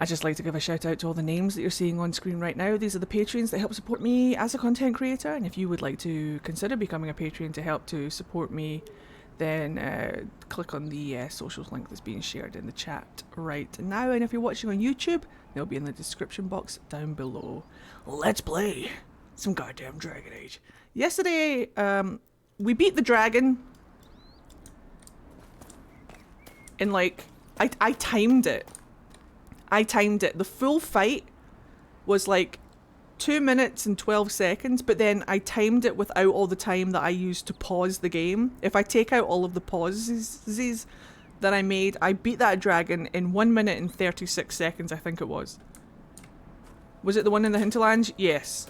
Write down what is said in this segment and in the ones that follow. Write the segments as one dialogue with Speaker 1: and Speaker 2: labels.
Speaker 1: I'd just like to give a shout out to all the names that you're seeing on screen right now. These are the Patreons that help support me as a content creator, and if you would like to consider becoming a Patreon to help to support me, then click on the socials link that's being shared in the chat right now. And if you're watching on YouTube, they'll be in the description box down below. Let's play some goddamn Dragon Age. Yesterday, we beat the dragon in like, I timed it. The full fight was like 2 minutes and 12 seconds, but then I timed it without all the time that I used to pause the game. If I take out all of the pauses that I made, I beat that dragon in 1 minute and 36 seconds, I think it was. Was it the one in the hinterlands? Yes.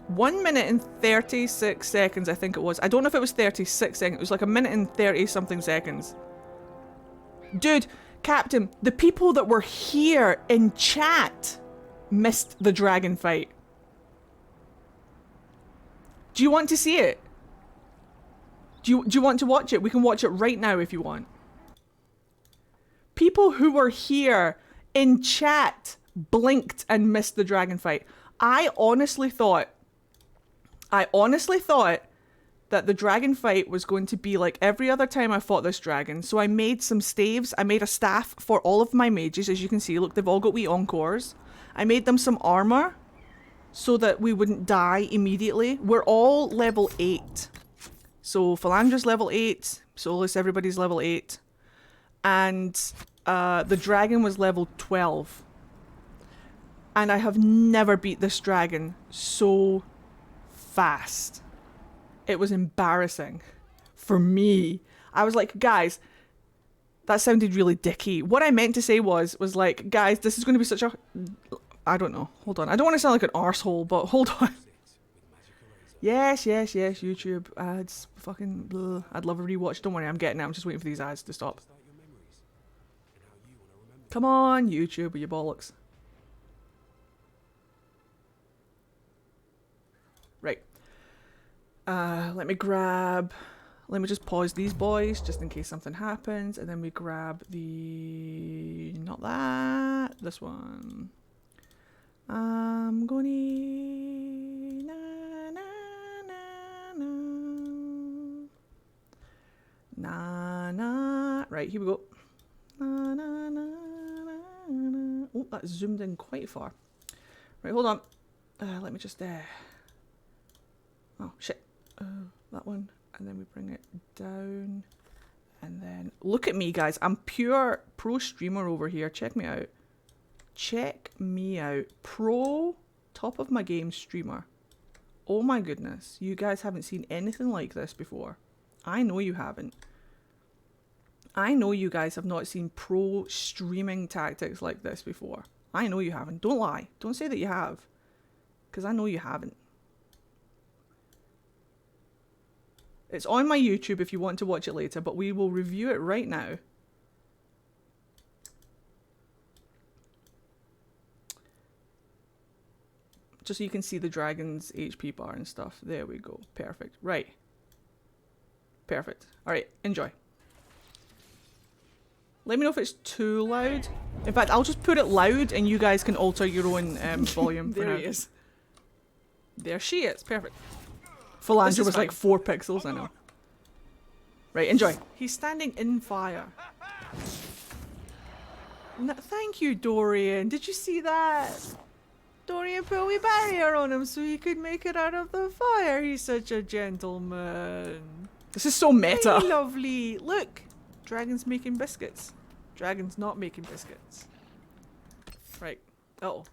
Speaker 1: 1 minute and 36 seconds, I think it was. I don't know if it was 36 seconds. It was like 1 minute and 30 something seconds. Dude, Captain, the people that were here in chat missed the dragon fight. Do you want to see it? Do you want to watch it? We can watch it right now if you want. People who were here in chat blinked and missed the dragon fight. I honestly thought that the dragon fight was going to be like every other time I fought this dragon. So I made some staves. I made a staff for all of my mages. As you can see, look, they've all got wee encores. I made them some armor so that we wouldn't die immediately. We're all level 8. So Philandra's level 8. Solus, everybody's level 8. And the dragon was level 12. And I have never beat this dragon so fast. It was embarrassing for me. I was like, guys, that sounded really dicky. What I meant to say was like, guys, this is going to be such a... I don't know. Hold on. I don't want to sound like an arsehole, but hold on. Yes, YouTube ads. Fucking... Bleh. I'd love a rewatch. Don't worry, I'm getting it. I'm just waiting for these ads to stop. Come on, YouTube, with your bollocks. Right. Let me just pause these boys just in case something happens, and then we grab the, not that, this one. I'm gonna, right, here we go. Oh, that zoomed in quite far. Right, hold on. Let me just, oh, shit. That one, and then we bring it down, and then look at me, guys. I'm pure pro streamer over here. Check me out. Check me out. Pro, top of my game streamer. Oh my goodness, you guys haven't seen anything like this before. I know you haven't. I know you guys have not seen pro streaming tactics like this before. I know you haven't. Don't lie. Don't say that you have, because I know you haven't. It's on my YouTube if you want to watch it later, but we will review it right now. Just so you can see the dragon's HP bar and stuff. There we go. Perfect. Right. Perfect. Alright, enjoy. Let me know if it's too loud. In fact, I'll just put it loud and you guys can alter your own volume. There he is. There she is. Perfect. Philandra was like 4 pixels, I know. Right, enjoy. He's standing in fire. Thank you, Dorian. Did you see that? Dorian put a wee barrier on him so he could make it out of the fire. He's such a gentleman. This is so meta. Hey, lovely. Look. Dragon's making biscuits. Dragon's not making biscuits. Right. Uh-oh.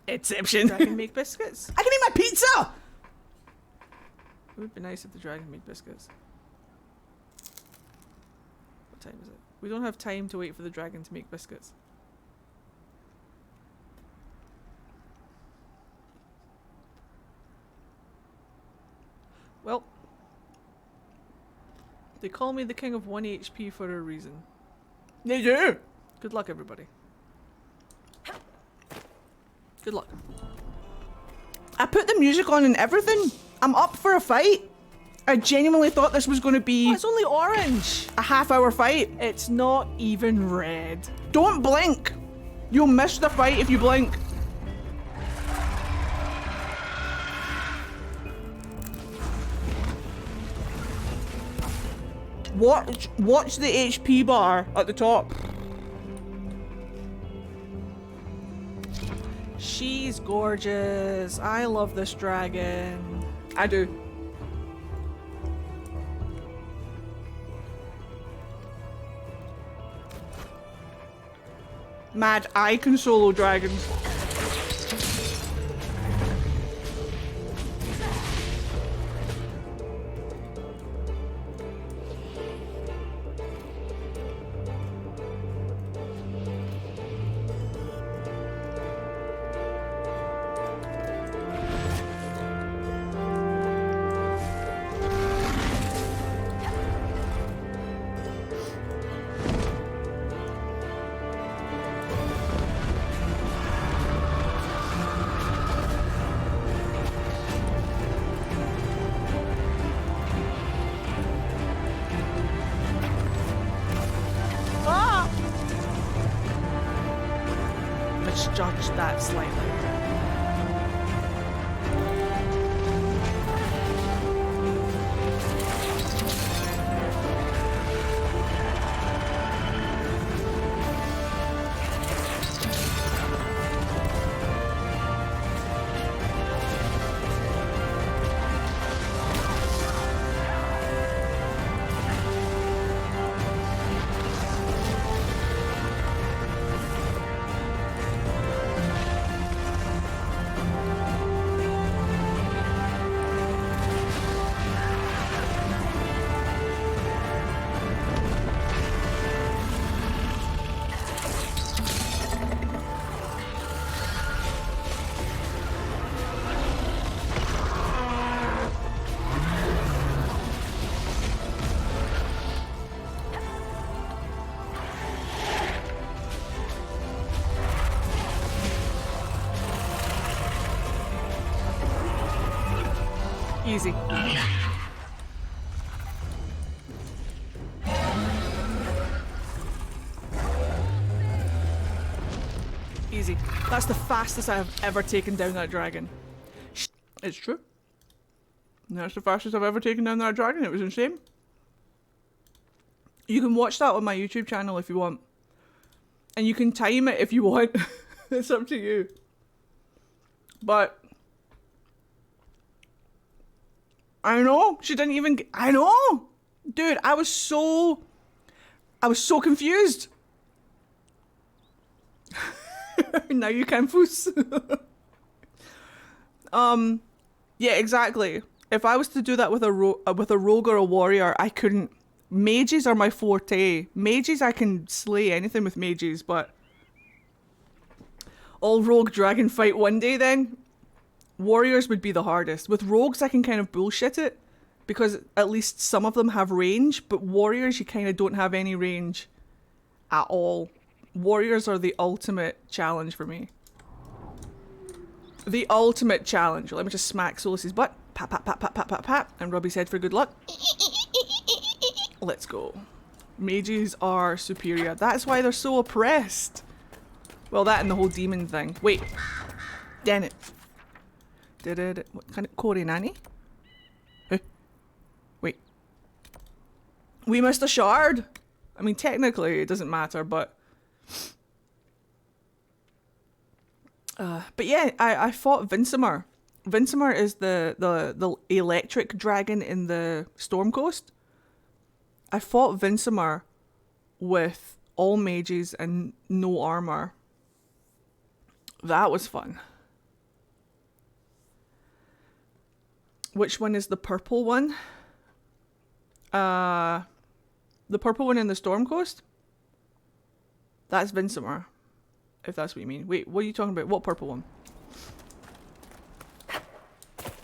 Speaker 1: Exception. Dragon make biscuits. I can eat my pizza! It would be nice if the dragon made biscuits. What time is it? We don't have time to wait for the dragon to make biscuits. Well, they call me the king of 1 HP for a reason. They do! Good luck, everybody. Good luck. I put the music on and everything. I'm up for a fight. I genuinely thought this was going to be...
Speaker 2: Oh, it's only orange.
Speaker 1: a half-hour fight.
Speaker 2: It's not even red.
Speaker 1: Don't blink. You'll miss the fight if you blink. Watch the HP bar at the top.
Speaker 2: She's gorgeous. I love this dragon.
Speaker 1: I do. Mad, I can solo dragons. Judge that slightly. Easy. Easy. That's the fastest I have ever taken down that dragon. It's true. That's the fastest I've ever taken down that dragon. It was insane. You can watch that on my YouTube channel if you want. And you can time it if you want. It's up to you. But... I know, she didn't even I know! Dude, I was so confused. Now you can foos. Yeah, exactly. If I was to do that with a rogue or a warrior, I couldn't. Mages are my forte. Mages, I can slay anything with mages, but all rogue dragon fight one day then. Warriors would be the hardest. With rogues, I can kind of bullshit it because at least some of them have range, but warriors, you kind of don't have any range at all. Warriors are the ultimate challenge for me. The ultimate challenge. Let me just smack Solus's butt. Pat, pat, pat, pat, pat, pat, pat, and rub his head for good luck. Let's go. Mages are superior. That's why they're so oppressed. Well, that and the whole demon thing. Wait. Damn it. What kind of Corey nanny? Huh? Wait. We missed a shard. I mean, technically it doesn't matter, but yeah, I fought Vincimer. Vincimer is the electric dragon in the Storm Coast. I fought Vincimer with all mages and no armor. That was fun. Which one is the purple one? The purple one in the Storm Coast? That's Vincimer. If that's what you mean. Wait, what are you talking about? What purple one?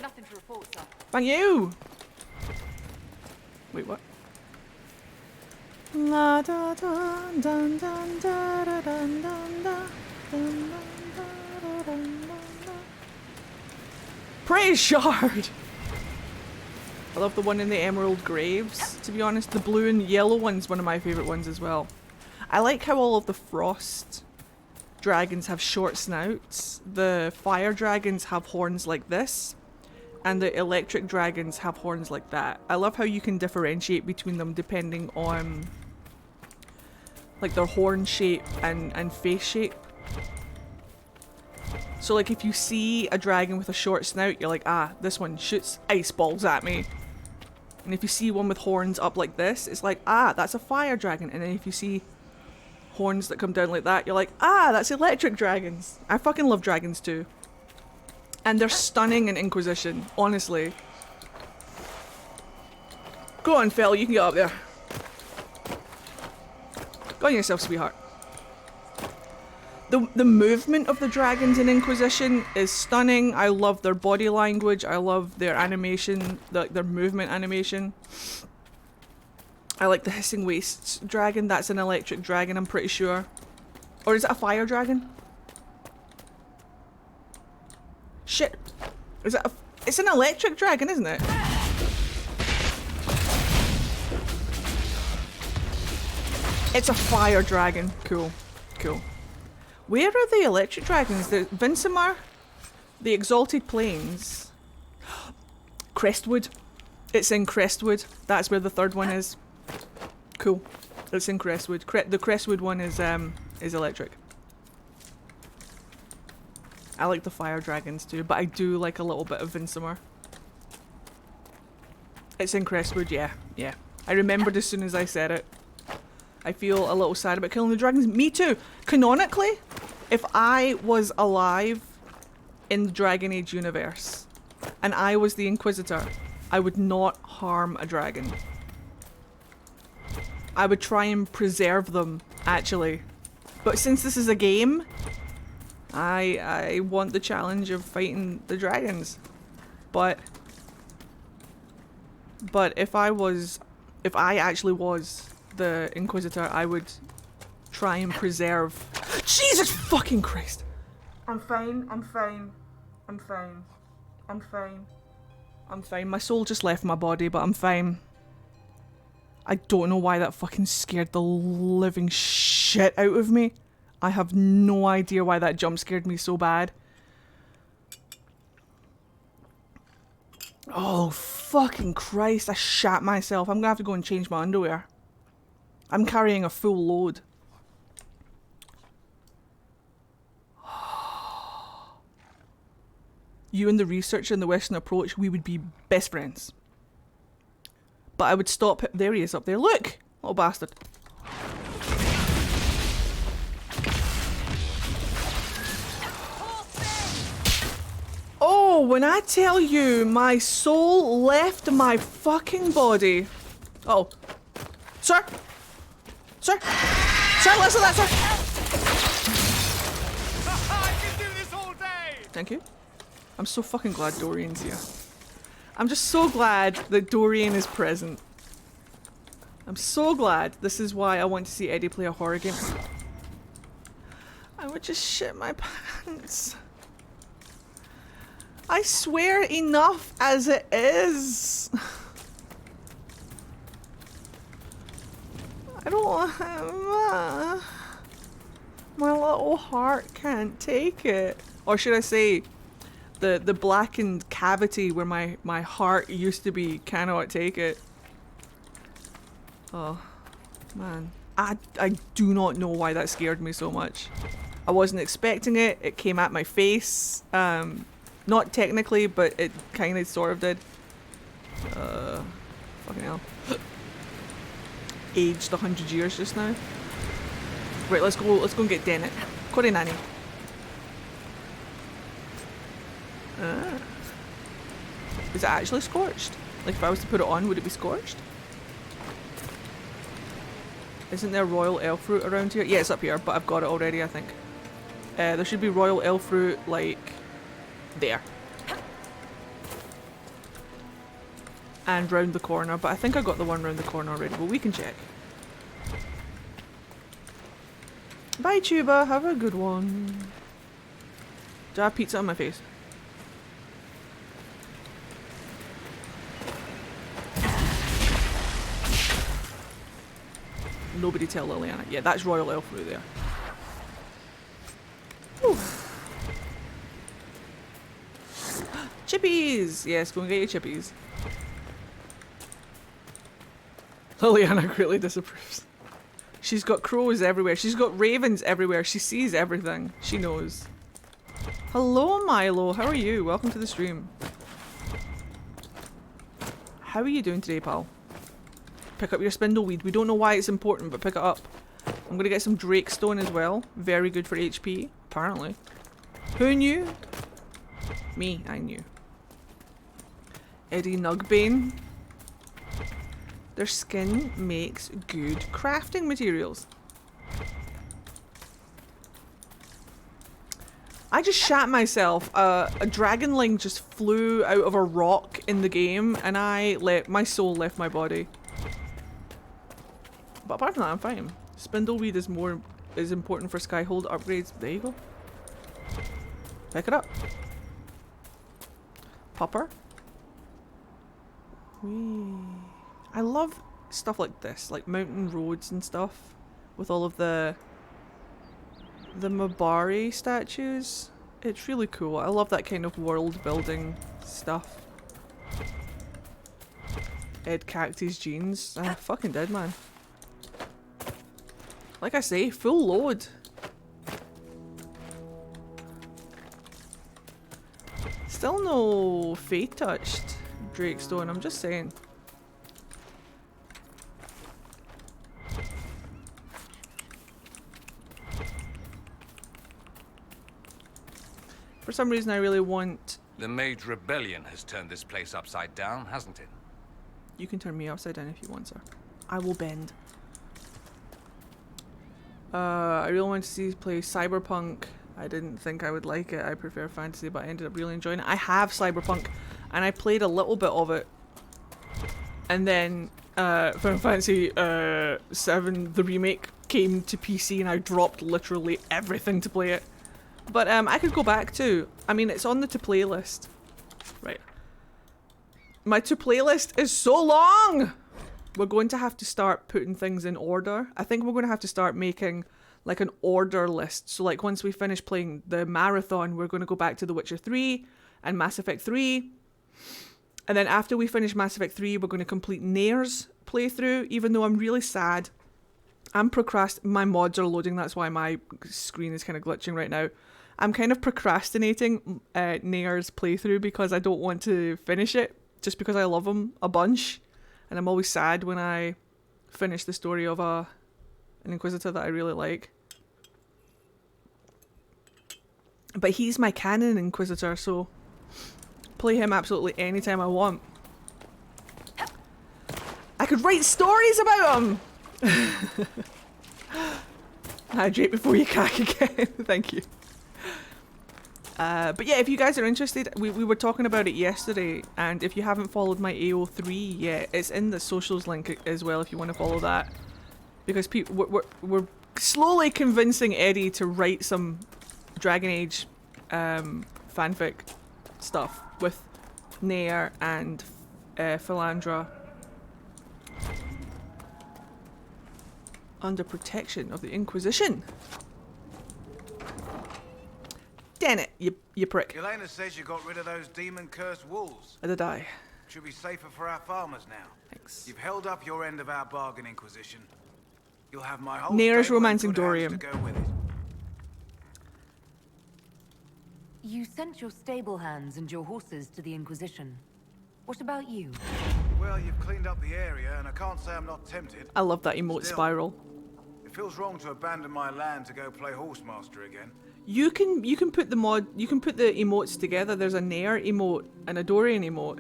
Speaker 3: Nothing to report, sir.
Speaker 1: Thank you! Wait, what? La da da dun dun da da dun dun da dun dun da dun dun da. Praise shard! I love the one in the Emerald Graves, to be honest. The blue and yellow one's one of my favourite ones as well. I like how all of the frost dragons have short snouts. The fire dragons have horns like this. And the electric dragons have horns like that. I love how you can differentiate between them depending on like their horn shape and face shape. So like if you see a dragon with a short snout, you're like, ah, this one shoots ice balls at me. And if you see one with horns up like this, it's like, ah, that's a fire dragon. And then if you see horns that come down like that, you're like, ah, that's electric dragons. I fucking love dragons too. And they're stunning in Inquisition, honestly. Go on, Phil, you can get up there. Go on yourself, sweetheart. The movement of the dragons in Inquisition is stunning. I love their body language. I love their animation, their movement animation. I like the Hissing Wastes dragon. That's an electric dragon, I'm pretty sure. Or is it a fire dragon? Shit. Is it it's an electric dragon, isn't it? It's a fire dragon. Cool. Cool. Where are the electric dragons? The Vincimar? The Exalted Plains? Crestwood. It's in Crestwood. That's where the third one is. Cool. It's in Crestwood. The Crestwood one is electric. I like the fire dragons too, but I do like a little bit of Vincimar. It's in Crestwood, yeah. Yeah. I remembered as soon as I said it. I feel a little sad about killing the dragons. Me too! Canonically, if I was alive in the Dragon Age universe, and I was the Inquisitor, I would not harm a dragon. I would try and preserve them, actually. But since this is a game, I want the challenge of fighting the dragons. But if I actually was the Inquisitor, I would try and preserve. Jesus fucking Christ! I'm fine, I'm fine, I'm fine, I'm fine, I'm fine. My soul just left my body, but I'm fine. I don't know why that fucking scared the living shit out of me. I have no idea why that jump scared me so bad. Oh, fucking Christ, I shat myself. I'm gonna have to go and change my underwear. I'm carrying a full load. You and the researcher in the Western approach, we would be best friends. But I would stop. There he is up there. Look! Little bastard. Oh, when I tell you my soul left my fucking body. Oh. Sir? Sir? Sir, listen to that, sir!
Speaker 4: I can do this all day!
Speaker 1: Thank you. I'm so fucking glad Dorian's here. I'm just so glad that Dorian is present. I'm so glad. This is why I want to see Eddie play a horror game. I would just shit my pants. I swear, enough as it is. I don't have... my little heart can't take it. Or should I say, the blackened cavity where my heart used to be cannot take it. Oh, man. I do not know why that scared me so much. I wasn't expecting it. It came at my face. Not technically, but it kind of sort of did. Fucking hell. Aged 100 years just now. Right, let's go and get Dennett. Kore nani? Is it actually scorched? Like if I was to put it on, would it be scorched? Isn't there royal elf fruit around here? Yeah, it's up here, but I've got it already, I think. There should be royal elf fruit, like, there. And round the corner, but I think I got the one round the corner already, but we can check. Bye, Tuba. Have a good one. Do I have pizza on my face? Nobody tell Liliana. Yeah, that's Royal Elf through there. Whew. Chippies! Yes, go and get your chippies. Liliana greatly disapproves. She's got crows everywhere. She's got ravens everywhere. She sees everything. She knows. Hello, Milo. How are you? Welcome to the stream. How are you doing today, pal? Pick up your spindleweed. We don't know why it's important, but pick it up. I'm gonna get some Drake Stone as well. Very good for HP, apparently. Who knew? Me, I knew. Eddie Nugbane. Their skin makes good crafting materials. I just shat myself. A dragonling just flew out of a rock in the game, and my soul left my body. But apart from that, I'm fine. Spindleweed is important for Skyhold upgrades. There you go. Pick it up. Popper. Whee. I love stuff like this, like mountain roads and stuff, with all of the Mabari statues. It's really cool. I love that kind of world building stuff. Ed Cacti's jeans. I fucking did, man. Like I say, full load. Still no Fey touched Drakestone, I'm just saying. For some reason I really want...
Speaker 5: The Mage Rebellion has turned this place upside down, hasn't it?
Speaker 1: You can turn me upside down if you want, sir. I will bend. I really wanted to see play Cyberpunk. I didn't think I would like it. I prefer fantasy, but I ended up really enjoying it. I have Cyberpunk, and I played a little bit of it. And then Final Fantasy 7, the remake, came to PC, and I dropped literally everything to play it. But I could go back to. I mean, it's on the to play list. Right. My to play list is so long! We're going to have to start putting things in order. I think we're going to have to start making like an order list. So like once we finish playing the marathon, we're going to go back to The Witcher 3 and Mass Effect 3. And then after we finish Mass Effect 3, we're going to complete Nair's playthrough, even though I'm really sad. My mods are loading, that's why my screen is kind of glitching right now. I'm kind of procrastinating Nair's playthrough because I don't want to finish it, just because I love him a bunch. And I'm always sad when I finish the story of an Inquisitor that I really like. But he's my canon Inquisitor, so play him absolutely anytime I want. I could write stories about him! Hydrate before you cack again. Thank you. But yeah, if you guys are interested, we were talking about it yesterday, and if you haven't followed my AO3 yet, it's in the socials link as well if you want to follow that. Because we're slowly convincing Eddie to write some Dragon Age fanfic stuff with Nair and Philandra under protection of the Inquisition. Damn it, you prick.
Speaker 6: Elena says you got rid of those demon-cursed wolves.
Speaker 1: I did die.
Speaker 6: Should be safer for our farmers now.
Speaker 1: Thanks.
Speaker 6: You've held up your end of our bargain, Inquisition. You'll have my whole
Speaker 1: Nair's
Speaker 6: stable and
Speaker 1: romancing
Speaker 6: good hands
Speaker 1: Dorian.
Speaker 6: to go with it.
Speaker 3: You sent your stable hands and your horses to the Inquisition. What about you?
Speaker 6: Well, you've cleaned up the area, and I can't say I'm not tempted.
Speaker 1: I love that emote
Speaker 6: Still,
Speaker 1: spiral.
Speaker 6: It feels wrong to abandon my land to go play Horsemaster again.
Speaker 1: You can put the emotes together. There's a Nair emote and a Dorian emote.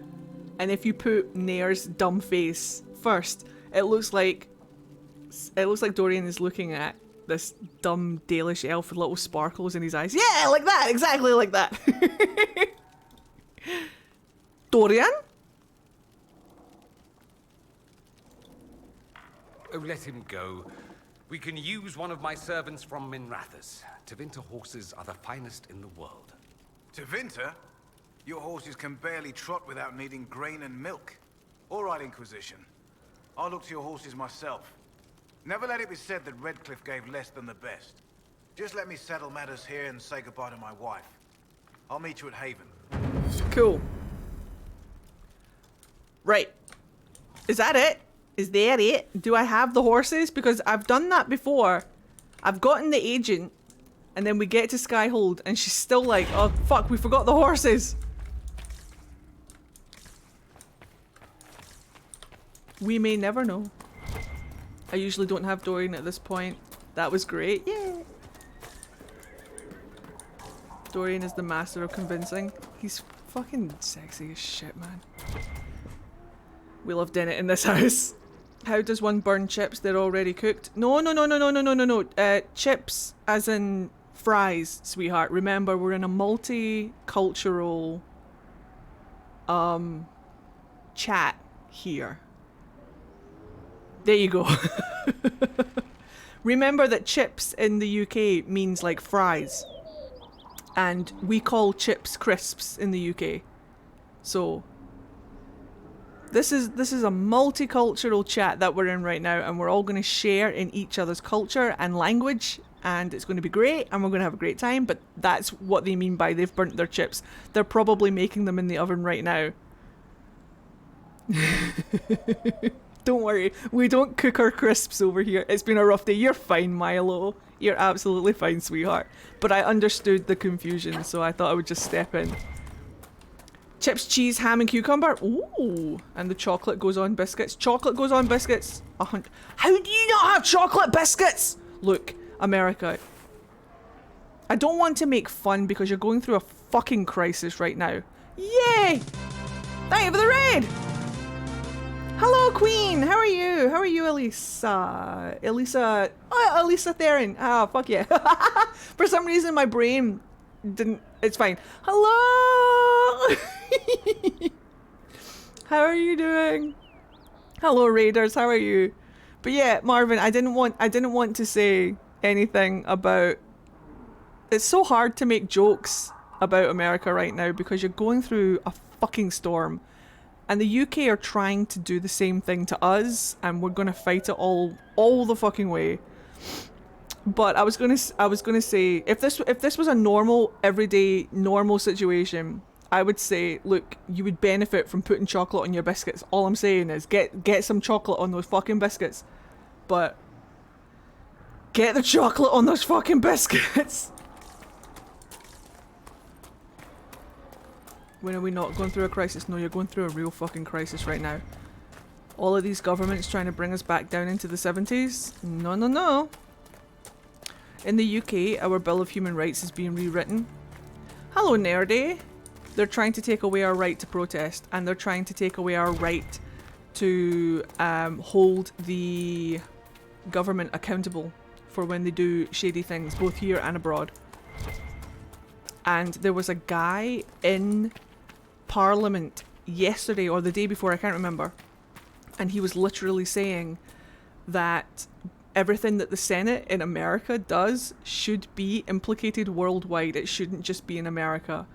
Speaker 1: And if you put Nair's dumb face first, it looks like Dorian is looking at this dumb Dalish elf with little sparkles in his eyes. Yeah, like that, exactly like that. Dorian?
Speaker 5: Oh, let him go. We can use one of my servants from Minrathous. Tevinter horses are the finest in the world.
Speaker 6: Tevinter? Your horses can barely trot without needing grain and milk. All right, Inquisition. I'll look to your horses myself. Never let it be said that Redcliffe gave less than the best. Just let me settle matters here and say goodbye to my wife. I'll meet you at Haven.
Speaker 1: Cool. Right. Is that it? Is that it? Do I have the horses? Because I've done that before. I've gotten the agent, and then we get to Skyhold, and she's still like, oh fuck, we forgot the horses. We may never know. I usually don't have Dorian at this point. That was great. Yeah. Dorian is the master of convincing. He's fucking sexy as shit, man. We love dinner in this house. How does one burn chips? They're already cooked. No. Chips as in fries, sweetheart. Remember, we're in a multicultural chat here. There you go. Remember that chips in the UK means like fries. And we call chips crisps in the UK. So this is a multicultural chat that we're in right now, and we're all going to share in each other's culture and language, and it's going to be great, and we're going to have a great time. But that's what they mean by they've burnt their chips. They're probably making them in the oven right now. Don't worry, we don't cook our crisps over here. It's been a rough day. You're fine, Milo. You're absolutely fine, sweetheart. But I understood the confusion, so I thought I would just step in. Chips, cheese, ham and cucumber. Ooh, and the chocolate goes on biscuits. Chocolate goes on biscuits. How do you not have chocolate biscuits? Look, America. I don't want to make fun because you're going through a fucking crisis right now. Yay! Thank you for the raid! Hello, Queen! How are you? How are you, Elisa? Elisa... Oh, Elisa Theron. Ah, fuck yeah. For some reason, my brain didn't... It's fine. Hello! How are you doing? Hello, Raiders. How are you? But yeah, Marvin, I didn't want to say anything about... It's so hard to make jokes about America right now because you're going through a fucking storm. And the UK are trying to do the same thing to us, and we're gonna fight it all the fucking way. But I was gonna say, if this was a normal, everyday, normal situation, I would say, look, you would benefit from putting chocolate on your biscuits. All I'm saying is, get some chocolate on those fucking biscuits. But get the chocolate on those fucking biscuits. When are we not going through a crisis? No, you're going through a real fucking crisis right now. All of these governments trying to bring us back down into the 70s? No. In the UK, our Bill of Human Rights is being rewritten. Hello, Nerdy. They're trying to take away our right to protest, and they're trying to take away our right to hold the government accountable for when they do shady things, both here and abroad. And there was a guy in Parliament yesterday or the day before, I can't remember, and he was literally saying that everything that the Senate in America does should be implicated worldwide. It shouldn't just be in America.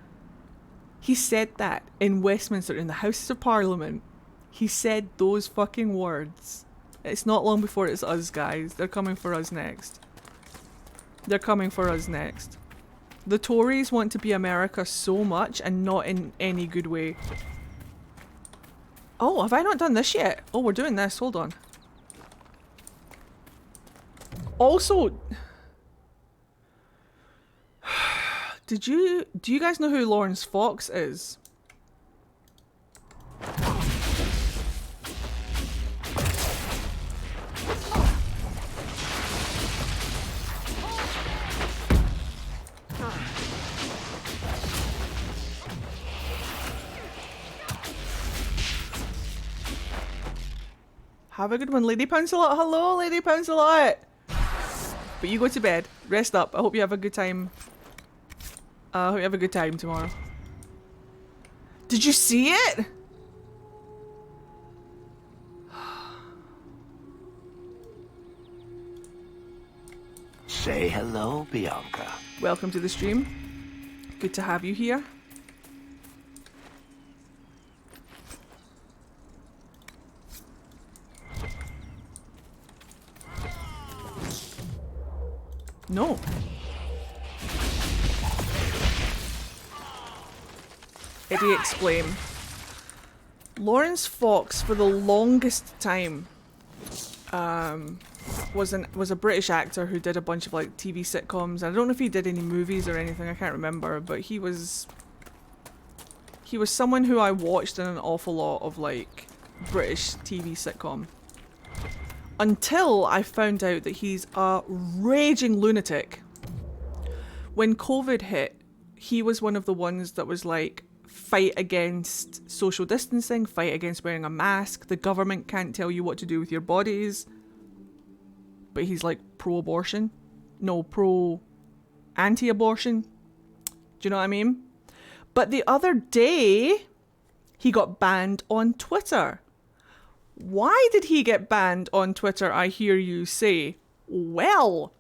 Speaker 1: He said that in Westminster, in the Houses of Parliament. He said those fucking words. It's not long before it's us, guys. They're coming for us next. They're coming for us next. The Tories want to be America so much, and not in any good way. Oh, have I not done this yet? Oh, we're doing this. Hold on. Also, do you guys know who Lawrence Fox is? Have a good one, Lady Pouncelot. Hello, Lady Pouncelot. But you go to bed. Rest up. I hope you have a good time. I hope you have a good time tomorrow. Did you see it?
Speaker 7: Say hello, Bianca.
Speaker 1: Welcome to the stream. Good to have you here. No. Idiot explain. Lawrence Fox, for the longest time, was a British actor who did a bunch of like TV sitcoms. I don't know if he did any movies or anything. I can't remember, but he was someone who I watched in an awful lot of like British TV sitcom. Until I found out that he's a raging lunatic. When COVID hit, he was one of the ones that was like, fight against social distancing, fight against wearing a mask, the government can't tell you what to do with your bodies. But he's like pro-abortion. No, anti-abortion. Do you know what I mean? But the other day, he got banned on Twitter. Why did he get banned on Twitter, I hear you say? Well,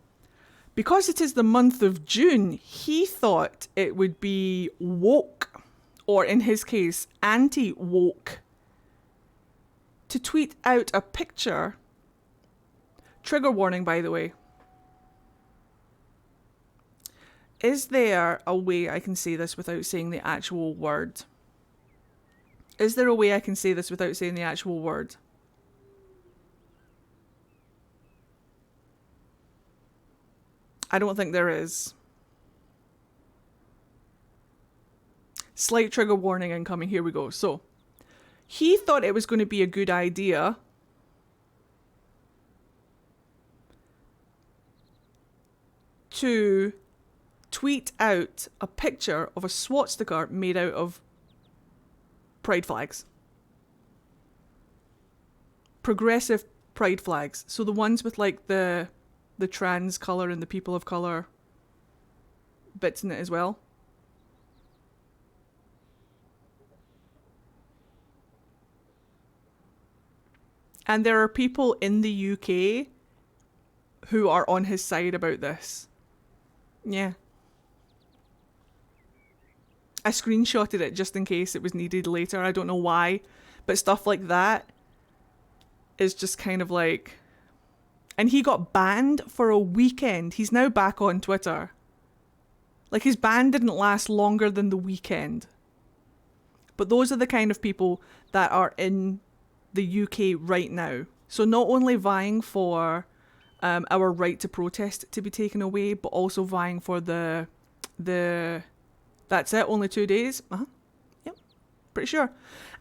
Speaker 1: because it is the month of June, he thought it would be woke, or in his case, anti-woke, to tweet out a picture. Trigger warning, by the way. Is there a way I can say this without saying the actual word? Is there a way I can say this without saying the actual word? I don't think there is. Slight trigger warning incoming. Here we go. So, he thought it was going to be a good idea to tweet out a picture of a swastika made out of pride flags. Progressive pride flags. So the ones with like the trans colour and the people of colour bits in it as well. And there are people in the UK who are on his side about this. Yeah. I screenshotted it just in case it was needed later. I don't know why. But stuff like that is just kind of like... And he got banned for a weekend. He's now back on Twitter. Like, his ban didn't last longer than the weekend. But those are the kind of people that are in the UK right now. So not only vying for our right to protest to be taken away, but also vying for the that's it, only 2 days. Yep, pretty sure.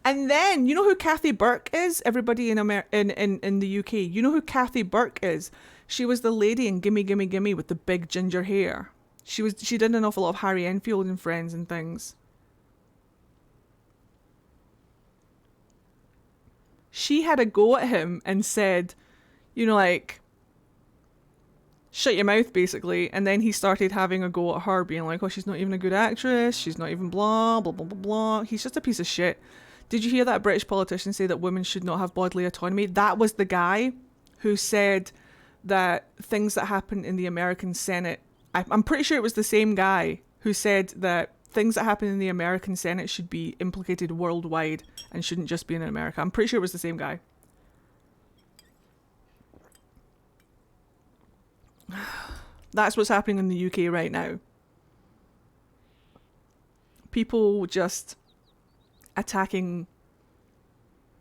Speaker 1: And then, you know who Kathy Burke is? Everybody in the UK. You know who Kathy Burke is? She was the lady in Gimme Gimme Gimme with the big ginger hair. She did an awful lot of Harry Enfield and Friends and things. She had a go at him and said, you know, like, shut your mouth, basically. And then he started having a go at her, being like, oh, she's not even a good actress. She's not even blah, blah, blah, blah, blah. He's just a piece of shit. Did you hear that British politician say that women should not have bodily autonomy? That was the guy who said that things that happen in the American Senate... I'm pretty sure it was the same guy who said that things that happen in the American Senate should be implicated worldwide and shouldn't just be in America. I'm pretty sure it was the same guy. That's what's happening in the UK right now. People just attacking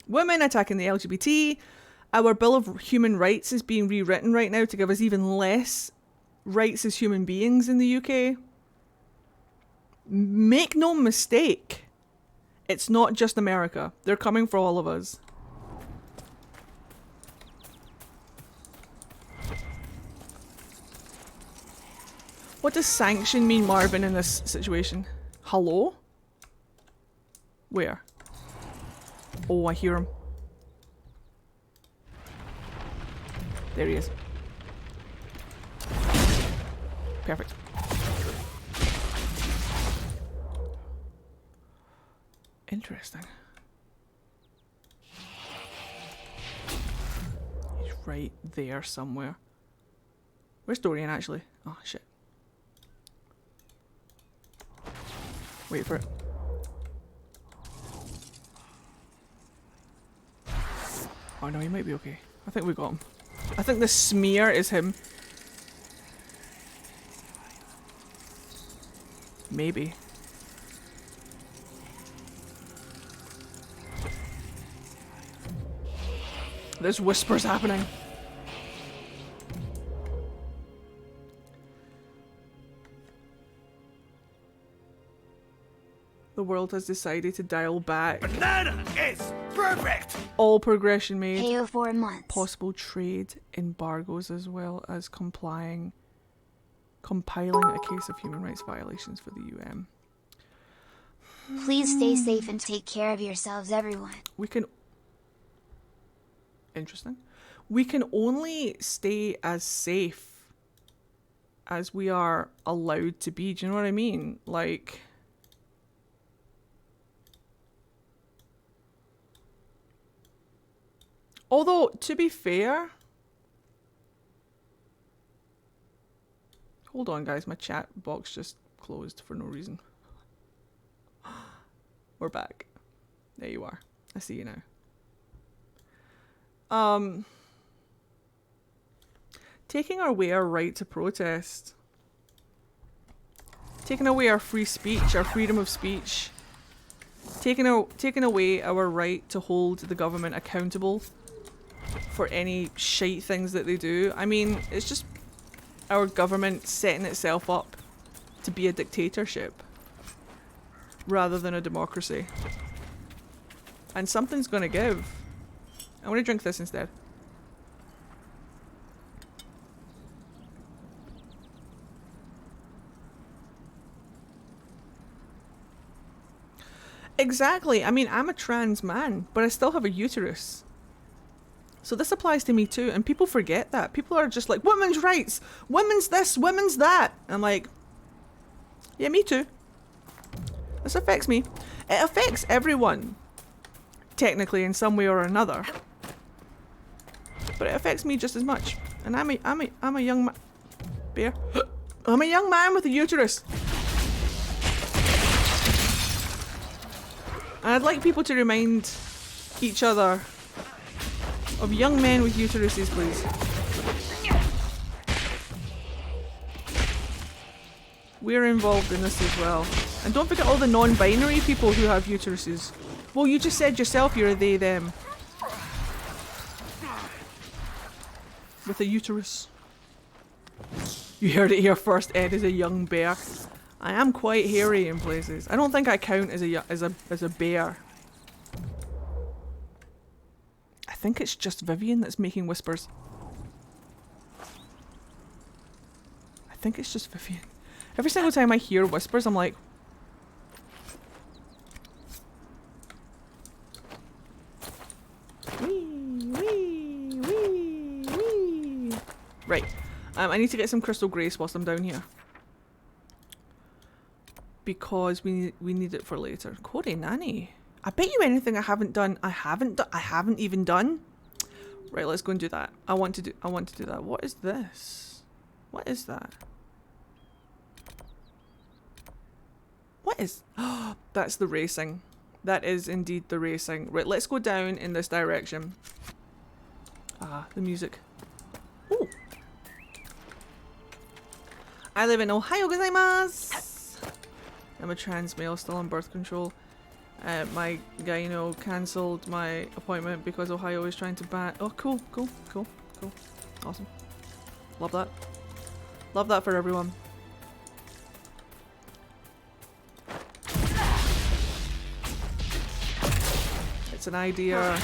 Speaker 1: women, attacking the LGBT. Our Bill of Human Rights is being rewritten right now to give us even less rights as human beings in the UK. Make no mistake, it's not just America. They're coming for all of us. What does sanction mean, Marvin, in this situation? Hello? Where? Oh, I hear him. There he is. Perfect. Interesting. He's right there somewhere. Where's Dorian, actually? Oh, shit. Wait for it. Oh no, he might be okay. I think we got him. I think the smear is him. Maybe. There's whispers happening. The world has decided to dial back
Speaker 4: Banana is perfect!
Speaker 1: all progression made,
Speaker 8: KO 4 months.
Speaker 1: possible trade embargoes, as well as compiling a case of human rights violations for the UN.
Speaker 8: Please stay safe and take care of yourselves, everyone.
Speaker 1: We can... Interesting. We can only stay as safe as we are allowed to be. Do you know what I mean? Like... Although, to be fair... Hold on, guys. My chat box just closed for no reason. We're back. There you are. I see you now. Taking away our right to protest. Taking away our free speech, our freedom of speech. Taking away our right to hold the government accountable for any shite things that they do. I mean, it's just our government setting itself up to be a dictatorship rather than a democracy. And something's gonna give. I'm gonna drink this instead. Exactly. I mean, I'm a trans man, but I still have a uterus. So this applies to me too, and people forget that. People are just like, women's rights, women's this, women's that. I'm like, yeah, me too. This affects me. It affects everyone, technically, in some way or another. But it affects me just as much. And I'm a young man. Bear. I'm a young man with a uterus. And I'd like people to remind each other of young men with uteruses, please. We're involved in this as well. And don't forget all the non-binary people who have uteruses. Well, you just said yourself you're a they, them. With a uterus. You heard it here first, Ed is a young bear. I am quite hairy in places. I don't think I count as a bear. I think it's just Vivian that's making whispers. I think it's just Vivian. Every single time I hear whispers, I'm like... Wee, wee, wee, wee. Right. I need to get some crystal grace whilst I'm down here. Because we need it for later. Cody Nanny. I bet you anything I haven't done. I haven't even done. Right, let's go and do that. I want to do that. What is this? What is that? What is... Oh, that's the racing. That is indeed the racing. Right, let's go down in this direction. Ah, the music. Ooh. I live in Ohio gozaimasu. I'm a trans male still on birth control. My gyno cancelled my appointment because Ohio is trying to ban... Oh, cool. Awesome. Love that. Love that for everyone. It's an idea.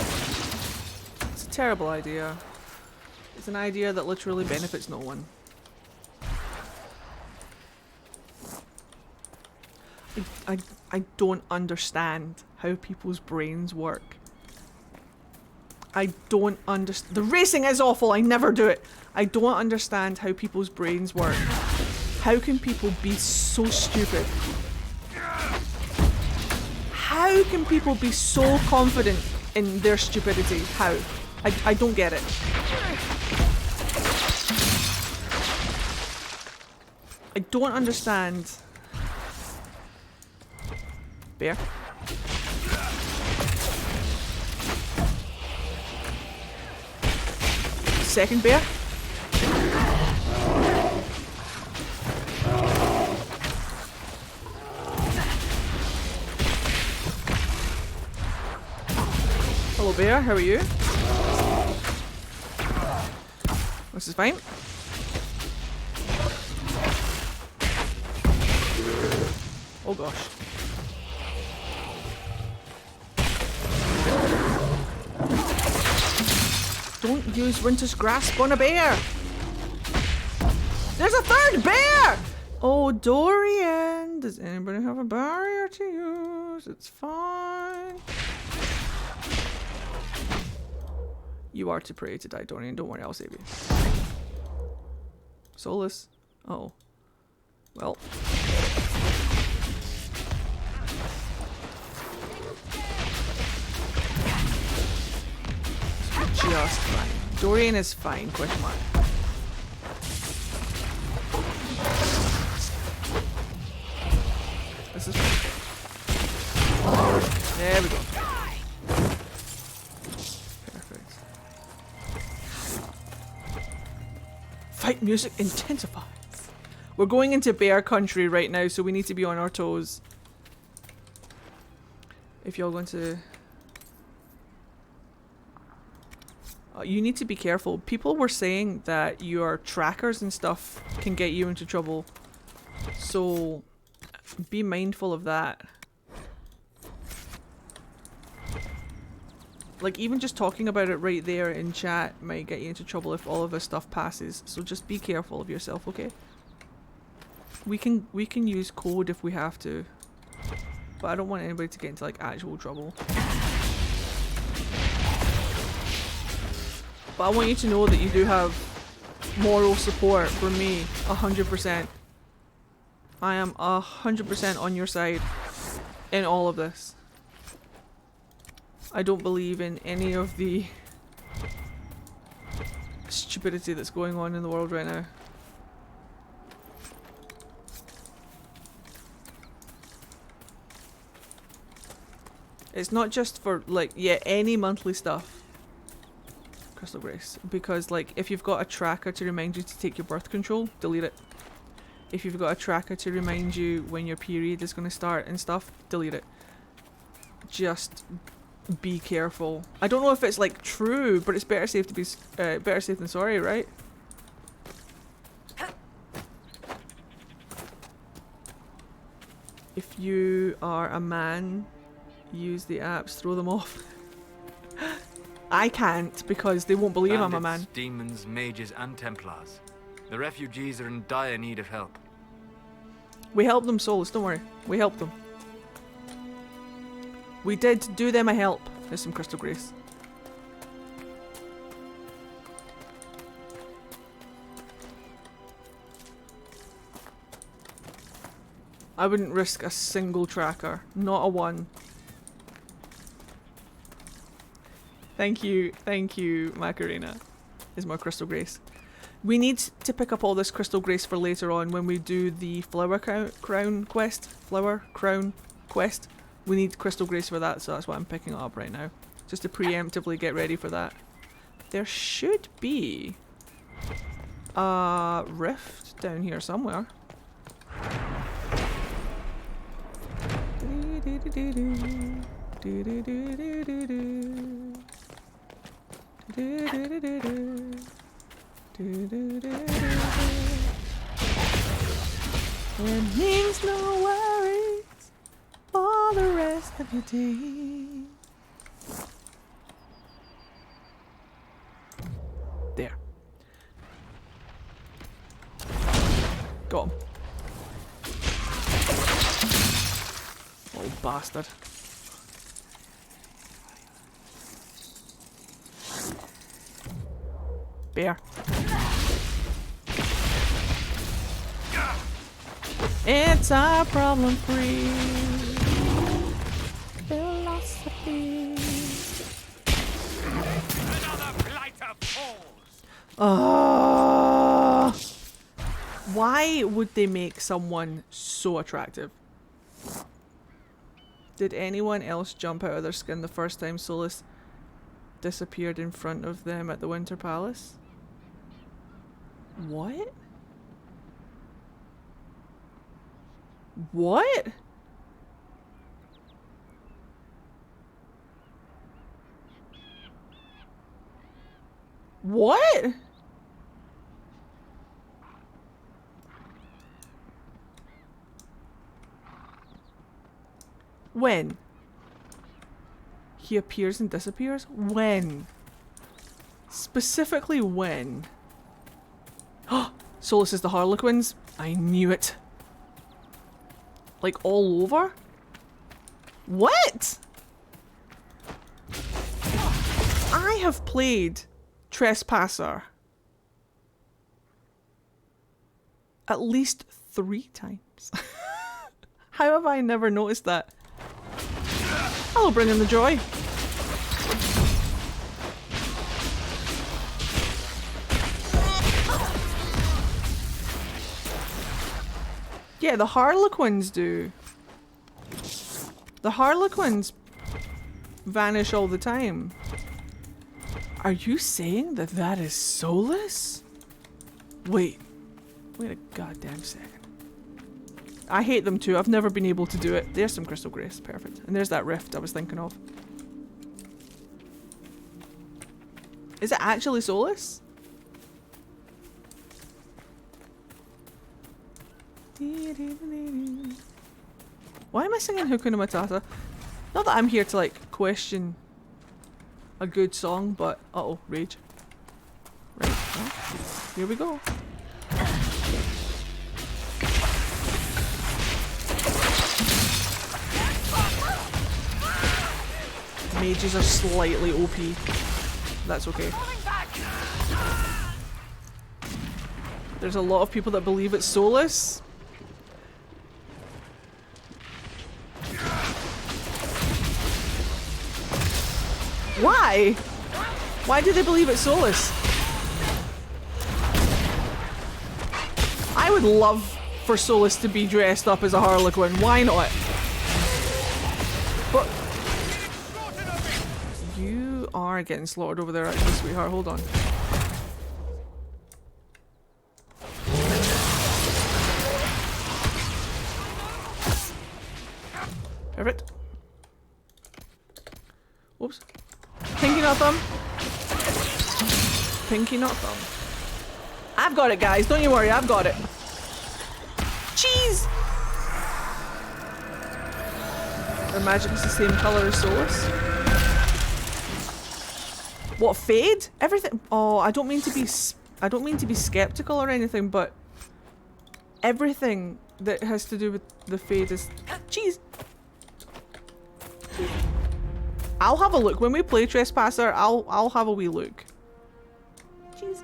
Speaker 1: It's a terrible idea. It's an idea that literally benefits no one. I don't understand how people's brains work. I don't understand. The racing is awful. I never do it. I don't understand how people's brains work. How can people be so stupid? How can people be so confident in their stupidity? How? I don't get it. I don't understand. Bear. Second bear. bear, how are you? This is fine. Oh gosh. Don't use Winter's Grasp on a bear! There's a third bear! Oh, Dorian! Does anybody have a barrier to use? It's fine. You are too pretty to die, Dorian. Don't worry, I'll save you. Solus. Oh. Well. Just fine. Dorian is fine, question mark. This is fine. There we go. Perfect. Fight music intensifies. We're going into bear country right now, so we need to be on our toes. If y'all going to... you need to be careful. People were saying that your trackers and stuff can get you into trouble. So be mindful of that. Like, even just talking about it right there in chat might get you into trouble if all of this stuff passes. So just be careful of yourself, okay? We can use code if we have to. But I don't want anybody to get into like actual trouble. But I want you to know that you do have moral support from me, 100%. I am 100% on your side in all of this. I don't believe in any of the stupidity that's going on in the world right now. It's not just for, like, yeah, any monthly stuff. Crystal Grace. Because, like, if you've got a tracker to remind you to take your birth control, delete it. If you've got a tracker to remind you when your period is going to start and stuff, delete it. Just be careful. I don't know if it's, like, true, but it's better safe to be, better safe than sorry, right? If you are a man, use the apps, throw them off. I can't because they won't believe I'm a man.
Speaker 9: Demons, mages, and Templars. The refugees are in dire need of help.
Speaker 1: We helped them, Solus, don't worry. We helped them. We did do them a help. There's some Crystal Grace. I wouldn't risk a single tracker. Not a one. Thank you, Macarena. Is my Crystal Grace. We need to pick up all this Crystal Grace for later on when we do the Flower Crown quest. Flower Crown quest. We need Crystal Grace for that, so that's why I'm picking it up right now. Just to preemptively get ready for that. There should be a rift down here somewhere. It means no worries for the rest of your day. There. Got him. Old bastard. Bear. It's our problem-free philosophy.
Speaker 4: Another blighter falls.
Speaker 1: Why would they make someone so attractive? Did anyone else jump out of their skin the first time Solus disappeared in front of them at the Winter Palace? What? What? What? When? He appears and disappears? When? Specifically when? Oh, Solus is the Harlequins? I knew it. Like all over? What? I have played Trespasser at least 3 times. How have I never noticed that? Hello, bringing the joy. Yeah, the Harlequins do. The Harlequins vanish all the time. Are you saying that that is Solus? Wait a goddamn second. I hate them too. I've never been able to do it. There's some Crystal Grace. Perfect. And there's that rift I was thinking of. Is it actually Solus? Why am I singing Hakuna Matata? Not that I'm here to like question a good song, but uh-oh, rage. Right, well, here we go. Mages are slightly OP. That's okay. There's a lot of people that believe it's Solus. Why? Why do they believe it's Solus? I would love for Solus to be dressed up as a Harlequin. Why not? But you are getting slaughtered over there, actually, sweetheart. Hold on. Perfect. Oops. Pinky not thumb. Pinky not thumb. I've got it, guys. Don't you worry. I've got it. Cheese! Their magic is the same color as Solus. What, fade? Everything. Oh, I don't mean to be skeptical or anything, but everything that has to do with the fade is cheese. I'll have a look when we play Trespasser. I'll have a wee look. Jeez.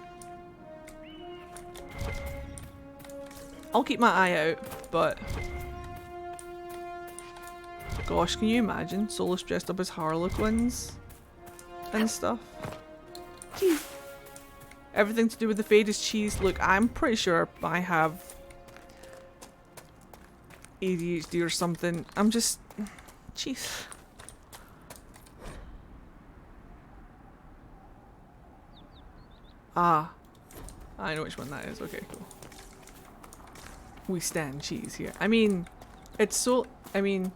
Speaker 1: I'll keep my eye out, but gosh, can you imagine Solus dressed up as Harlequins and stuff? Jeez. Everything to do with the fade is cheese. Look, I'm pretty sure I have ADHD or something. I'm just, jeez. Ah, I know which one that is. Okay, cool. We stand cheese here. I mean, it's so, I mean...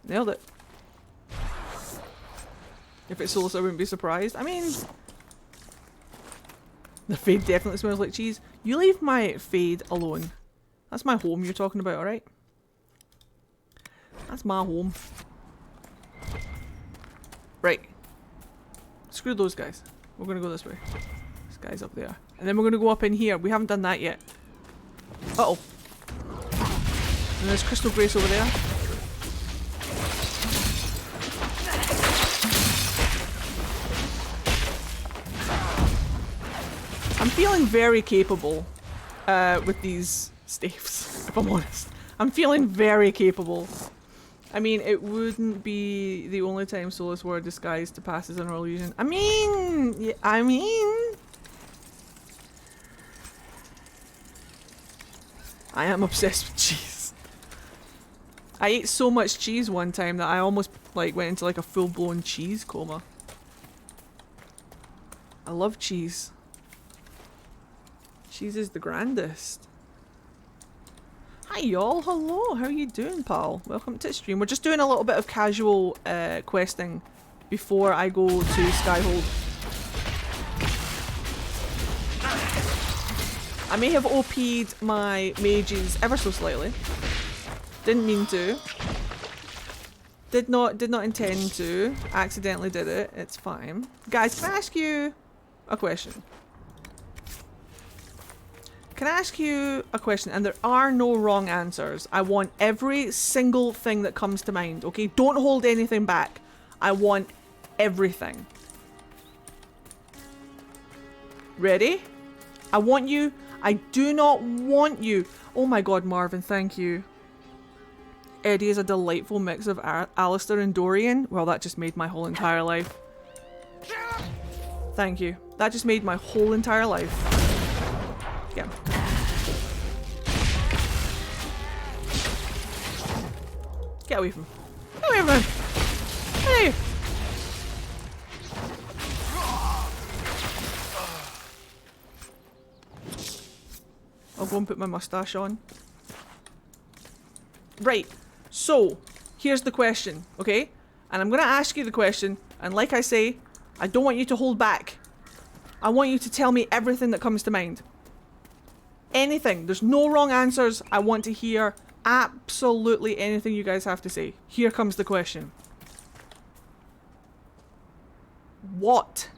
Speaker 1: Nailed it. If it's Solus, I wouldn't be surprised. I mean... The fade definitely smells like cheese. You leave my fade alone. That's my home you're talking about, alright? That's my home. Right. Screw those guys. We're gonna go this way. This guy's up there. And then we're gonna go up in here. We haven't done that yet. Uh-oh. And there's Crystal Grace over there. I'm feeling very capable with these staves, if I'm honest. I'm feeling very capable. I mean, it wouldn't be the only time Solus wore a disguise to pass as an illusion. I mean... I am obsessed with cheese. I ate so much cheese one time that I almost like went into like a full-blown cheese coma. I love cheese. Cheese is the grandest. Hi y'all, hello, how you doing, pal? Welcome to the stream. We're just doing a little bit of casual questing before I go to Skyhold. I may have OP'd my mages ever so slightly. Didn't mean to. Did not intend to. Accidentally did it. It's fine. Guys, can I ask you a question? Can I ask you a question? And there are no wrong answers. I want every single thing that comes to mind, okay? Don't hold anything back. I want everything. Ready? I want you. I do not want you. Oh my god, Marvin, thank you. Eddie is a delightful mix of Alistair and Dorian. Well, that just made my whole entire life. Thank you. That just made my whole entire life. Yeah. Get away from him. Get away from him. Hey. I'll go and put my mustache on. Right. So, here's the question, okay? And I'm gonna ask you the question, and like I say, I don't want you to hold back. I want you to tell me everything that comes to mind. Anything. There's no wrong answers. I want to hear absolutely anything you guys have to say. Here comes the question. What?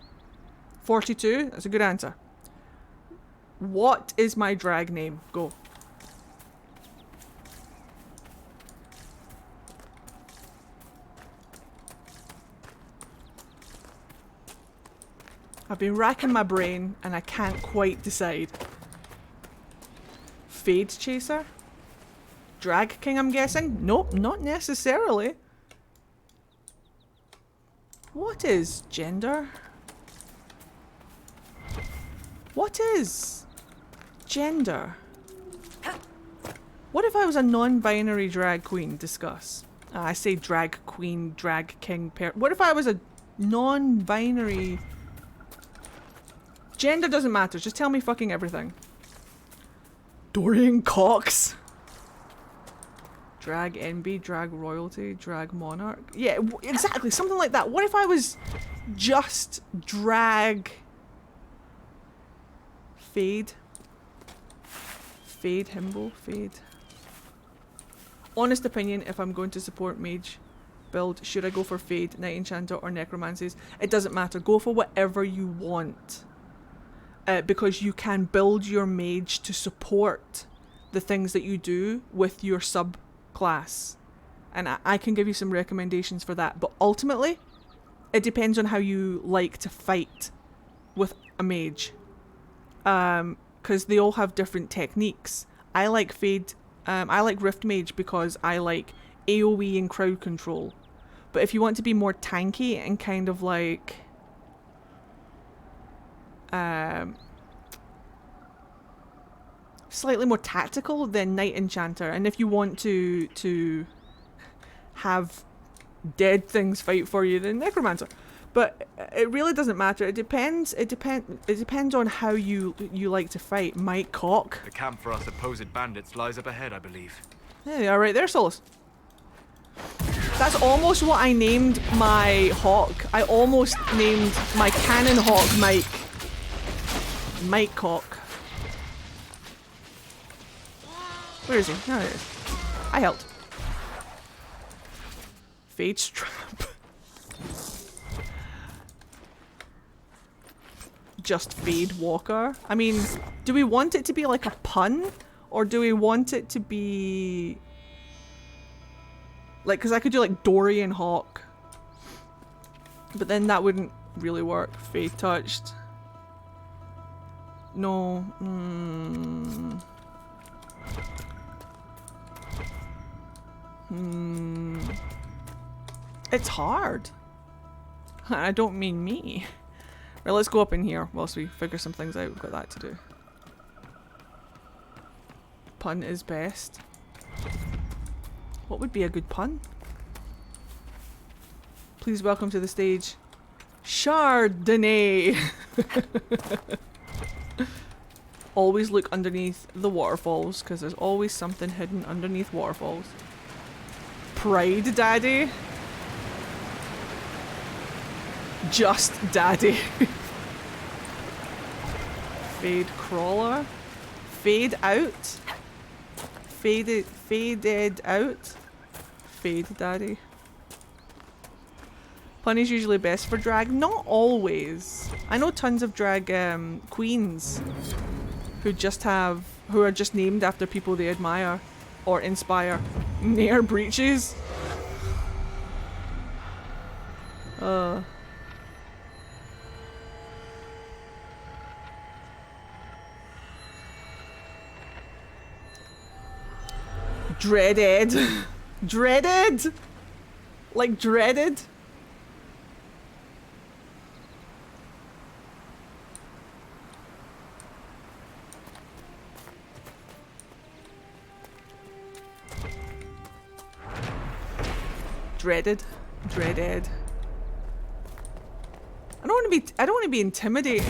Speaker 1: 42? That's a good answer. What is my drag name? Go. I've been racking my brain and I can't quite decide. Fade Chaser? Drag King, I'm guessing? Nope, not necessarily. What is gender? What is gender? What if I was a non-binary drag queen? Discuss. I say drag queen, drag king, what if I was a non-binary... Gender doesn't matter, just tell me fucking everything. Dorian Cox. Drag NB, drag royalty, drag monarch. Yeah, exactly, something like that. What if I was just drag... Fade. Fade, Himbo, Fade. Honest opinion, if I'm going to support mage build, should I go for Fade, Night Enchanter, or Necromancies? It doesn't matter. Go for whatever you want. Because you can build your mage to support the things that you do with your subclass. And I can give you some recommendations for that. But ultimately, it depends on how you like to fight with a mage. Because they all have different techniques. I like Fade, I like Rift Mage because I like AoE and crowd control. But if you want to be more tanky and kind of like... slightly more tactical, then Night Enchanter. And if you want to have dead things fight for you, then Necromancer. But it really doesn't matter. It depends. It depends on how you like to fight. Mike Cock.
Speaker 9: The camp for us supposed bandits lies up ahead, I believe.
Speaker 1: There they are, right there, Solus. That's almost what I named my hawk. I almost named my cannon hawk Mike. Mike Cock. Where is he? There he is. I helped. Fade Strap. Just Fade Walker. I mean, do we want it to be like a pun? Or do we want it to be... like, because I could do like Dorian Hawk. But then that wouldn't really work. Fade Touched. No. It's hard. I don't mean me. Right, let's go up in here whilst we figure some things out. We've got that to do. Pun is best. What would be a good pun? Please welcome to the stage Chardonnay. Always look underneath the waterfalls, because there's always something hidden underneath waterfalls. Pride Daddy. Just Daddy. Fade Crawler. Fade Out. Faded Out. Fade Daddy. Punny's usually best for drag. Not always. I know tons of drag queens who are just named after people they admire or inspire. Nair breeches. Dreaded. Dreaded. Like dreaded. Dreaded. Dreaded. I don't want to be intimidating.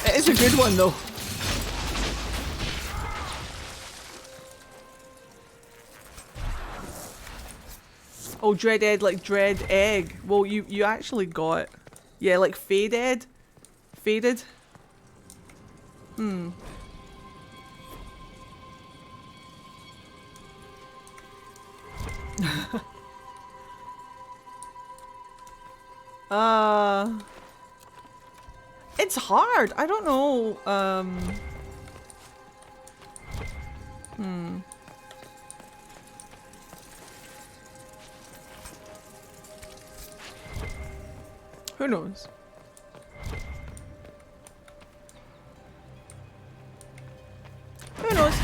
Speaker 1: It is a good one though. Oh, dreaded, like dread egg. Well, you actually got, yeah, like faded, faded. It's hard. I don't know. Who knows? Who knows?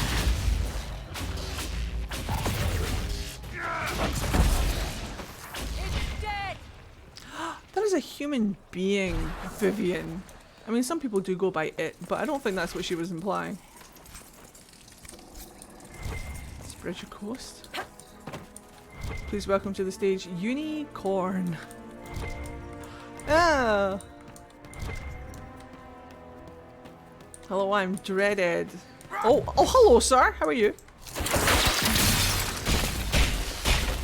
Speaker 1: That is a human being, Vivian. I mean, some people do go by it, but I don't think that's what she was implying. Spread your coast. Please welcome to the stage, Unicorn. Ah. Hello, I'm Dreaded. Oh, hello, sir. How are you?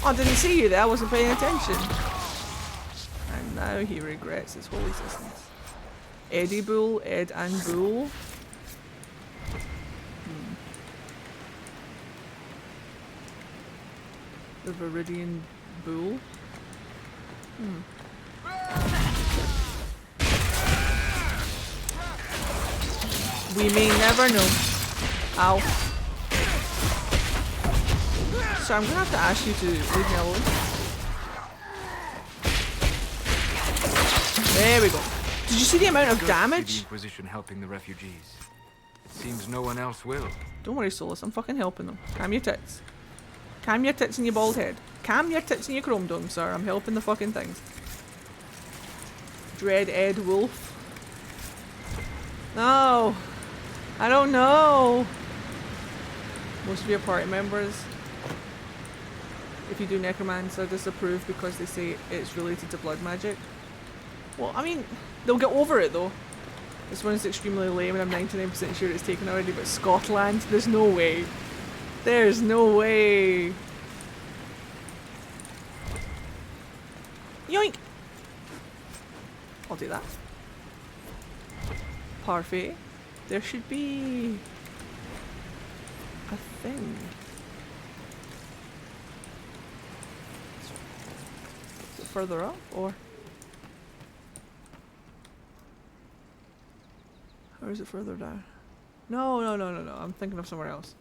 Speaker 1: Oh, I didn't see you there. I wasn't paying attention. And now he regrets his whole existence. Eddie Bull, Ed and Bull. The Viridian Bull. We may never know. Ow. So I'm gonna have to ask you to leave me alone. There we go. Did you see the amount of
Speaker 9: The
Speaker 1: damage?
Speaker 9: Inquisition helping the refugees. Seems no one else will.
Speaker 1: Don't worry, Solus. I'm fucking helping them. Calm your tits. Calm your tits and your bald head. Calm your tits and your chrome dome, sir. I'm helping the fucking things. Dread Ed Wolf. No. I don't know. Most of your party members, if you do necromancer, disapprove because they say it's related to blood magic. Well, I mean, they'll get over it though. This one's extremely lame and I'm 99% sure it's taken already, but Scotland? There's no way. There's no way. Yoink! I'll do that. Parfait. There should be a thing. Is it further up or? Or is it further down? No. I'm thinking of somewhere else.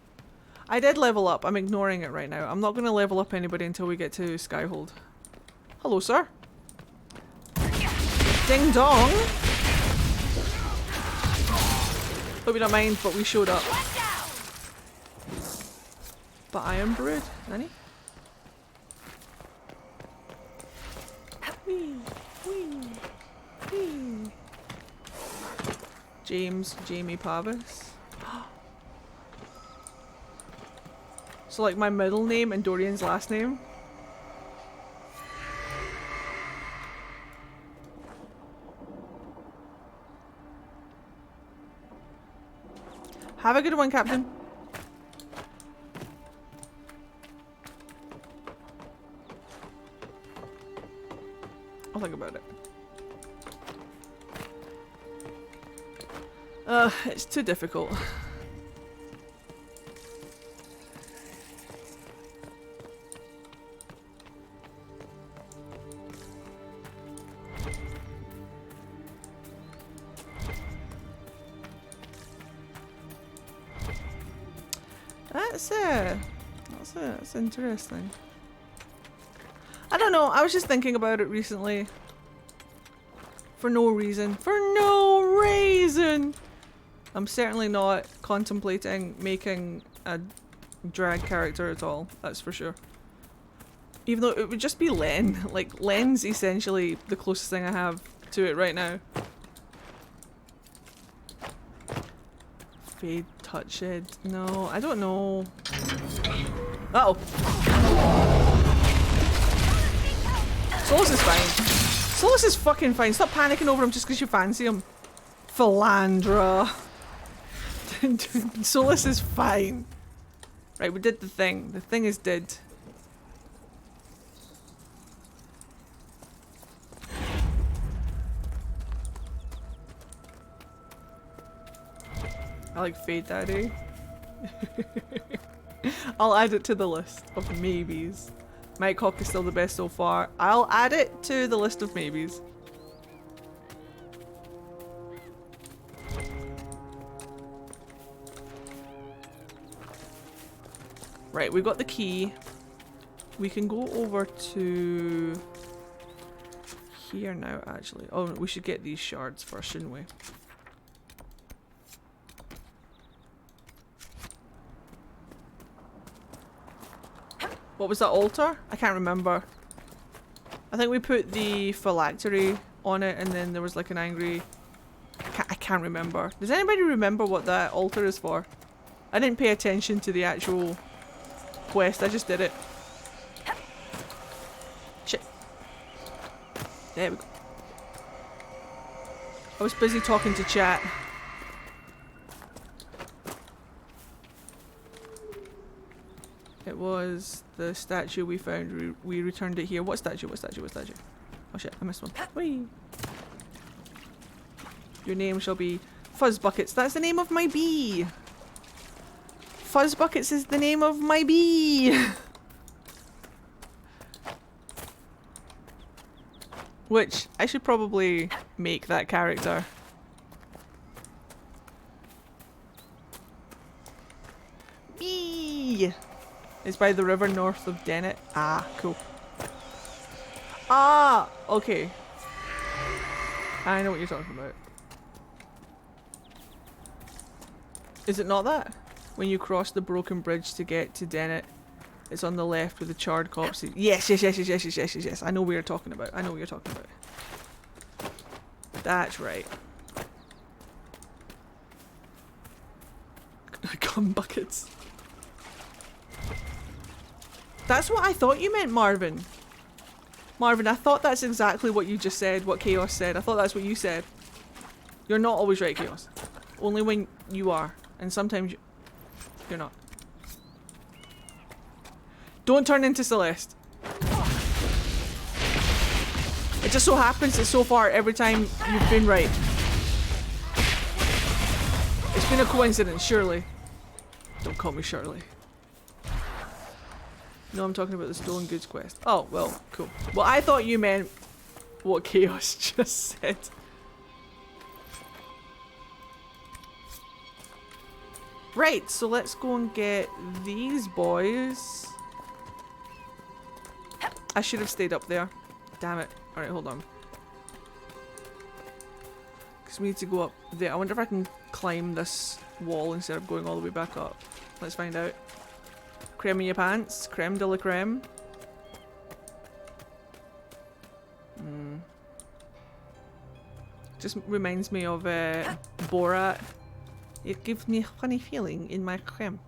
Speaker 1: I did level up. I'm ignoring it right now. I'm not going to level up anybody until we get to Skyhold. Hello, sir. Ding dong. Hope you don't mind, but we showed up. But I am brood. Nanny? Wee. Jamie Pavis. So like my middle name and Dorian's last name. Have a good one, Captain. I'll think about it. It's too difficult. That's interesting. I don't know, I was just thinking about it recently. For no reason. For no reason! I'm certainly not contemplating making a drag character at all, that's for sure. Even though it would just be Len. Like, Len's essentially the closest thing I have to it right now. Fade touch it. No, I don't know. Uh-oh. Solus is fine. Solus is fucking fine. Stop panicking over him just because you fancy him. Philandra. Solus is fine. Right, we did the thing. The thing is did. I like Fade Daddy. I'll add it to the list of maybes. Mike Hawk is still the best so far. I'll add it to the list of maybes. Right, we've got the key. We can go over to here now, actually. Oh, we should get these shards first, shouldn't we? What was that altar? I can't remember. I think we put the phylactery on it and then there was like an angry... I can't remember. Does anybody remember what that altar is for? I didn't pay attention to the actual quest, I just did it. Shit. There we go. I was busy talking to chat. It was the statue we found. We returned it here. What statue? What statue? What statue? Oh shit, I missed one. Whee! Your name shall be Fuzzbuckets. That's the name of my bee! Fuzzbuckets is the name of my bee! Which, I should probably make that character. Bee! It's by the river north of Dennett. Ah, cool. Ah! Okay. I know what you're talking about. Is it not that? When you cross the broken bridge to get to Dennett, it's on the left with the charred corpses. Yes, yes, yes, yes, yes, yes, yes, yes, yes. I know what you're talking about. I know what you're talking about. That's right. Gun buckets. That's what I thought you meant, Marvin. Marvin, I thought that's exactly what you just said, what Chaos said. I thought that's what you said. You're not always right, Chaos. Only when you are. And sometimes you're not. Don't turn into Celeste. It just so happens that so far every time you've been right. It's been a coincidence, surely. Don't call me Shirley. No, I'm talking about the stolen goods quest. Oh, well, cool. Well, I thought you meant what Chaos just said. Right, so let's go and get these boys. I should have stayed up there. Damn it. Alright, hold on. Because we need to go up there. I wonder if I can climb this wall instead of going all the way back up. Let's find out. Creme in your pants. Creme de la creme. Just reminds me of Borat. It gives me a funny feeling in my creme.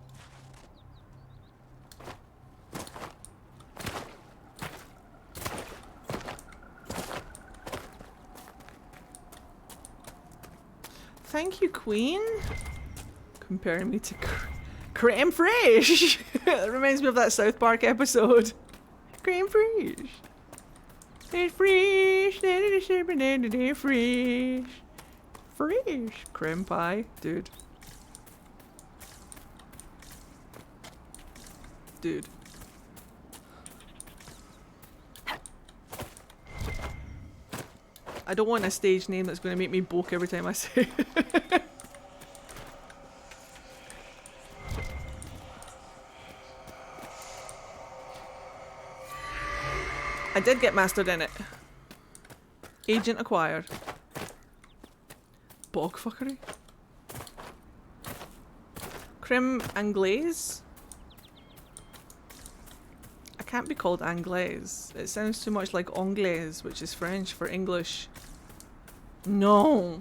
Speaker 1: Thank you, Queen. Comparing me to creme fraiche. It reminds me of that South Park episode. Creme fraiche. It's fraiche. Fraiche. Fraiche. Creme pie, dude. Dude. I don't want a stage name that's going to make me boke every time I say it. I did get mastered in it. Agent acquired. Bog fuckery. Creme anglaise? I can't be called anglaise. It sounds too much like anglaise, which is French for English. No.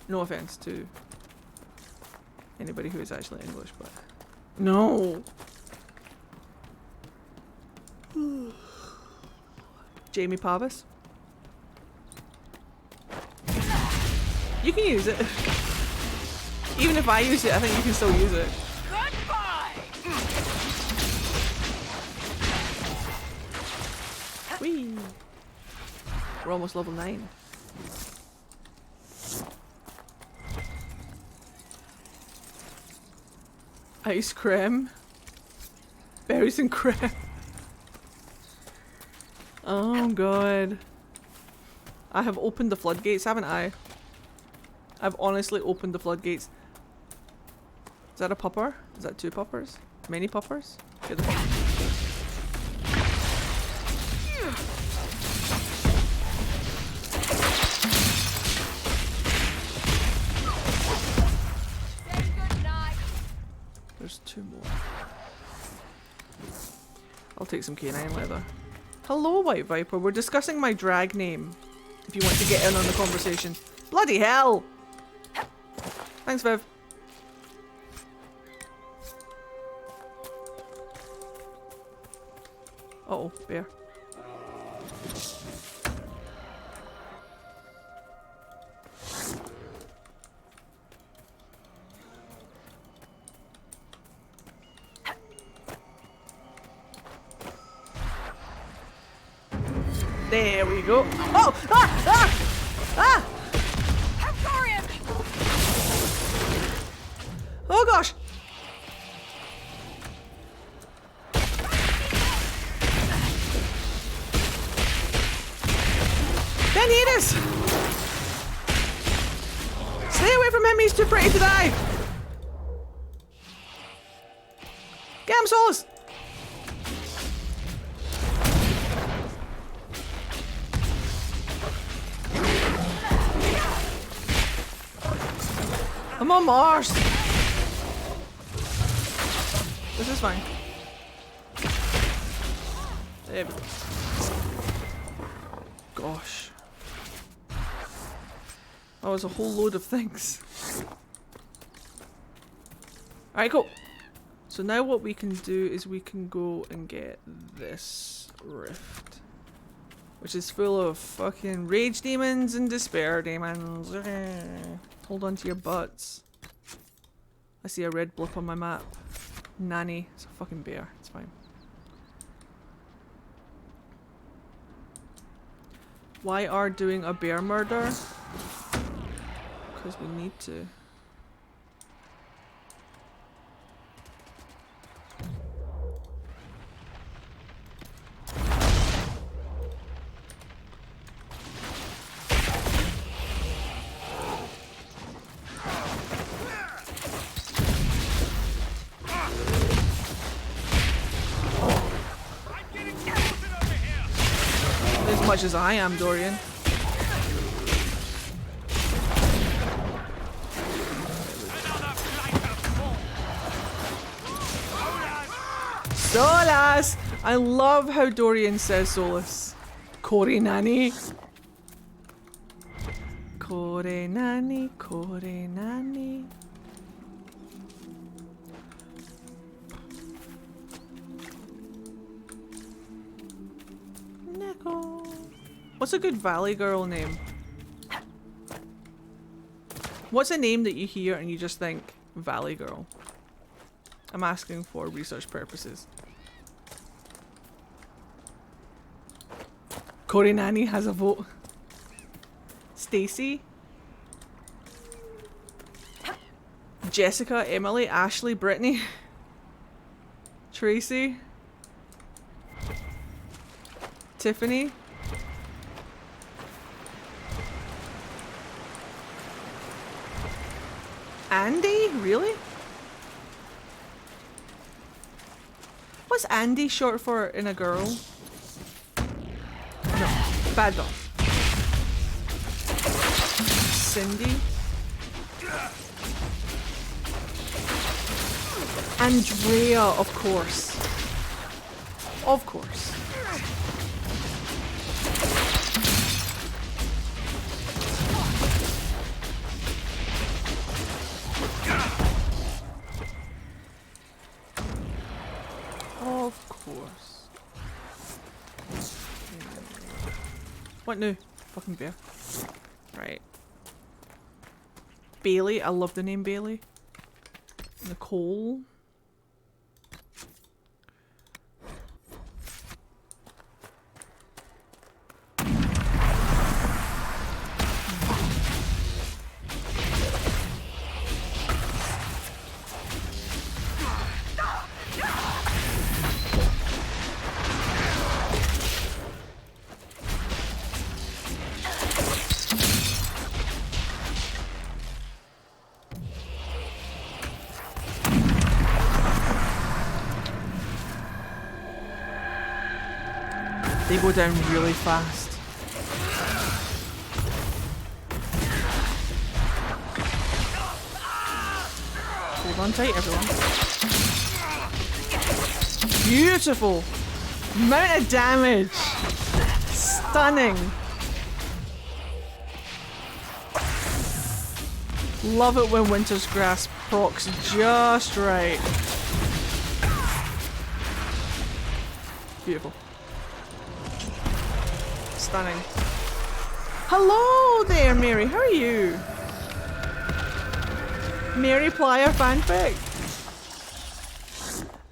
Speaker 1: No offense to anybody who is actually English, but no. Jamie Pavis. You can use it. Even if I use it, I think you can still use it. Whee! We're almost level 9. Ice cream. Berries and creme. Oh god. I have opened the floodgates, haven't I? I've honestly opened the floodgates. Is that a pupper? Is that 2 puppers? Many puppers? Get the There's 2 more. I'll take some canine leather. Hello, White Viper. We're discussing my drag name. If you want to get in on the conversation. Bloody hell! Thanks, Viv. Uh-oh, bear. There we go. Oh! Ah! Ah! Ah! Oh gosh! Benitez! Stay away from him, he's too pretty to die! Get him, Solus! I'm on Mars! This is fine. There we go. Gosh. That was a whole load of things. Alright, cool. So now what we can do is we can go and get this rift. Which is full of fucking rage demons and despair demons. Hold on to your butts. I see a red blip on my map. Nanny. It's a fucking bear. It's fine. Why are doing a bear murder? Because we need to. As much as I am, Dorian. Solus! I love how Dorian says Solus. Kore nani? Kore nani, kore nani. Neko. What's a good valley girl name? What's a name that you hear and you just think, Valley Girl? I'm asking for research purposes. Corey Nanny has a vote. Stacy? Jessica, Emily, Ashley, Brittany, Tracy, Tiffany, Andy? Really? What's Andy short for in a girl? No, bad dog. Cindy? Andrea, of course. Of course. Of course. What new? Fucking bear. Right. Bailey, I love the name Bailey. Nicole. They go down really fast. Hold on tight, everyone. Beautiful! Amount of damage! Stunning! Love it when Winter's Grasp procs just right. Beautiful. Stunning. Hello there, Mary. How are you? Mary Plier fanfic.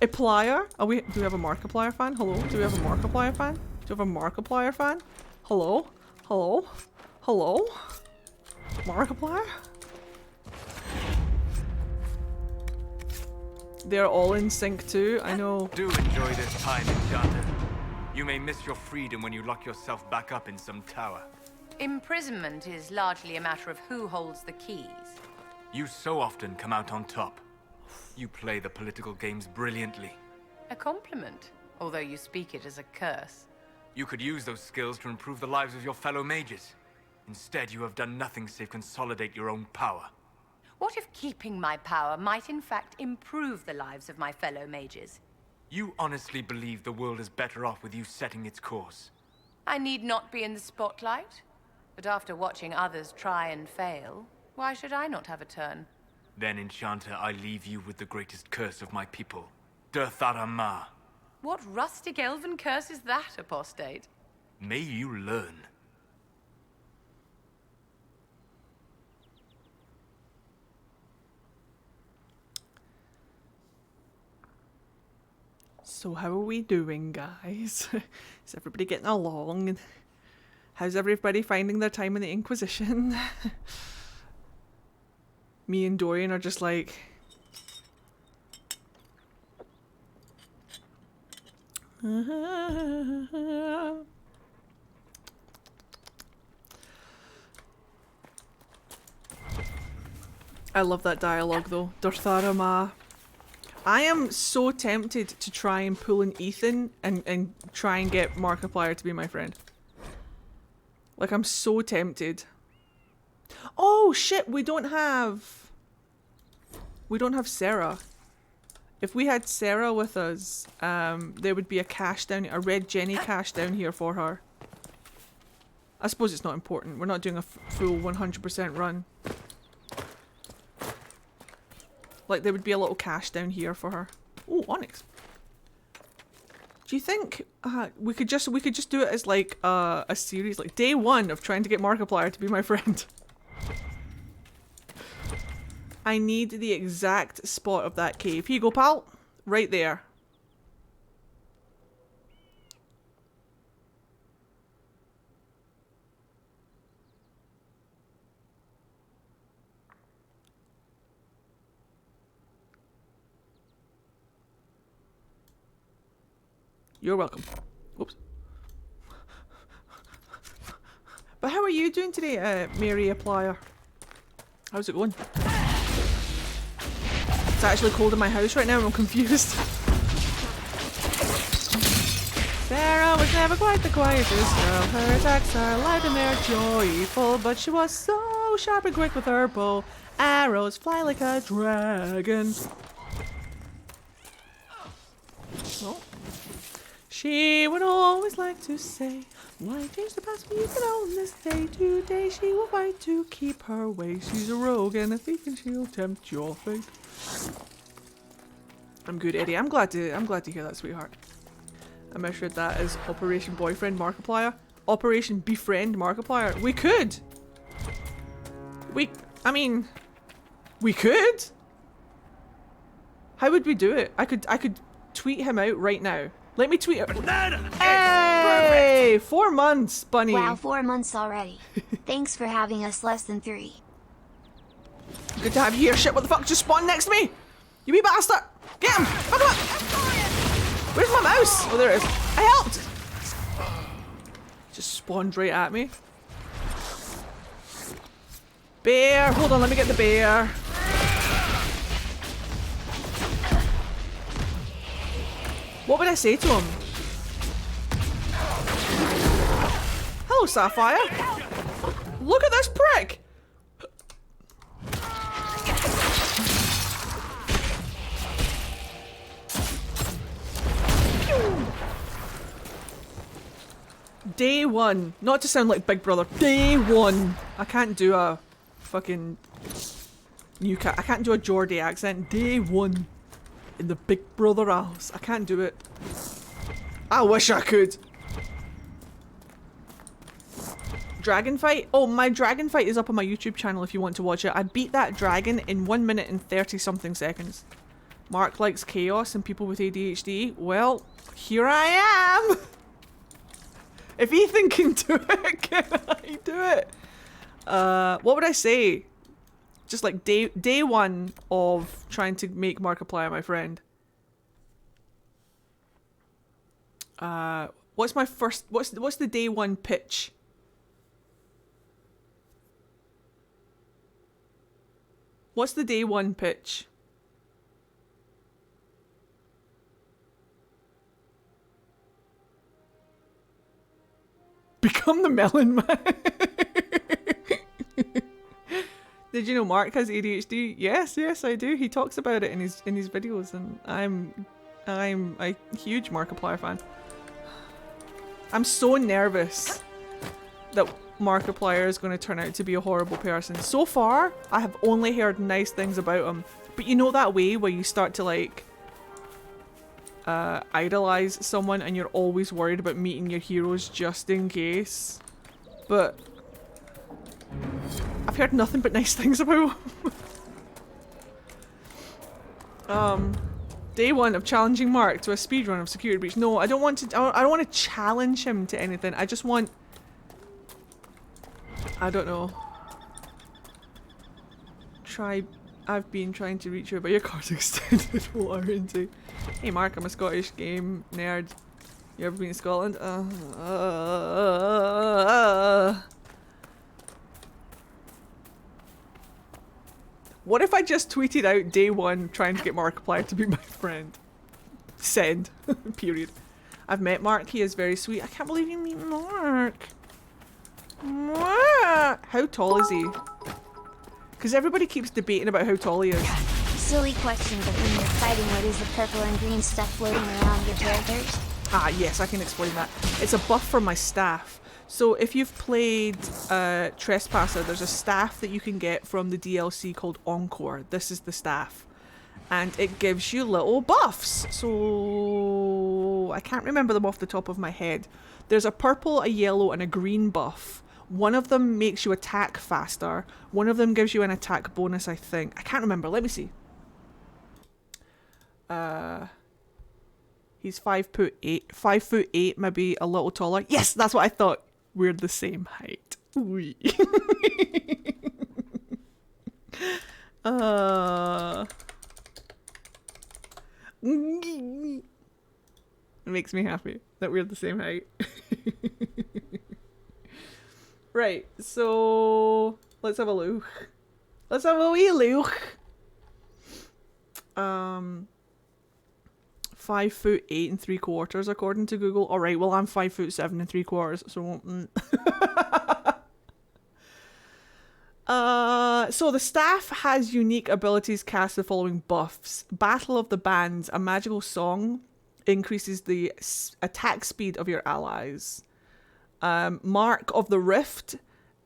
Speaker 1: A Plier? Do we have a Markiplier fan? Hello? Do we have a Markiplier fan? Do we have a Markiplier fan? Hello? Hello? Hello? Markiplier? They're all in sync too, I know.
Speaker 9: Do enjoy this time, Enchanter. You may miss your freedom when you lock yourself back up in some tower.
Speaker 10: Imprisonment is largely a matter of who holds the keys.
Speaker 9: You so often come out on top. You play the political games brilliantly.
Speaker 10: A compliment, although you speak it as a curse.
Speaker 9: You could use those skills to improve the lives of your fellow mages. Instead, you have done nothing save consolidate your own power.
Speaker 10: What if keeping my power might in fact improve the lives of my fellow mages?
Speaker 9: You honestly believe the world is better off with you setting its course?
Speaker 10: I need not be in the spotlight, but after watching others try and fail, why should I not have a turn?
Speaker 9: Then, Enchanter, I leave you with the greatest curse of my people, Durtharama.
Speaker 10: What rustic elven curse is that, apostate?
Speaker 9: May you learn.
Speaker 1: So how are we doing, guys? Is everybody getting along? How's everybody finding their time in the Inquisition? Me and Dorian are just like... I love that dialogue though. Durtharama. I am so tempted to try and pull an Ethan and try and get Markiplier to be my friend. Like, I'm so tempted. Oh shit, we don't have Sarah. If we had Sarah with us, there would be a cache down, a red Jenny cache down here for her. I suppose it's not important. We're not doing a full 100% run. Like, there would be a little cache down here for her. Oh, Onyx. Do you think we could just do it as like a series, like day one of trying to get Markiplier to be my friend? I need the exact spot of that cave. Here you go, pal. Right there. You're welcome. Whoops. But how are you doing today, Mary Applier? How's it going? It's actually cold in my house right now and I'm confused. Sarah was never quite the quietest girl. Her attacks are light and they're joyful, but she was so sharp and quick with her bow. Arrows fly like a dragon. Oh. She would always like to say, why change the past when you can own this day? Today she will fight to keep her way. She's a rogue and a thief and she'll tempt your fate. I'm good, Eddie. I'm glad to hear that, sweetheart. I measured that as Operation Boyfriend Markiplier. Operation Befriend Markiplier. We could! I mean, we could! How would we do it? I could tweet him out right now. Let me tweet it. Hey! 4 months, bunny.
Speaker 8: Wow, 4 months already. Thanks for having us less than 3.
Speaker 1: Good to have you here. Shit, what the fuck just spawned next to me? You wee bastard! Get him! Fuck him up! Where's my mouse? Oh, there it is. I helped! Just spawned right at me. Bear! Hold on, let me get the bear. What would I say to him? Hello, Sapphire. Look at this prick! Day 1. Not to sound like Big Brother. Day 1. I can't do a fucking I can't do a Geordie accent. Day 1. In the Big Brother house. I can't do it. I wish I could. Dragon fight? Oh, my dragon fight is up on my YouTube channel if you want to watch it. I beat that dragon in 1 minute and 30 something seconds. Mark likes chaos and people with ADHD. Well, here I am. If Ethan can do it, can I do it? What would I say? Just like day 1 of trying to make Markiplier my friend. What's my first? What's the day 1 pitch? What's the day 1 pitch? Become the Melon Man. Did you know Mark has ADHD? Yes, yes, I do. He talks about it in his videos, and I'm a huge Markiplier fan. I'm so nervous that Markiplier is going to turn out to be a horrible person. So far, I have only heard nice things about him. But you know that way where you start to like idolize someone and you're always worried about meeting your heroes just in case. But I've heard nothing but nice things about him. Day 1 of challenging Mark to a speedrun of Security Breach. No, I don't want to. I don't want to challenge him to anything. I just want. I don't know. I've been trying to reach you, but your car's extended warranty. Hey Mark, I'm a Scottish game nerd. You ever been to Scotland? What if I just tweeted out day 1 trying to get Markiplier to be my friend? Send. Period. I've met Mark. He is very sweet. I can't believe you meet Mark. Mark! How tall is he? Because everybody keeps debating about how tall he is.
Speaker 8: Silly question, but when you're fighting, what is the purple and green stuff floating around your characters?
Speaker 1: Ah, yes, I can explain that. It's a buff for my staff. So if you've played Trespasser, there's a staff that you can get from the DLC called Encore. This is the staff. And it gives you little buffs. So I can't remember them off the top of my head. There's a purple, a yellow, and a green buff. One of them makes you attack faster. One of them gives you an attack bonus, I think. I can't remember. Let me see. He's 5'8". 5'8", maybe a little taller. Yes, that's what I thought. We're the same height. Wee. It makes me happy that we're the same height. Right, so let's have a look. Let's have a wee look. 5'8" and 3/4 according to Google. All right, well I'm 5'7" and 3/4, so. So the staff has unique abilities cast the following buffs. Battle of the Bands, a magical song, increases the attack speed of your allies. Mark of the Rift,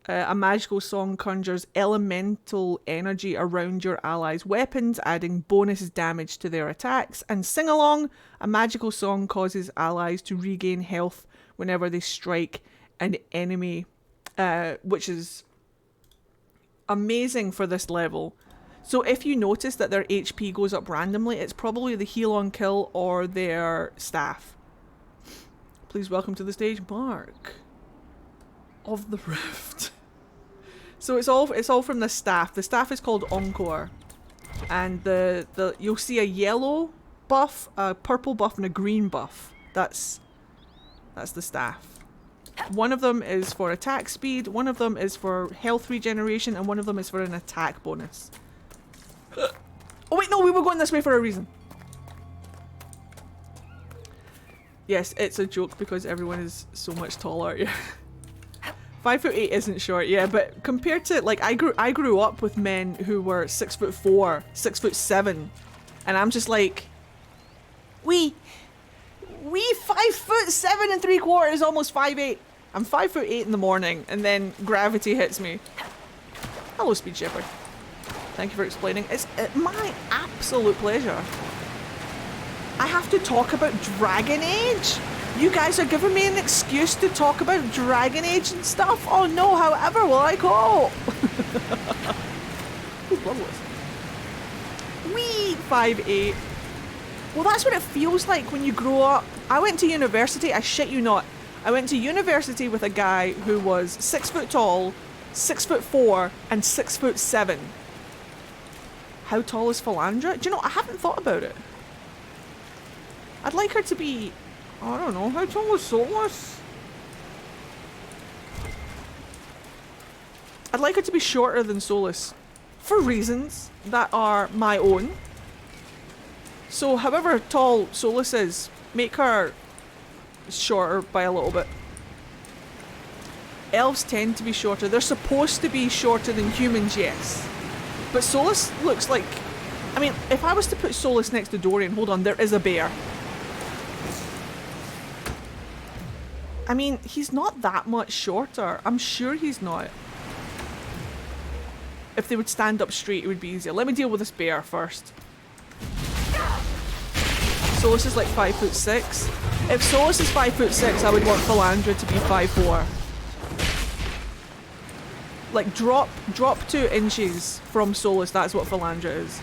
Speaker 1: a magical song conjures elemental energy around your allies' weapons, adding bonus damage to their attacks. And Sing Along, a magical song causes allies to regain health whenever they strike an enemy, which is amazing for this level. So if you notice that their HP goes up randomly, it's probably the heal on kill or their staff. Please welcome to the stage, Mark of the Rift. So it's all from the staff. The staff is called Encore, and the you'll see a yellow buff, a purple buff, and a green buff. That's the staff. One of them is for attack speed, one of them is for health regeneration, and one of them is for an attack bonus. Oh wait, no, we were going this way for a reason. Yes, it's a joke because everyone is so much taller. Yeah. 5'8" isn't short, yeah, but compared to, like, I grew up with men who were 6'4", 6'7", and I'm just like, we 5'7" and 3/4, almost 5'8". I'm 5'8" in the morning, and then gravity hits me. Hello, Speed Shepherd. Thank you for explaining. It's my absolute pleasure. I have to talk about Dragon Age? You guys are giving me an excuse to talk about Dragon Age and stuff? Oh no, however will I cope? Ooh, bloodless. Wee 5'8". Well, that's what it feels like when you grow up. I went to university, I shit you not. I went to university with a guy who was 6 foot tall, 6'4", and 6'7". How tall is Philandra? Do you know, I haven't thought about it. I'd like her to be, I don't know, how tall is Solus? I'd like her to be shorter than Solus, for reasons that are my own. So however tall Solus is, make her shorter by a little bit. Elves tend to be shorter. They're supposed to be shorter than humans, yes. But Solus looks like, I mean, if I was to put Solus next to Dorian, hold on, there is a bear. I mean, he's not that much shorter. I'm sure he's not. If they would stand up straight, it would be easier. Let me deal with this bear first. Solus is like 5'6". If Solus is 5'6", I would want Philandra to be 5'4". Like drop 2 inches from Solus, that's what Philandra is.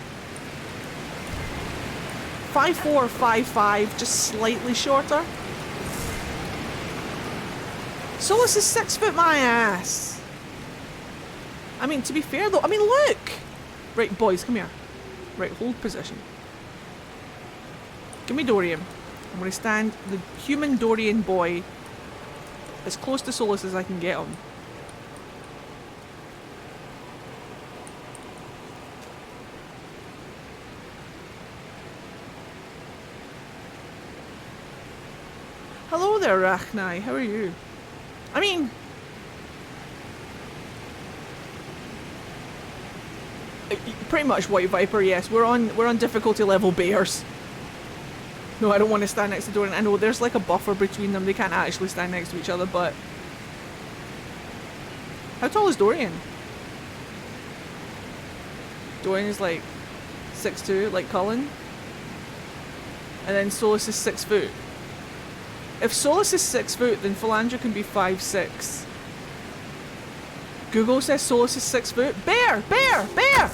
Speaker 1: 5'4", 5'5", just slightly shorter. Solus is 6 foot my ass. I mean, to be fair though, I mean look! Right, boys, come here. Right, hold position. Give me Dorian. I'm gonna stand the human Dorian boy as close to Solus as I can get him. Hello there, Rachnai. How are you? I mean, pretty much White Viper. Yes, we're on difficulty level bears. No, I don't want to stand next to Dorian. I know there's like a buffer between them. They can't actually stand next to each other. But how tall is Dorian? Dorian is like 6'2", like Cullen, and then Solus is 6 foot. If Solus is 6 foot, then Philandra can be 5'6". Google says Solus is 6 foot. Bear! Bear! Bear!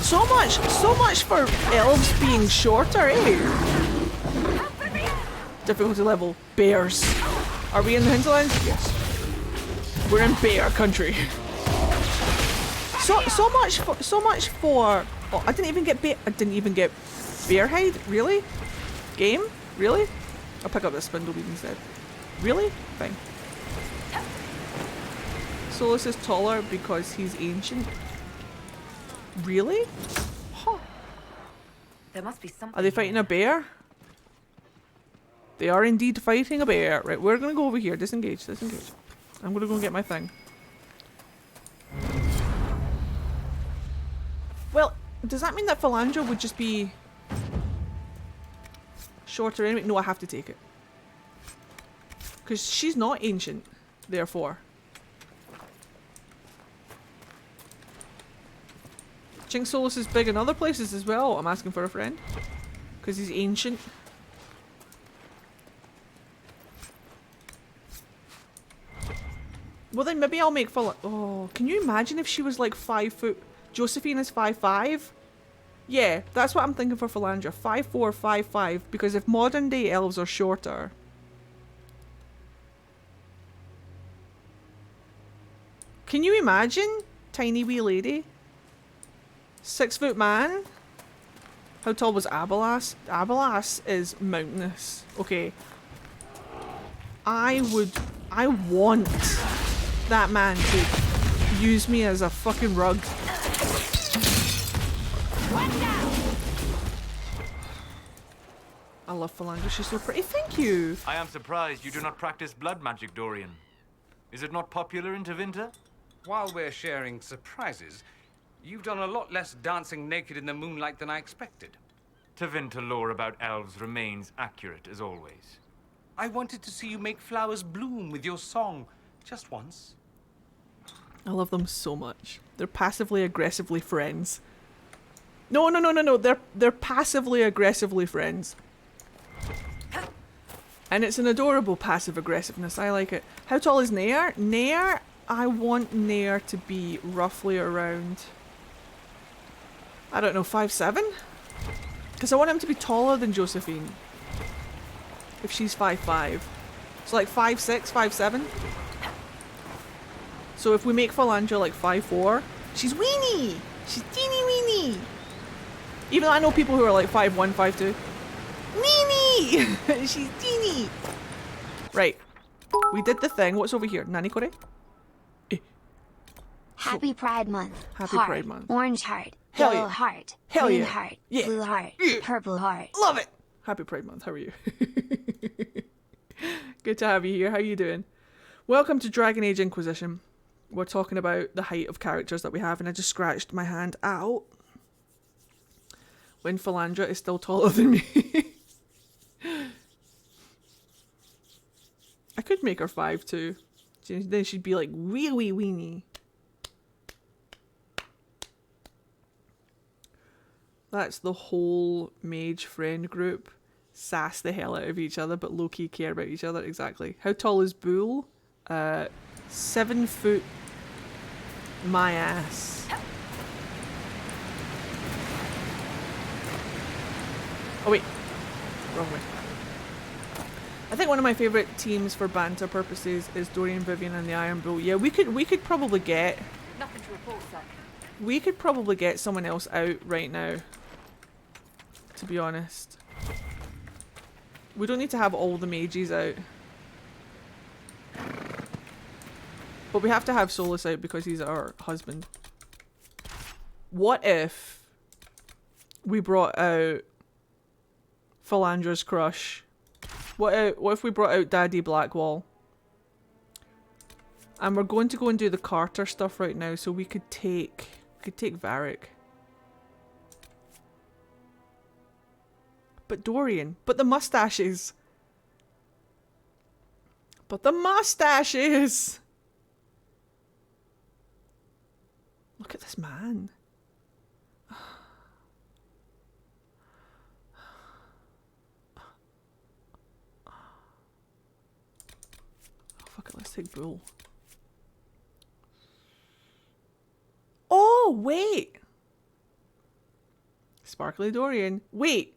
Speaker 1: So much for elves being shorter, eh? Difficulty level, bears. Are we in the hinterlands? Yes. We're in bear country. So much for. Oh, I didn't even get bear hide. Really? Game? Really? I'll pick up this spindleweed instead. Really? Fine. Solus is taller because he's ancient. Really? Huh.
Speaker 3: There must be something.
Speaker 1: Are they fighting a bear? They are indeed fighting a bear. Right, we're gonna go over here. Disengage, disengage. I'm gonna go and get my thing. Well, does that mean that Philandra would just be shorter anyway? No, I have to take it. Because she's not ancient, therefore. Chink Solus is big in other places as well. I'm asking for a friend. Because he's ancient. Well then maybe I'll make oh, can you imagine if she was like 5 foot? Josephine is 5'5"? Yeah, that's what I'm thinking for Philandra. 5'4", 5'5", because if modern day elves are shorter. Can you imagine? Tiny wee lady? 6 foot man? How tall was Abelas? Abelas is mountainous. Okay. I want that man to use me as a fucking rug. I love Philandra, she's so pretty. Thank you!
Speaker 9: I am surprised you do not practice blood magic, Dorian. Is it not popular in Tevinter?
Speaker 5: While we're sharing surprises, you've done a lot less dancing naked in the moonlight than I expected.
Speaker 9: Tevinter lore about elves remains accurate as always.
Speaker 5: I wanted to see you make flowers bloom with your song, just once.
Speaker 1: I love them so much. They're passively aggressively friends. No, they're passively aggressively friends. And it's an adorable passive aggressiveness. I like it. How tall is Nair? Nair, I want Nair to be roughly around, I don't know, 5'7"? Because I want him to be taller than Josephine. If she's 5'5". So like 5'6", 5'7". So if we make Philandra like 5'4", she's weenie! She's teeny weenie! Even though I know people who are like 5'1", 5'2". Weenie! She's teeny! Right. We did the thing. What's over here? Nani kore?
Speaker 8: Happy Pride Month.
Speaker 1: Happy
Speaker 8: Heart.
Speaker 1: Pride Month.
Speaker 8: Orange heart.
Speaker 1: Hell
Speaker 8: Yellow
Speaker 1: yeah.
Speaker 8: heart.
Speaker 1: Hell
Speaker 8: green
Speaker 1: yeah.
Speaker 8: heart.
Speaker 1: Yeah.
Speaker 8: Blue heart.
Speaker 1: Yeah.
Speaker 8: Purple heart.
Speaker 1: Love it! Happy Pride Month. How are you? Good to have you here. How you doing? Welcome to Dragon Age Inquisition. We're talking about the height of characters that we have, and I just scratched my hand out when Philandra is still taller than me. I could make her 5'2". Then she'd be like wee wee weenie. That's the whole mage friend group. Sass the hell out of each other, but low-key care about each other. Exactly. How tall is Bull? 7 foot my ass. Oh wait. Wrong way. I think one of my favourite teams for banter purposes is Dorian, Vivian and the Iron Bull. Yeah, we could probably get...
Speaker 3: Nothing to report, sir.
Speaker 1: We could probably get someone else out right now. To be honest. We don't need to have all the mages out. But we have to have Solus out because he's our husband. What if we brought out Philandra's crush? What if we brought out Daddy Blackwall? And we're going to go and do the Carter stuff right now, so we could take Varric. But Dorian. But the mustaches. But the mustaches! Look at this man. take Bull. Oh, wait! Sparkly Dorian. Wait!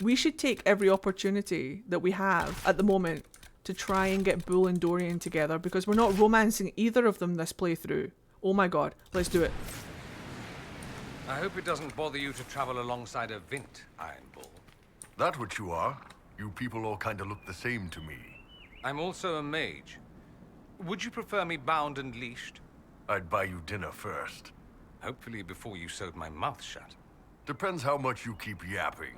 Speaker 1: We should take every opportunity that we have at the moment to try and get Bull and Dorian together because we're not romancing either of them this playthrough. Oh my god, let's do it.
Speaker 5: I hope it doesn't bother you to travel alongside a Vint, Iron Bull.
Speaker 11: That what you are? You people all kinda look the same to me.
Speaker 5: I'm also a mage. Would you prefer me bound and leashed?
Speaker 11: I'd buy you dinner first.
Speaker 5: Hopefully before you sewed my mouth shut.
Speaker 11: Depends how much you keep yapping.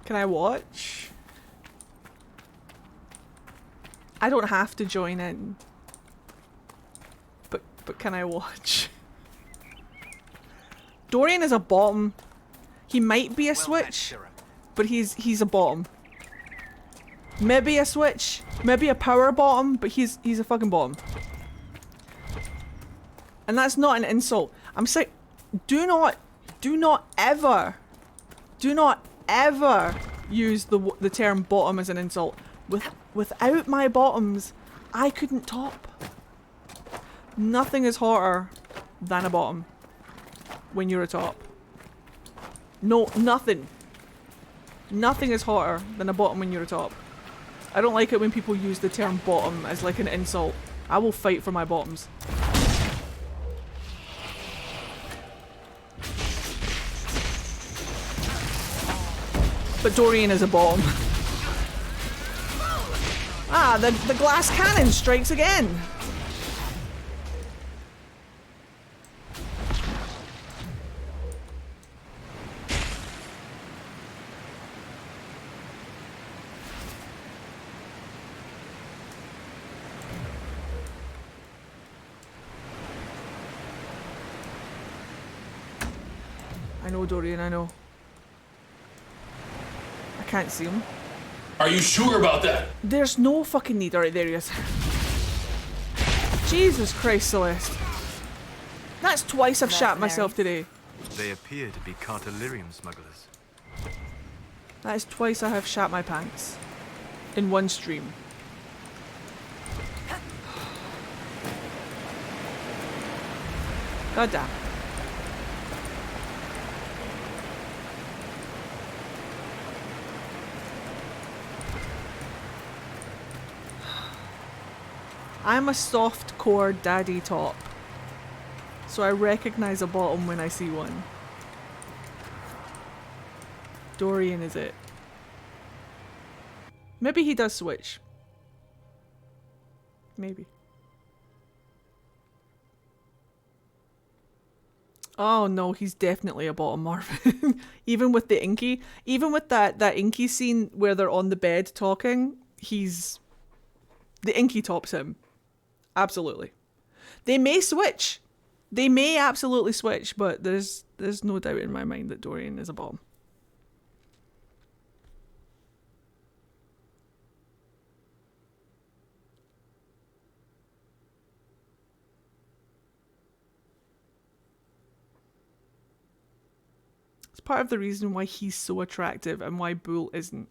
Speaker 1: Can I watch? I don't have to join in. But can I watch? Dorian is a bottom. He might be a switch, but he's a bottom. Maybe a switch, maybe a power bottom, but he's a fucking bottom. And that's not an insult. I'm saying, do not ever use the term bottom as an insult. Without my bottoms, I couldn't top. Nothing is hotter than a bottom when you're a top. No, nothing. Nothing is hotter than a bottom when you're a top. I don't like it when people use the term bottom as like an insult. I will fight for my bottoms. But Dorian is a bottom. Ah, the glass cannon strikes again. I know, Dorian, I know. I can't see him.
Speaker 12: Are you sure about that?
Speaker 1: There's no fucking need. Alright, there he is. Jesus Christ, Celeste. That's twice I've shat myself today.
Speaker 9: They appear to be Cartelirium smugglers.
Speaker 1: That is twice I have shat my pants. In one stream. God damn. I'm a soft-core daddy top, so I recognize a bottom when I see one. Dorian is it. Maybe he does switch. Maybe. Oh no, he's definitely a bottom, Marvin. Even with the Inky. Even with that Inky scene where they're on the bed talking, he's... The Inky tops him. Absolutely. They may switch. They may absolutely switch, but there's no doubt in my mind that Dorian is a bottom. It's part of the reason why he's so attractive and why Bull isn't.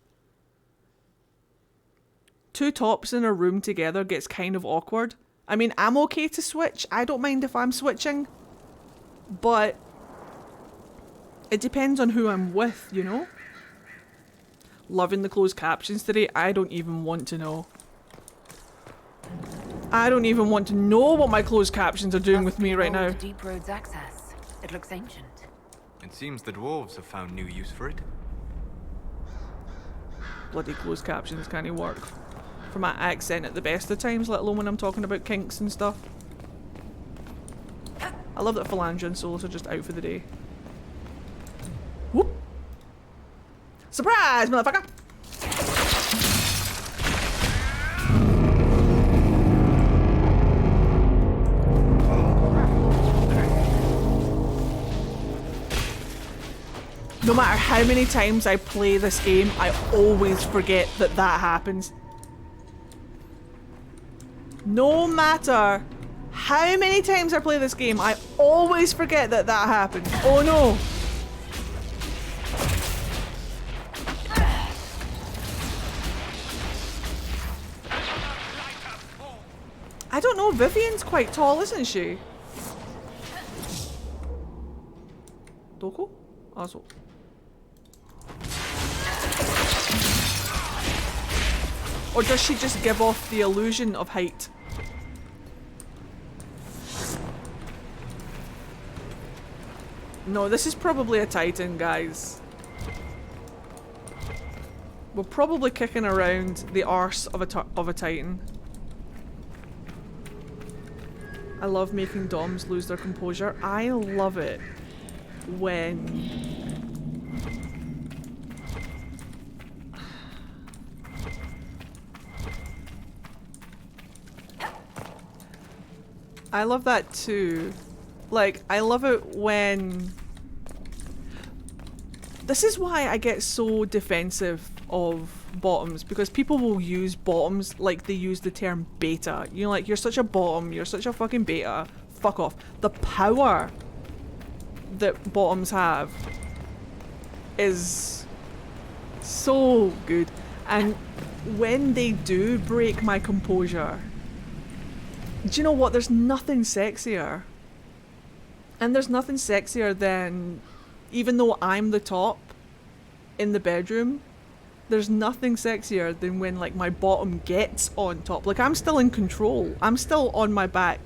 Speaker 1: Two tops in a room together gets kind of awkward. I mean, I'm okay to switch. I don't mind if I'm switching. But it depends on who I'm with, you know? Loving the closed captions today. I don't even want to know. I don't even want to know what my closed captions are doing with me right now.
Speaker 3: Deep road's access. It looks ancient.
Speaker 9: It seems the dwarves have found new use for it.
Speaker 1: Bloody closed captions can't work for my accent at the best of times, let alone when I'm talking about kinks and stuff. I love that Phalandra and Solus are just out for the day. Whoop! Surprise, motherfucker! No matter how many times I play this game, I always forget that that happens. No matter how many times I play this game, I always forget that that happened. Oh no! Oh, Vivian's quite tall, isn't she? Doko? Also. Or does she just give off the illusion of height? No, this is probably a Titan, guys. We're probably kicking around the arse of a Titan. I love making Doms lose their composure. I love it when... I love that too. Like, I love it when... This is why I get so defensive of bottoms, because people will use bottoms like they use the term beta. You know, like, you're such a bottom, you're such a fucking beta. Fuck off. The power that bottoms have is so good. And when they do break my composure, do you know what? There's nothing sexier. And there's nothing sexier than, even though I'm the top in the bedroom, there's nothing sexier than when, like, my bottom gets on top. Like, I'm still in control. I'm still on my back,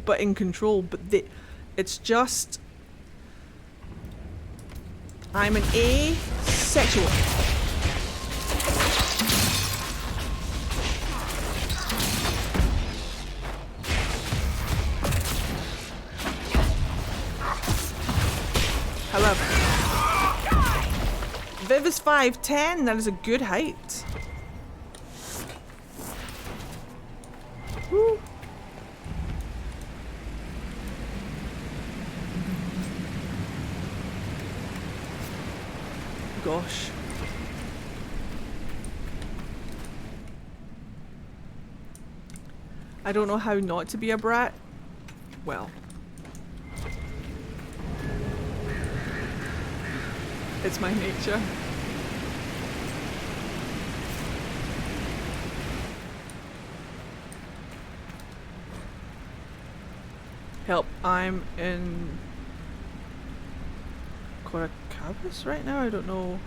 Speaker 1: but in control. But it's just... I'm an asexual. However, Viv is 5'10", that is a good height. Woo. Gosh. I don't know how not to be a brat. Well. It's my nature. Help, I'm in Coracabas right now? I don't know.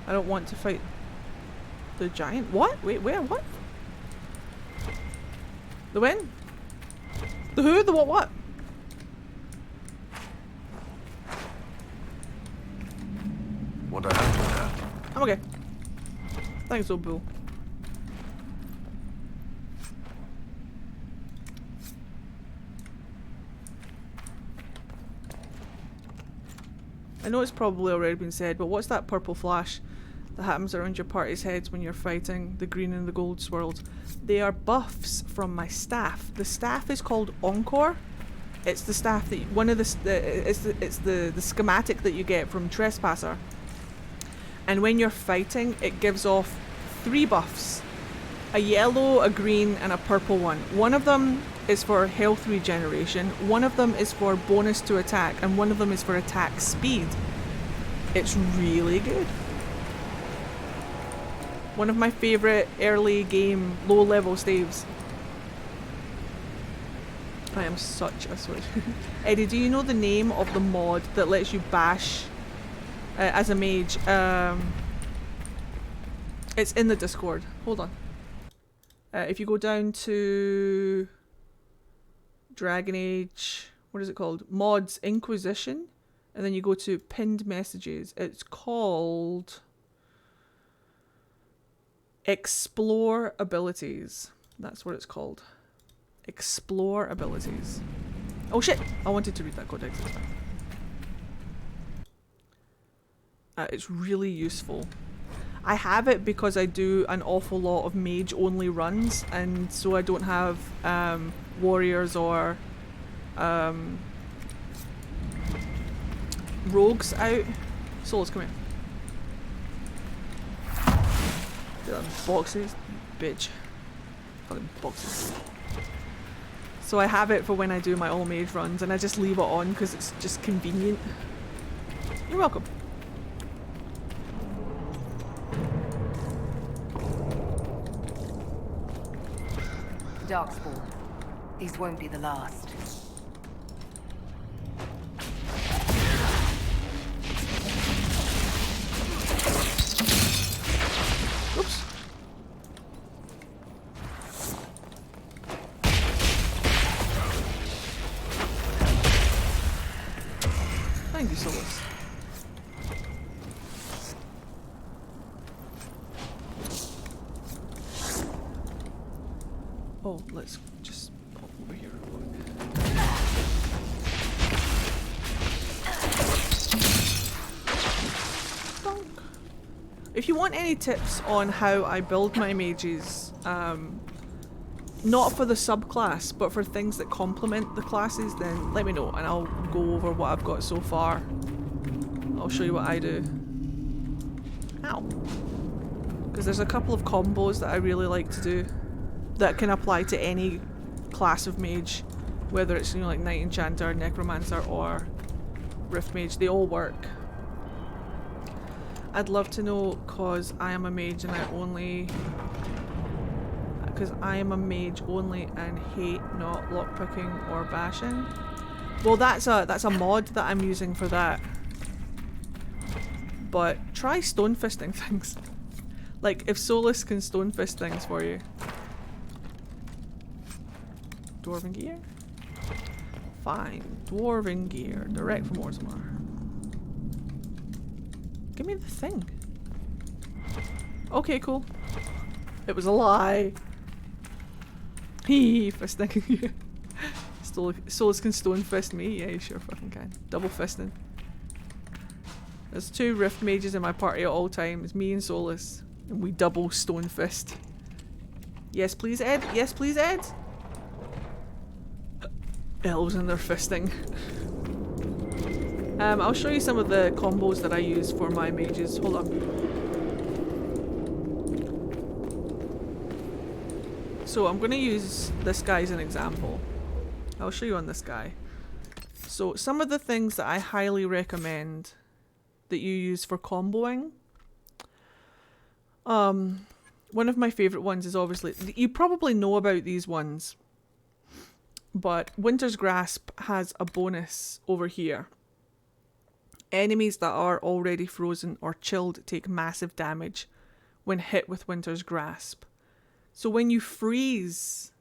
Speaker 1: I don't want to fight the giant. What? Wait, where? What? The when? The who? The what?
Speaker 11: Want a hand with that?
Speaker 1: I'm okay. Thanks, old bull. I know it's probably already been said, but what's that purple flash that happens around your party's heads when you're fighting the green and the gold swirls? They are buffs from my staff. The staff is called Encore. It's the staff that it's the schematic that you get from Trespasser. And when you're fighting, it gives off 3 buffs. A yellow, a green, and a purple one. One of them is for health regeneration, one of them is for bonus to attack, and one of them is for attack speed. It's really good. One of my favourite early game, low level staves. I am such a switch. Eddie, do you know the name of the mod that lets you bash as a mage? It's in the Discord. Hold on. If you go down to Dragon Age, what is it called? Mods Inquisition, and then you go to pinned messages. It's called Explore Abilities. That's what it's called. Explore Abilities. Oh shit! I wanted to read that codex. It's fine. It's really useful. I have it because I do an awful lot of mage only runs, and so I don't have warriors or rogues out. Souls, come here. Boxes, bitch. Fucking boxes. So I have it for when I do my all mage runs, and I just leave it on because it's just convenient. You're welcome.
Speaker 3: Darkspawn. These won't be the last.
Speaker 1: Oops. Thank you, Solus. Oh, let's just pop over here. Bonk. If you want any tips on how I build my mages, not for the subclass, but for things that complement the classes, then let me know and I'll go over what I've got so far. I'll show you what I do. Ow. Because there's a couple of combos that I really like to do that can apply to any class of mage, whether it's, you know, like Knight Enchanter, Necromancer, or Rift Mage. They all work. I'd love to know, cause I am a mage and hate not lockpicking or bashing. Well, that's a mod that I'm using for that. But try stone fisting things. Like if Solus can stone fist things for you. Dwarven gear? Fine. Dwarven gear. Direct from Orzammar. Give me the thing. Okay, cool. It was a lie. Hee, fisting you. Solus can stone fist me? Yeah, you sure fucking can. Double fisting. There's 2 Rift Mages in my party at all times. Me and Solus. And we double stone fist. Yes please, Ed. Yes please, Ed. Elves and their fisting. I'll show you some of the combos that I use for my mages. Hold on. So I'm going to use this guy as an example. I'll show you on this guy. So some of the things that I highly recommend that you use for comboing. One of my favourite ones is obviously, you probably know about these ones, but Winter's Grasp has a bonus over here. Enemies that are already frozen or chilled take massive damage when hit with Winter's Grasp. So when you freeze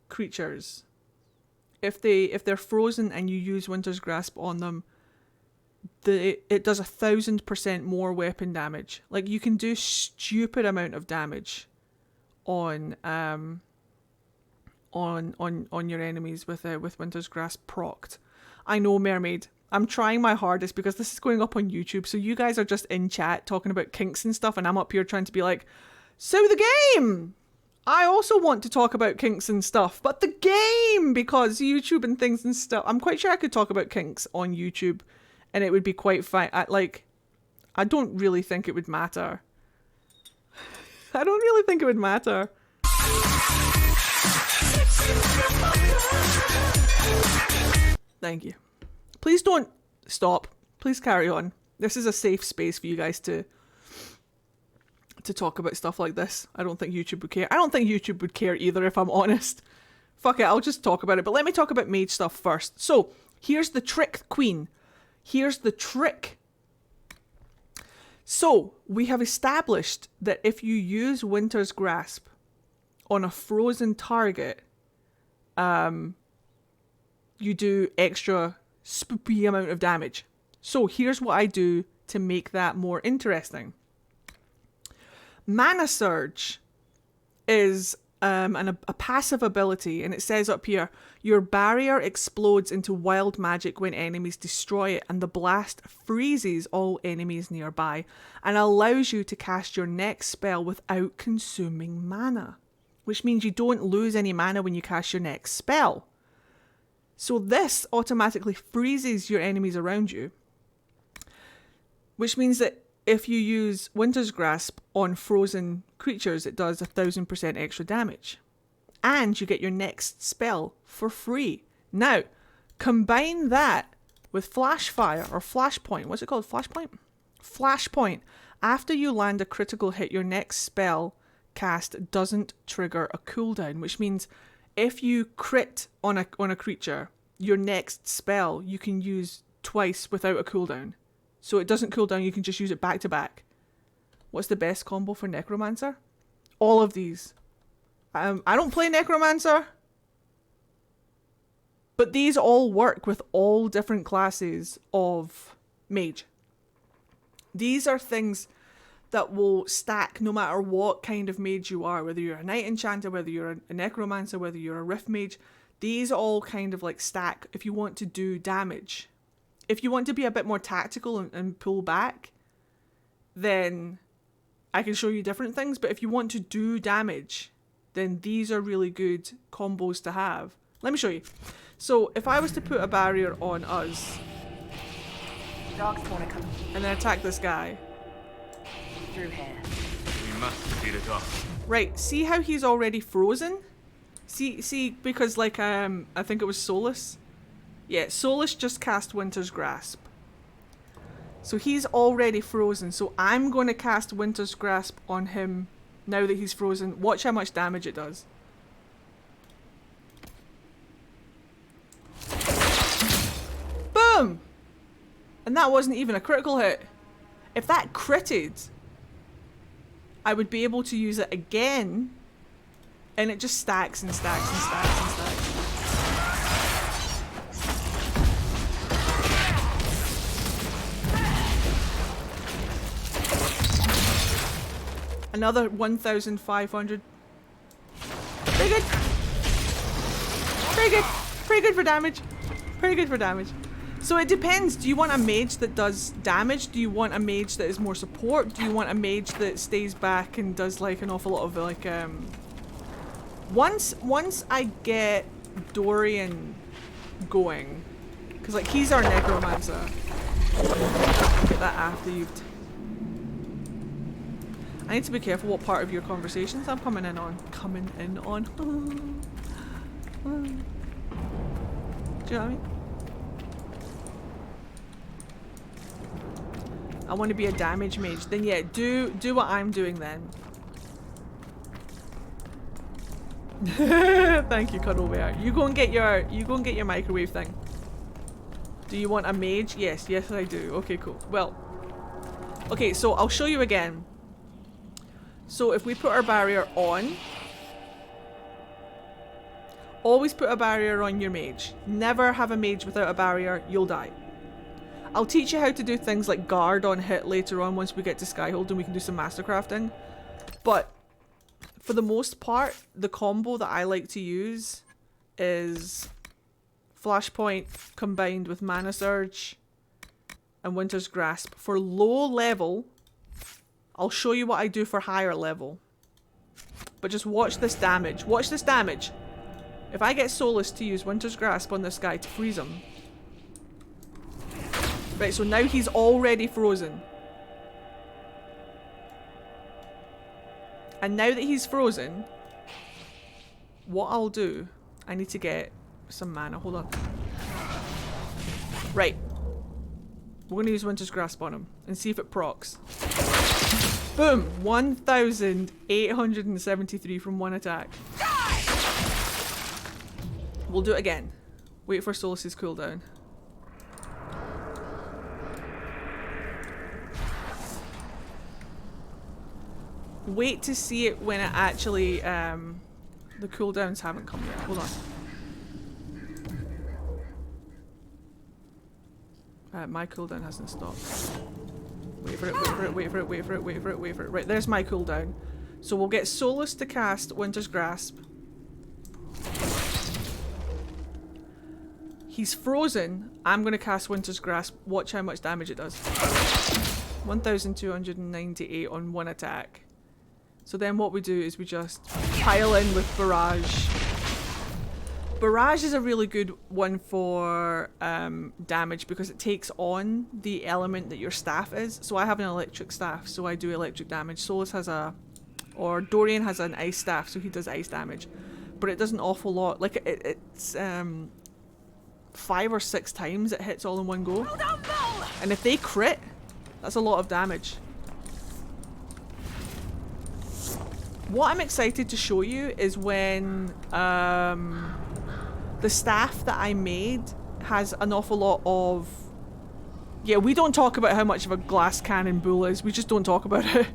Speaker 1: creatures, if they're frozen and you use Winter's Grasp on them, it does 1000% more weapon damage. Like you can do stupid amount of damage on your enemies with Winter's Grasp procced. I know, Mermaid. I'm trying my hardest because this is going up on YouTube, so you guys are just in chat talking about kinks and stuff, and I'm up here trying to be like, so the game! I also want to talk about kinks and stuff, but the game! Because YouTube and things and stuff. I'm quite sure I could talk about kinks on YouTube, and it would be quite fine. I don't really think it would matter. I don't really think it would matter. Thank you. Please don't stop. Please carry on. This is a safe space for you guys to talk about stuff like this. I don't think YouTube would care. I don't think YouTube would care either, if I'm honest. Fuck it, I'll just talk about it. But let me talk about mage stuff first. So, here's the trick, Queen. Here's the trick. So, we have established that if you use Winter's Grasp on a frozen target, you do extra spoopy amount of damage. So here's what I do to make that more interesting. Mana Surge is a passive ability, and it says up here, your barrier explodes into wild magic when enemies destroy it, and the blast freezes all enemies nearby and allows you to cast your next spell without consuming mana, which means you don't lose any mana when you cast your next spell. So this automatically freezes your enemies around you, which means that if you use Winter's Grasp on frozen creatures, it does 1000% extra damage. And you get your next spell for free. Now, combine that with Flash Fire or Flashpoint. What's it called? Flashpoint? Flashpoint. After you land a critical hit, your next spell cast doesn't trigger a cooldown, which means if you crit on a creature, your next spell you can use twice without a cooldown. So it doesn't cool down, you can just use it back to back. What's the best combo for Necromancer? All of these. I don't play Necromancer, but these all work with all different classes of mage. These are things that will stack no matter what kind of mage you are, whether you're a Knight Enchanter, whether you're a Necromancer, whether you're a Rift Mage. These all kind of like stack if you want to do damage. If you want to be a bit more tactical and pull back, then I can show you different things. But if you want to do damage, then these are really good combos to have. Let me show you. So if I was to put a barrier on us, and then attack this guy.
Speaker 3: Through here.
Speaker 9: We must beat it off.
Speaker 1: Right, see how he's already frozen? See, because like, I think it was Solus. Yeah, Solus just cast Winter's Grasp. So he's already frozen, so I'm going to cast Winter's Grasp on him now that he's frozen. Watch how much damage it does. Boom! And that wasn't even a critical hit. If that critted, I would be able to use it again, and it just stacks and stacks and stacks and stacks. Another 1,500. Pretty good. Pretty good. Pretty good for damage. Pretty good for damage. So it depends. Do you want a mage that does damage? Do you want a mage that is more support? Do you want a mage that stays back and does like an awful lot of like once I get Dorian going, because like he's our necromancer. Get that after you've I need to be careful what part of your conversations I'm coming in on. Do you know what I mean? I want to be a damage mage. Then yeah, do what I'm doing then. Thank you, Cuddle Bear. You go and get your microwave thing. Do you want a mage? Yes, yes I do. Okay, cool. Well, okay, so I'll show you again. So if we put our barrier on, always put a barrier on your mage. Never have a mage without a barrier, you'll die. I'll teach you how to do things like guard on hit later on once we get to Skyhold and we can do some mastercrafting. But for the most part, the combo that I like to use is Flashpoint combined with Mana Surge and Winter's Grasp. For low level, I'll show you what I do for higher level. But just watch this damage. Watch this damage. If I get Solus to use Winter's Grasp on this guy to freeze him. Right, so now he's already frozen. And now that he's frozen, what I'll do, I need to get some mana. Hold on. Right. We're going to use Winter's Grasp on him and see if it procs. Boom! 1,873 from one attack. We'll do it again. Wait for Solus's cooldown. Wait to see it when it actually, the cooldowns haven't come yet. Hold on. My cooldown hasn't stopped. Wait for it, wait for it, wait for it, wait for it, wait for it, wait for it. Right, there's my cooldown. So we'll get Solus to cast Winter's Grasp. He's frozen. I'm going to cast Winter's Grasp. Watch how much damage it does. 1,298 on one attack. So then what we do is we just pile in with Barrage. Barrage is a really good one for damage because it takes on the element that your staff is. So I have an electric staff, so I do electric damage. Solus has or Dorian has an ice staff, so he does ice damage. But it does an awful lot. Like it's 5 or 6 times it hits all in one go. And if they crit, that's a lot of damage. What I'm excited to show you is when the staff that I made has an awful lot of... Yeah, we don't talk about how much of a glass cannon Bull is. We just don't talk about it.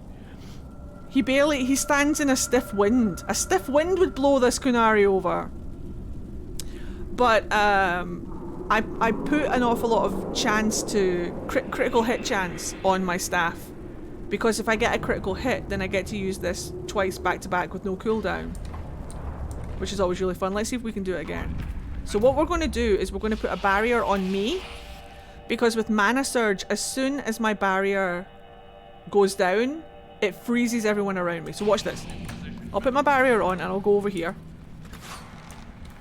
Speaker 1: He stands in a stiff wind. A stiff wind would blow this Kunari over. But I put an awful lot of chance to... critical hit chance on my staff. Because if I get a critical hit, then I get to use this twice back to back with no cooldown. Which is always really fun. Let's see if we can do it again. So what we're going to do is we're going to put a barrier on me. Because with Mana Surge, as soon as my barrier goes down, it freezes everyone around me. So watch this. I'll put my barrier on and I'll go over here.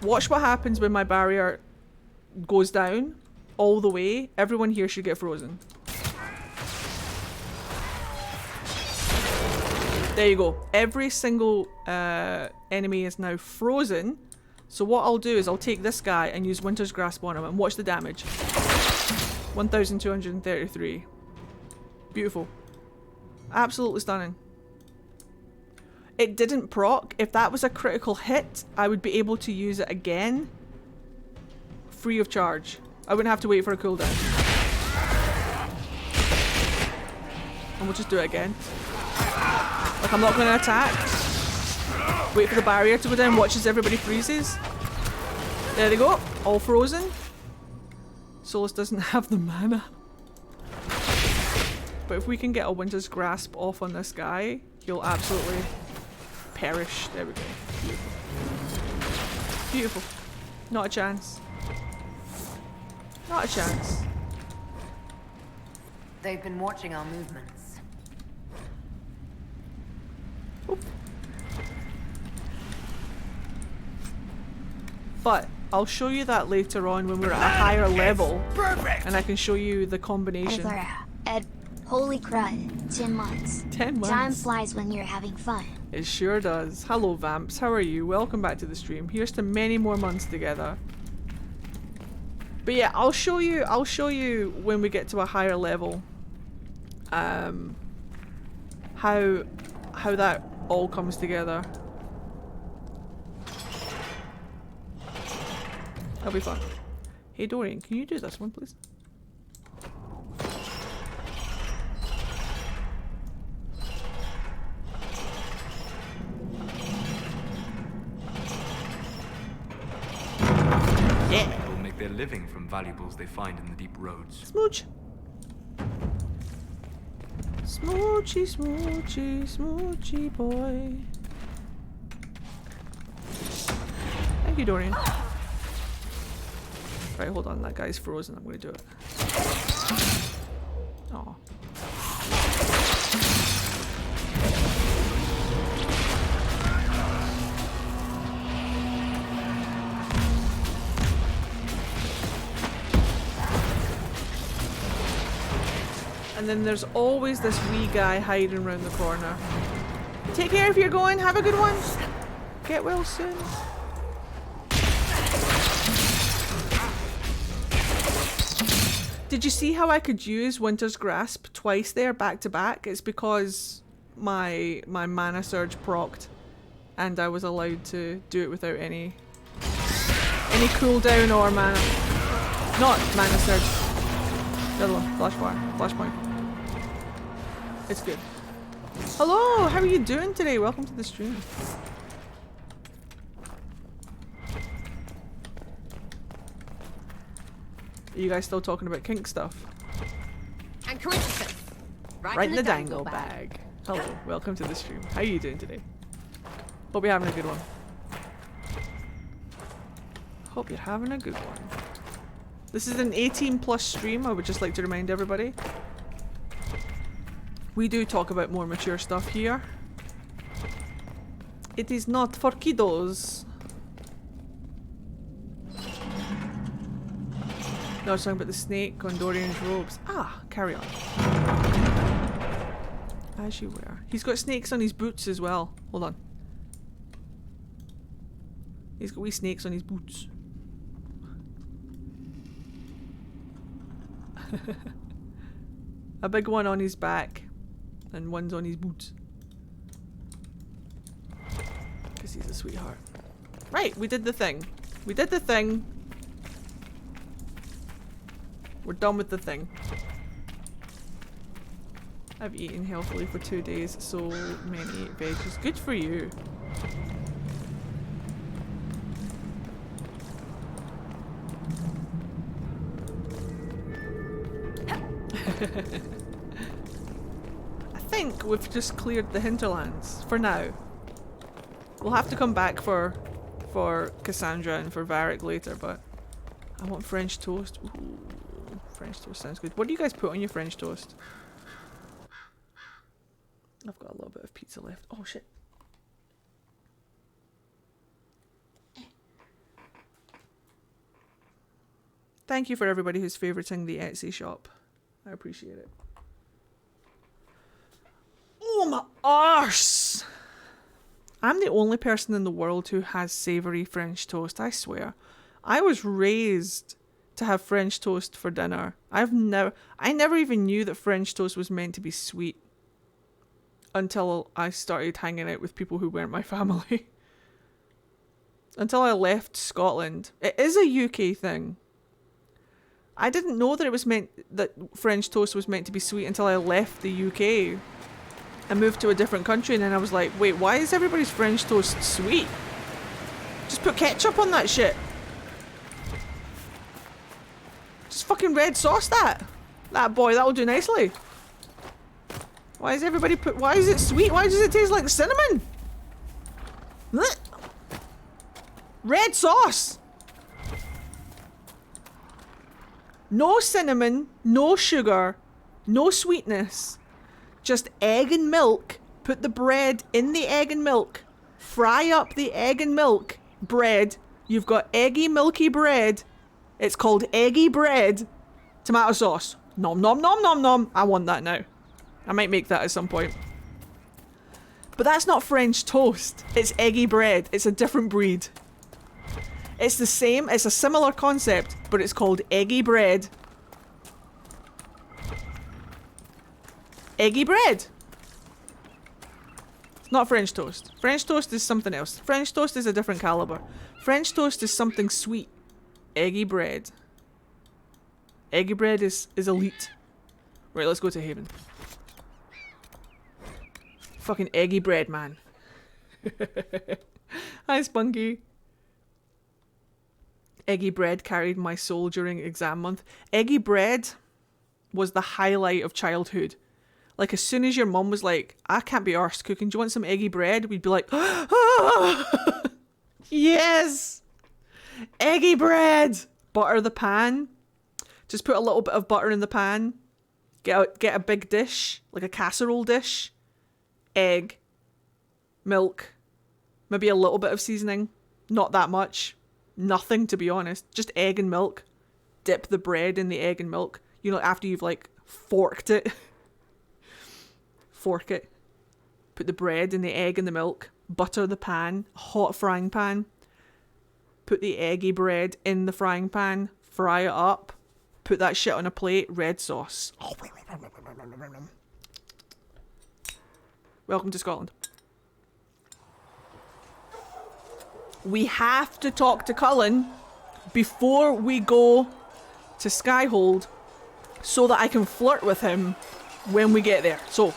Speaker 1: Watch what happens when my barrier goes down all the way. Everyone here should get frozen. There you go. Every single enemy is now frozen. So what I'll do is I'll take this guy and use Winter's Grasp on him and watch the damage. 1,233. Beautiful. Absolutely stunning. It didn't proc. If that was a critical hit, I would be able to use it again. Free of charge. I wouldn't have to wait for a cooldown. And we'll just do it again. Like, I'm not going to attack. Wait for the barrier to go down. Watch as everybody freezes. There they go. All frozen. Solus doesn't have the mana. But if we can get a Winter's Grasp off on this guy, he'll absolutely perish. There we go. Beautiful. Beautiful. Not a chance. Not a chance.
Speaker 3: They've been watching our movements.
Speaker 1: Oop. But I'll show you that later on when we're at a higher level.
Speaker 4: Perfect.
Speaker 1: And I can show you the combination.
Speaker 8: Holy crud, 10 months.
Speaker 1: 10 months.
Speaker 8: Time flies when you're having fun.
Speaker 1: It sure does. Hello Vamps, how are you? Welcome back to the stream. Here's to many more months together. But yeah, I'll show you when we get to a higher level. How that all comes together. That'll be fun. Hey Dorian, can you do this one please?
Speaker 9: People make their living from valuables they find in the deep roads.
Speaker 1: Smooch. Smoochy, smoochy, smoochy boy. Thank you, Dorian. Right, hold on, that guy's frozen. I'm gonna do it. Aw. And then there's always this wee guy hiding around the corner. Take care if you're going. Have a good one. Get well soon. Did you see how I could use Winter's Grasp twice there, back to back? It's because my mana surge procced, and I was allowed to do it without any cooldown or mana. Not mana surge. The other one, flashpoint. It's good. Hello, how are you doing today? Welcome to the stream. Are you guys still talking about kink stuff?
Speaker 10: INQUISITION.
Speaker 1: Right in the dangle bag. Hello, welcome to the stream. How are you doing today? Hope you're having a good one. Hope you're having a good one. This is an 18+ stream, I would just like to remind everybody. We do talk about more mature stuff here. It is not for kiddos. No, I was talking about the snake on Dorian's robes. Ah, carry on. As you were. He's got snakes on his boots as well. Hold on. He's got wee snakes on his boots. A big one on his back and one's on his boots. sweetheart. Right, we did the thing. We did the thing. We're done with the thing. I've eaten healthily for 2 days, so many veggies. Good for you. I think we've just cleared the hinterlands for now. We'll have to come back for Cassandra and for Varric later, but I want French toast. Ooh, French toast sounds good. What do you guys put on your French toast? I've got a little bit of pizza left. Oh shit. Thank you for everybody who's favoriting the Etsy shop. I appreciate it. Oh my arse! I'm the only person in the world who has savoury French toast, I swear. I was raised to have French toast for dinner. I never even knew that French toast was meant to be sweet until I started hanging out with people who weren't my family. Until I left Scotland. It is a UK thing. I didn't know that it was meant that French toast was meant to be sweet until I left the UK and moved to a different country, and then I was like, wait, why is everybody's French toast sweet? Just put ketchup on that shit. Just fucking red sauce that. That boy, that'll do nicely. Why is everybody why is it sweet? Why does it taste like cinnamon? Blech. Red sauce. No cinnamon, no sugar, no sweetness. Just egg and milk. Put the bread in the egg and milk. Fry up the egg and milk bread. You've got eggy, milky bread. It's called eggy bread. Tomato sauce. Nom nom nom nom nom. I want that now. I might make that at some point. But that's not French toast. It's eggy bread. It's a different breed. It's the same. It's a similar concept, but it's called eggy bread. Eggy bread. It's not French toast. French toast is something else. French toast is a different caliber. French toast is something sweet. Eggy bread. Eggy bread is elite. Right, let's go to Haven. Fucking eggy bread, man. Hi, Spunky. Eggy bread carried my soul during exam month. Eggy bread was the highlight of childhood. Like, as soon as your mum was like, I can't be arsed cooking, do you want some eggy bread? We'd be like, ah! Yes! Eggy bread! Butter the pan. Just put a little bit of butter in the pan. Get a big dish, like a casserole dish. Egg. Milk. Maybe a little bit of seasoning. Not that much. Nothing, to be honest. Just egg and milk. Dip the bread in the egg and milk. You know, after you've, like, forked it. Fork it. Put the bread and the egg and the milk. Butter the pan. Hot frying pan. Put the eggy bread in the frying pan. Fry it up. Put that shit on a plate. Red sauce. Welcome to Scotland. We have to talk to Cullen before we go to Skyhold so that I can flirt with him when we get there. So,
Speaker 6: was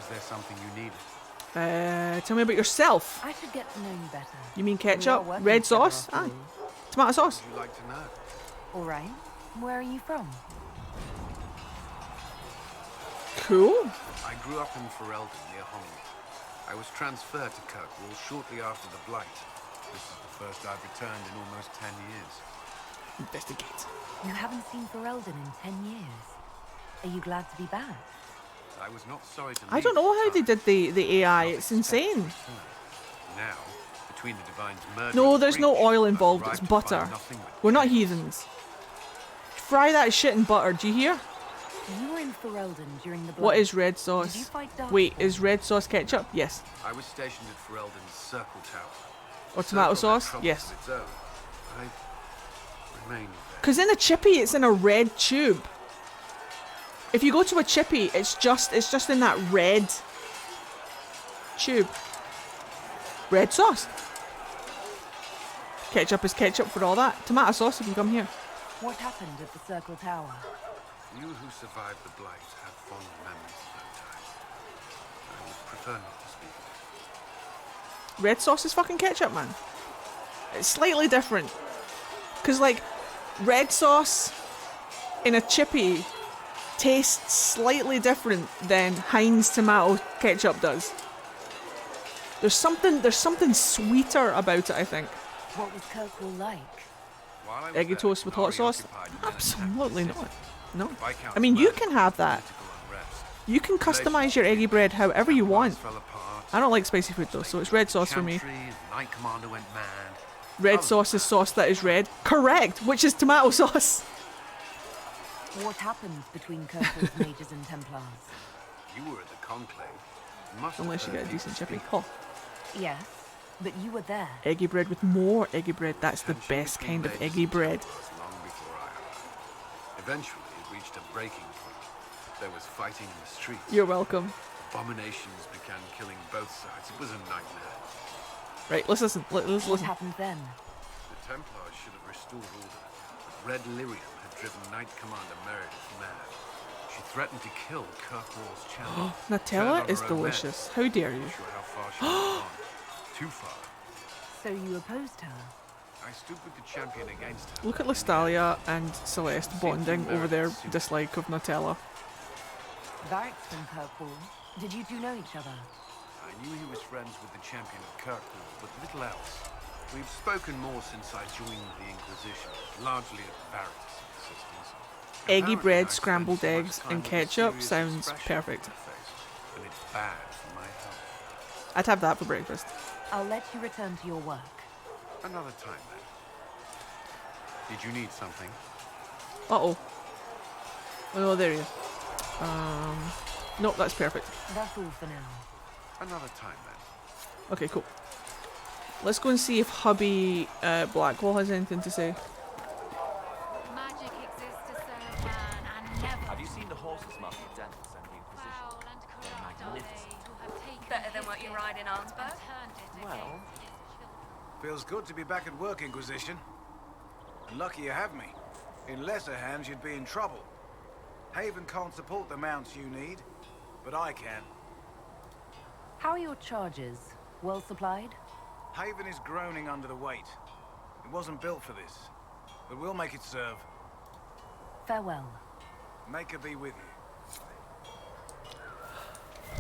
Speaker 6: there something you needed?
Speaker 1: Tell me about yourself.
Speaker 3: I should get to know you better.
Speaker 1: You mean ketchup? Red sauce? Ah, tomato sauce.
Speaker 6: Would you like to know?
Speaker 3: All right. Where are you from?
Speaker 1: Cool.
Speaker 6: I grew up in Ferelden near Holland. I was transferred to Kirkwall shortly after the Blight. This is the first I've returned in almost 10 years.
Speaker 1: Investigate.
Speaker 3: You haven't seen Ferelden in 10 years. Are you glad to be back?
Speaker 6: I was not sorry to leave.
Speaker 1: I don't know how they did the AI. It's insane.
Speaker 6: Now, between the Divine's murder.
Speaker 1: No, there's no oil involved. It's butter. We're not heathens. Fry that shit in butter. Do you hear?
Speaker 3: You were in Ferelden during the Blight.
Speaker 1: What is red sauce?
Speaker 3: Did you fight Dark
Speaker 1: Wait,
Speaker 3: Lord?
Speaker 1: is red sauce ketchup? Yes.
Speaker 6: I was stationed at Ferelden's Circle Tower.
Speaker 1: Or tomato sauce? Yes.
Speaker 6: I remained there.
Speaker 1: Because in a chippy, it's in a red tube. If you go to a chippy, it's just in that red tube. Red sauce. Ketchup is ketchup for all that. Tomato sauce if you come here.
Speaker 3: What happened at the Circle Tower?
Speaker 6: You who survived the Blight have fond memories of that time. I would prefer not to speak of it.
Speaker 1: Red sauce is fucking ketchup, man. It's slightly different. Because, like, red sauce in a chippy tastes slightly different than Heinz tomato ketchup does. There's something sweeter about it, I think.
Speaker 3: What was Kirkwall like?
Speaker 6: While I was
Speaker 1: Eggy
Speaker 6: there,
Speaker 1: toast with hot sauce?
Speaker 6: Nari-occupied men
Speaker 1: Absolutely
Speaker 6: attempted
Speaker 1: not. No.
Speaker 6: Viscount's
Speaker 1: I mean, you
Speaker 6: murder
Speaker 1: can have that.
Speaker 6: political unrest.
Speaker 1: You can customize your eggy bread however you want.
Speaker 6: Fell apart.
Speaker 1: I don't like spicy food though, so it's red sauce for me.
Speaker 6: Chantry, Knight Commander went mad.
Speaker 1: Red sauce is sauce that is red. Correct, which is tomato sauce.
Speaker 3: What happened between Kirkwall's mages and Templars?
Speaker 6: You were at the conclave. Must have
Speaker 1: Unless you
Speaker 6: heard
Speaker 1: get a decent
Speaker 6: people
Speaker 1: chippy.
Speaker 6: speak.
Speaker 1: Oh,
Speaker 3: Yes, but you were there.
Speaker 1: eggy bread with more eggy bread. That's the
Speaker 6: Tension
Speaker 1: best
Speaker 6: between
Speaker 1: kind of
Speaker 6: mages
Speaker 1: eggy
Speaker 6: and
Speaker 1: bread.
Speaker 6: Templars long before I arrived. Eventually, it reached a breaking point. There was fighting in the streets.
Speaker 1: You're welcome.
Speaker 6: Abominations began killing both sides. It was a nightmare.
Speaker 1: Right, let's listen. Let's
Speaker 3: What
Speaker 1: listen.
Speaker 3: happened then?
Speaker 6: The Templars should have restored order, but Red Lyrium had driven Knight Commander Meredith mad. She threatened to kill Kirkwall's champion.
Speaker 1: Nutella
Speaker 6: Turned on
Speaker 1: is
Speaker 6: her own men.
Speaker 1: delicious. How dare you?
Speaker 6: Not sure how far she had gone. Too far.
Speaker 3: So you opposed her?
Speaker 6: I stood with the champion against her.
Speaker 1: Look at Listalia and Celeste bonding over their dislike of Nutella.
Speaker 3: Varric from Kirkwall. Did you two know each other?
Speaker 6: I knew he was friends with the champion of Kirkwall, but little else. We've spoken more since I joined the Inquisition, largely at Varric's insistence.
Speaker 1: Eggy
Speaker 6: Apparently,
Speaker 1: bread,
Speaker 6: I spent
Speaker 1: scrambled
Speaker 6: so much
Speaker 1: eggs,
Speaker 6: time
Speaker 1: and
Speaker 6: with a
Speaker 1: ketchup
Speaker 6: serious
Speaker 1: sounds
Speaker 6: expression
Speaker 1: perfect.
Speaker 6: on my face, and it's bad for my health.
Speaker 1: I'd have that for breakfast.
Speaker 3: I'll let you return to your work.
Speaker 6: Another time, then. Did you need something?
Speaker 1: Uh-oh. Oh, there you go. Nope, that's perfect.
Speaker 3: That's all for now.
Speaker 6: Another time, then.
Speaker 1: Okay, cool. Let's go and see if hubby Blackwall has anything to say.
Speaker 8: Magic exists to serve man and never
Speaker 13: Have you seen the horses Master Dennis and the Inquisition?
Speaker 8: foul and
Speaker 13: They're
Speaker 8: corrupt are they
Speaker 13: magnificent.
Speaker 8: who have taken
Speaker 10: Better than what
Speaker 8: his
Speaker 10: you
Speaker 8: gift
Speaker 10: ride in Arnsberg?
Speaker 8: and turned it
Speaker 13: Well.
Speaker 8: against his children.
Speaker 14: Feels good to be back at work, Inquisition. And lucky you have me. In lesser hands, you'd be in trouble. Haven can't support the mounts you need, but I can.
Speaker 3: How are your charges? Well supplied?
Speaker 14: Haven is groaning under the weight. It wasn't built for this, but we'll make it serve.
Speaker 3: Farewell.
Speaker 14: Make her be with you.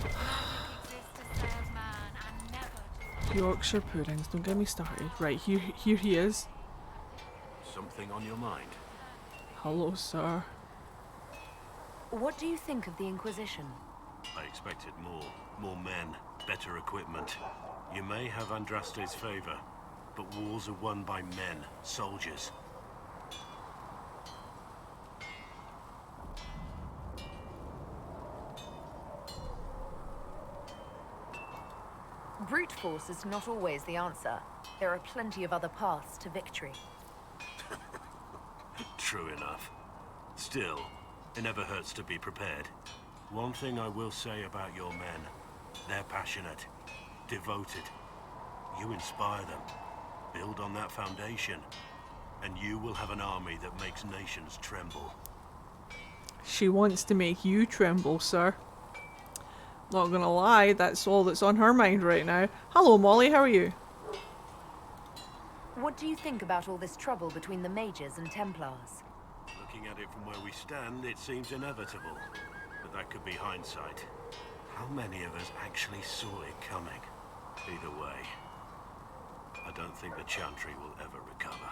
Speaker 8: Exists to serve man and never to
Speaker 1: Yorkshire puddings, don't get me started. Right, here he is.
Speaker 11: Something on your mind?
Speaker 1: Hello, sir.
Speaker 3: What do you think of the Inquisition?
Speaker 7: I expected more. More men, better equipment. You may have Andraste's favor, but wars are won by men, soldiers.
Speaker 3: Brute force is not always the answer. There are plenty of other paths to victory.
Speaker 7: True enough. Still, it never hurts to be prepared. One thing I will say about your men, they're passionate, devoted. You inspire them. Build on that foundation, and you will have an army that makes nations tremble.
Speaker 1: She wants to make you tremble, sir. Not gonna lie, that's all that's on her mind right now. Hello, Molly, how are you?
Speaker 3: What do you think about all this trouble between the mages and Templars?
Speaker 7: Looking at it from where we stand, it seems inevitable. But that could be hindsight. How many of us actually saw it coming? Either way, I don't think the Chantry will ever recover.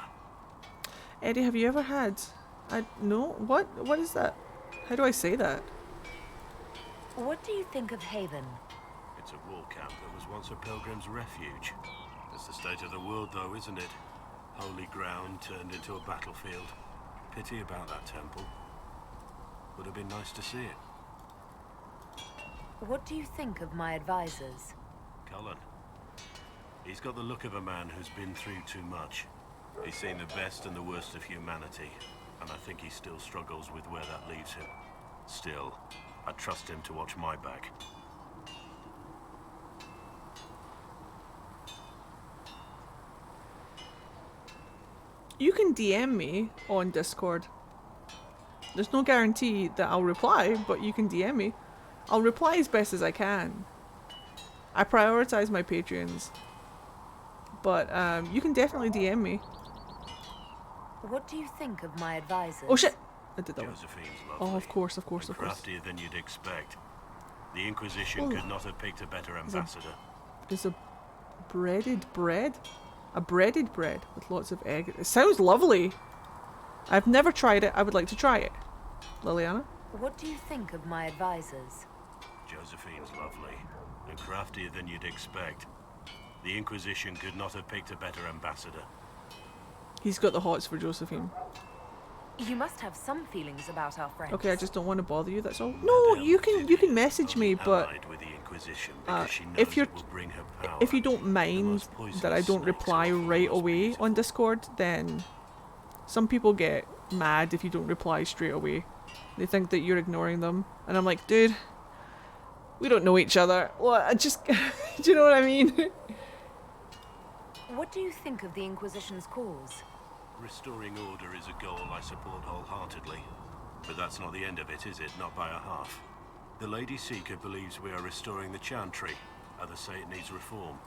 Speaker 1: Eddie, have you ever had... no? What is that? How do I say that?
Speaker 3: What do you think of Haven?
Speaker 7: It's a war camp that was once a pilgrim's refuge. It's the state of the world, though, isn't it? Holy ground turned into a battlefield. Pity about that temple. Would have been nice to see it.
Speaker 3: What do you think of my advisors?
Speaker 7: Cullen. He's got the look of a man who's been through too much. He's seen the best and the worst of humanity, and I think he still struggles with where that leaves him. Still, I trust him to watch my back.
Speaker 1: You can DM me on Discord. There's no guarantee that I'll reply, but you can DM me. I'll reply as best as I can. I prioritize my Patreons. But you can definitely DM me.
Speaker 3: What do you think of my advisors?
Speaker 1: Oh shit! I did that one.
Speaker 7: Josephine's
Speaker 1: Oh,
Speaker 7: lovely.
Speaker 1: of course, of course, of course.
Speaker 7: Craftier than you'd expect. The Inquisition could not have picked a better ambassador.
Speaker 1: There's a breaded bread? A breaded bread with lots of egg. It sounds lovely. I've never tried it. I would like to try it. Liliana?
Speaker 3: What do you think of my advisors?
Speaker 7: Josephine's lovely, and craftier than you'd expect. The Inquisition could not have picked a better ambassador.
Speaker 1: He's got the hots for Josephine.
Speaker 3: You must have some feelings about our friends.
Speaker 1: Okay, I just don't want to bother you, that's all. No, you can message me, but
Speaker 7: With the Inquisition
Speaker 1: if
Speaker 7: because
Speaker 1: you're
Speaker 7: she knows it will bring her power.
Speaker 1: if you don't mind that I don't reply right away on Discord, then some people get mad if you don't reply straight away. They think that you're ignoring them, and I'm like, dude, we don't know each other. Well, I just do you know what I mean?
Speaker 3: What do you think of the Inquisition's cause?
Speaker 7: Restoring order is a goal I support wholeheartedly. But that's not the end of it, is it? Not by a half. The Lady Seeker believes we are restoring the Chantry. Others say it needs reform.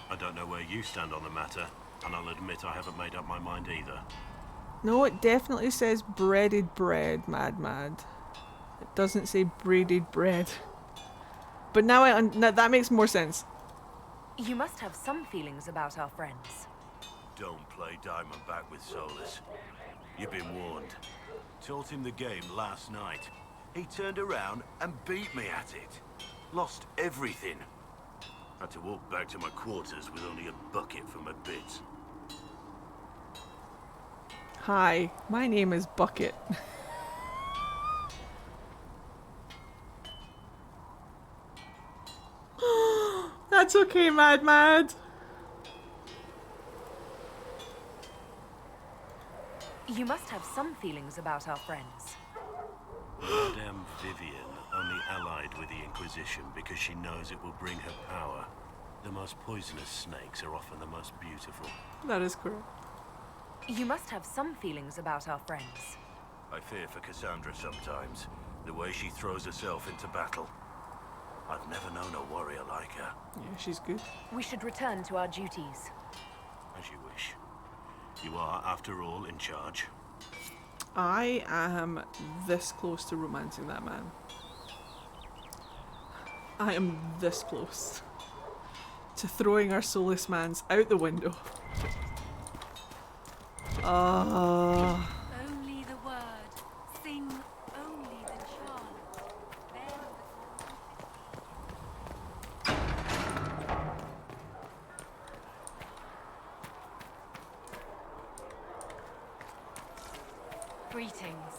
Speaker 7: I don't know where you stand on the matter, and I'll admit I haven't made up my mind either.
Speaker 1: No, it definitely says breaded bread, mad. It doesn't say braided bread. But now now that makes more sense.
Speaker 3: You must have some feelings about our friends.
Speaker 7: Don't play Diamondback with Solus. You've been warned. Taught him the game last night. He turned around and beat me at it. Lost everything. Had to walk back to my quarters with only a bucket for my bits.
Speaker 1: Hi, my name is Bucket. That's okay, Mad.
Speaker 3: You must have some feelings about our friends.
Speaker 7: Madame Vivian only allied with the Inquisition because she knows it will bring her power. The most poisonous snakes are often the most beautiful.
Speaker 1: That is correct.
Speaker 3: You must have some feelings about our friends.
Speaker 7: I fear for Cassandra sometimes. The way she throws herself into battle. I've never known a warrior like her.
Speaker 1: Yeah, she's good.
Speaker 3: We should return to our duties.
Speaker 7: As you wish. You are, after all, in charge.
Speaker 1: I am this close to romancing that man. I am this close to throwing our soulless mans out the window.
Speaker 15: Only the word. Sing only the charm.
Speaker 10: Greetings.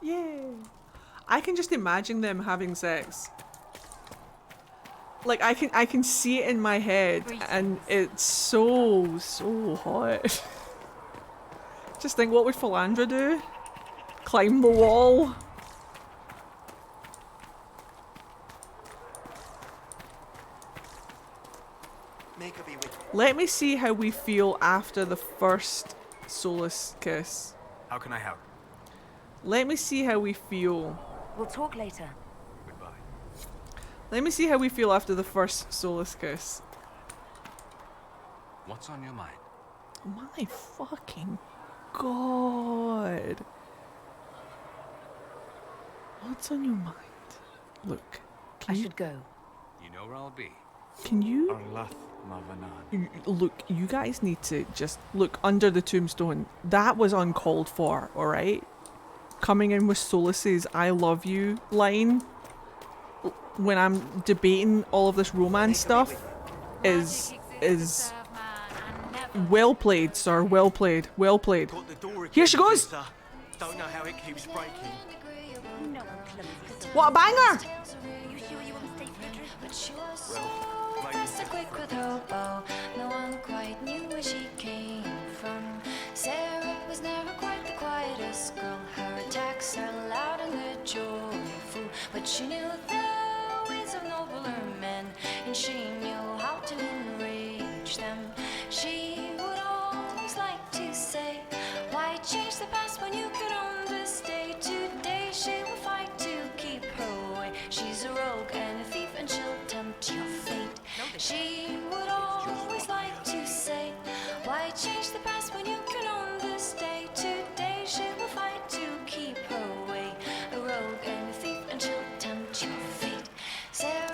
Speaker 1: Yay! I can just imagine them having sex. Like I can see it in my head, and it's so hot. Just think, what would Philandra do? Climb the wall? Let me see how we feel after the first Solus kiss.
Speaker 9: How can I help?
Speaker 1: Let me see how we feel.
Speaker 3: We'll talk later.
Speaker 9: Goodbye.
Speaker 1: Let me see how we feel after the first Solus kiss.
Speaker 5: What's on your mind?
Speaker 1: My fucking god. What's on your mind? Look,
Speaker 3: I should go.
Speaker 5: You know where I'll be.
Speaker 1: Can you... Look, you guys need to just look under the tombstone. That was uncalled for, alright? Coming in with Solus's I love you line when I'm debating all of this romance stuff is well played, sir. Well played. Well played. Here she goes!
Speaker 16: Don't know how it keeps breaking.
Speaker 1: What a banger!
Speaker 16: Quick with her bow, no one quite knew where she came from. Sarah was never quite the quietest girl. Her attacks are loud and they're joyful, but she knew the ways of nobler men, and she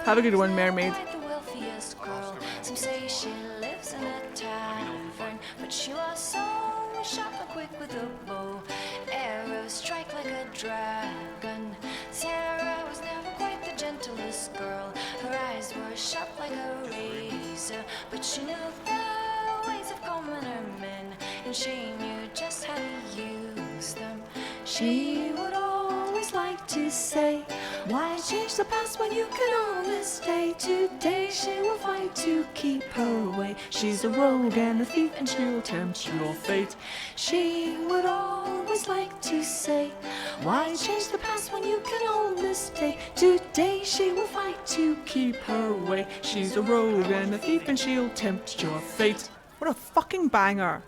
Speaker 1: Have a good one, mermaid.
Speaker 16: Quite the wealthiest girl. Some say she lives in a tavern, but she was so sharp and quick with a bow. Arrows strike like a dragon. Sarah was never quite the gentlest girl. Her eyes were sharp like a razor, but she knew the ways of common men, and she knew just how to use them. She would always like to say, why change the past when you can always stay? Today she will fight to keep her away. She's a rogue and a thief, and she'll tempt your fate. She would always like to say, why change the past when you can always stay? Today she will fight to keep her away. She's a rogue and a thief, and she'll tempt your fate.
Speaker 1: What a fucking banger.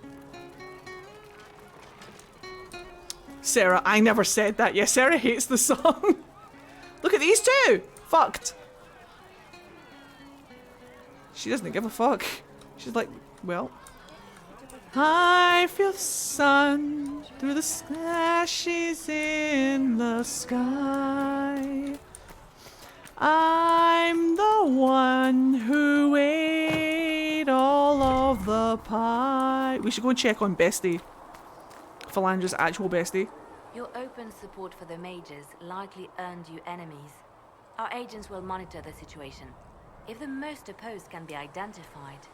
Speaker 1: Sarah, I never said that. Yeah, Sarah hates the song. Look at these two! Fucked. She doesn't give a fuck. She's like, well. I feel the sun through the sky. She's in the sky. I'm the one who ate all of the pie. We should go check on Bestie. Philandra's actual bestie.
Speaker 3: Your open support for the mages likely earned you enemies. Our agents will monitor the situation. If the most opposed can be identified,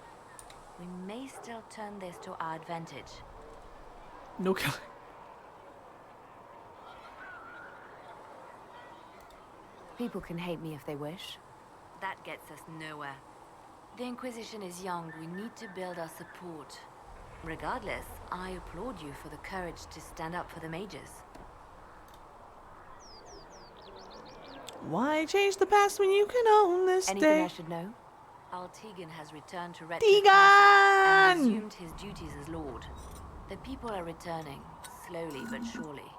Speaker 3: we may still turn this to our advantage.
Speaker 1: No killing.
Speaker 3: People can hate me if they wish. That gets us nowhere. The Inquisition is young. We need to build our support. Regardless, I applaud you for the courage to stand up for the mages.
Speaker 1: Why change the past when you can own this
Speaker 3: Anything
Speaker 1: day?
Speaker 3: I should know? Tegan has returned to
Speaker 1: Tegan!
Speaker 3: and assumed his duties as lord. The people are returning, slowly but surely.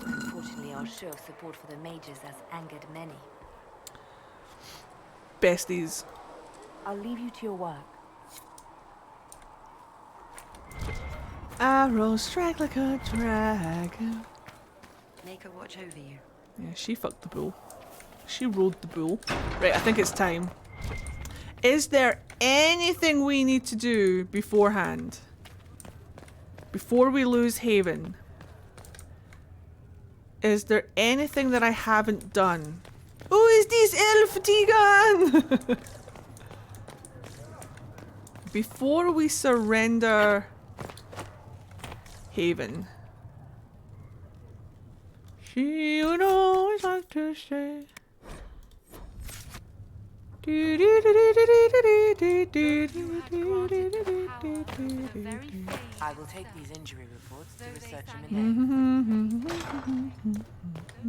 Speaker 3: Unfortunately, our show of support for the mages has angered many.
Speaker 1: Besties.
Speaker 3: I'll leave you to your work.
Speaker 1: Arrows strike like a dragon.
Speaker 17: Make her watch over you.
Speaker 1: Yeah, she fucked the bull. She rode the bull. Right, I think it's time. Is there anything we need to do beforehand? Before we lose Haven? Is there anything that I haven't done? Oh, is this elf Tegan? Before we surrender Haven. She would always like to say.
Speaker 17: I will take these injury reports to research them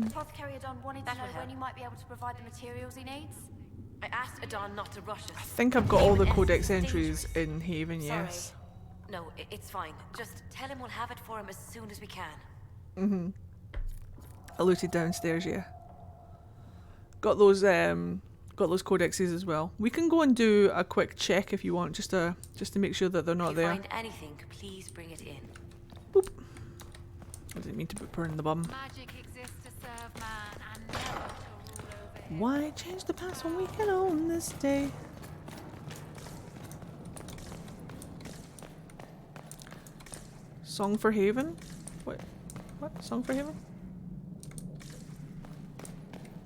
Speaker 18: Apothecary Adon wanted to know when you might be able to provide the materials he needs.
Speaker 17: I asked Adon not to rush us.
Speaker 1: I think I've got all the codex entries in Haven,
Speaker 17: Sorry.
Speaker 1: yes.
Speaker 17: No, it's fine. Just tell him we'll have it for him as soon as we can.
Speaker 1: Mm-hmm. I looted downstairs, yeah. Got those codexes as well. We can go and do a quick check if you want, just to make sure that they're not
Speaker 17: if you
Speaker 1: there.
Speaker 17: find anything, please bring it in.
Speaker 1: Boop. I didn't mean to put her in the bum.
Speaker 15: Magic exists to serve man and never to rule over him.
Speaker 1: Why change the past when we can own this day? Song for Haven? What? Song for Haven?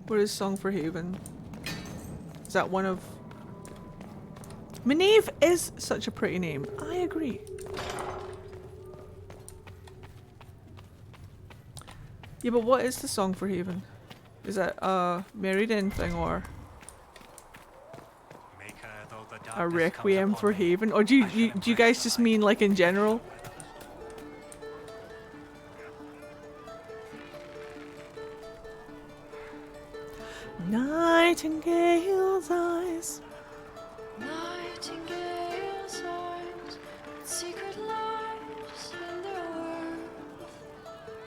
Speaker 1: Where is Song for Haven? Is that one of... Maeve is such a pretty name. I agree. Yeah, but what is the Song for Haven? Is that a Married In thing or a Requiem for Haven? Or do you guys just mean like in general? Nightingale's eyes.
Speaker 16: Nightingale's eyes, secret lies in their world.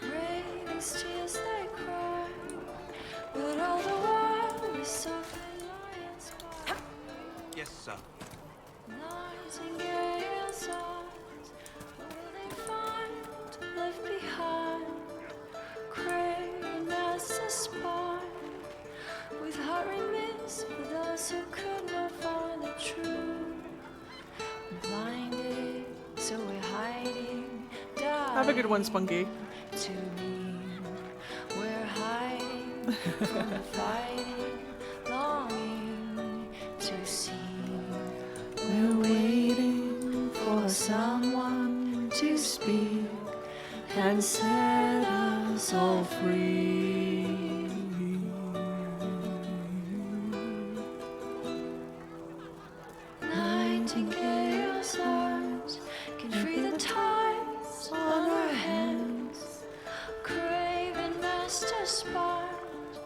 Speaker 16: Raven's tears they cry, but all the while we softly lie and spy.
Speaker 6: Yes, sir.
Speaker 16: Nightingale's eyes, will they find left behind? Craven as a spy, with hurry miss, with us
Speaker 1: Have a good one, Spunky.
Speaker 16: To me, we're hiding from the fighting, longing to see. We're waiting for someone to speak and set us all free. Nightingale stars can free the ties on our hands. Craven master sparks,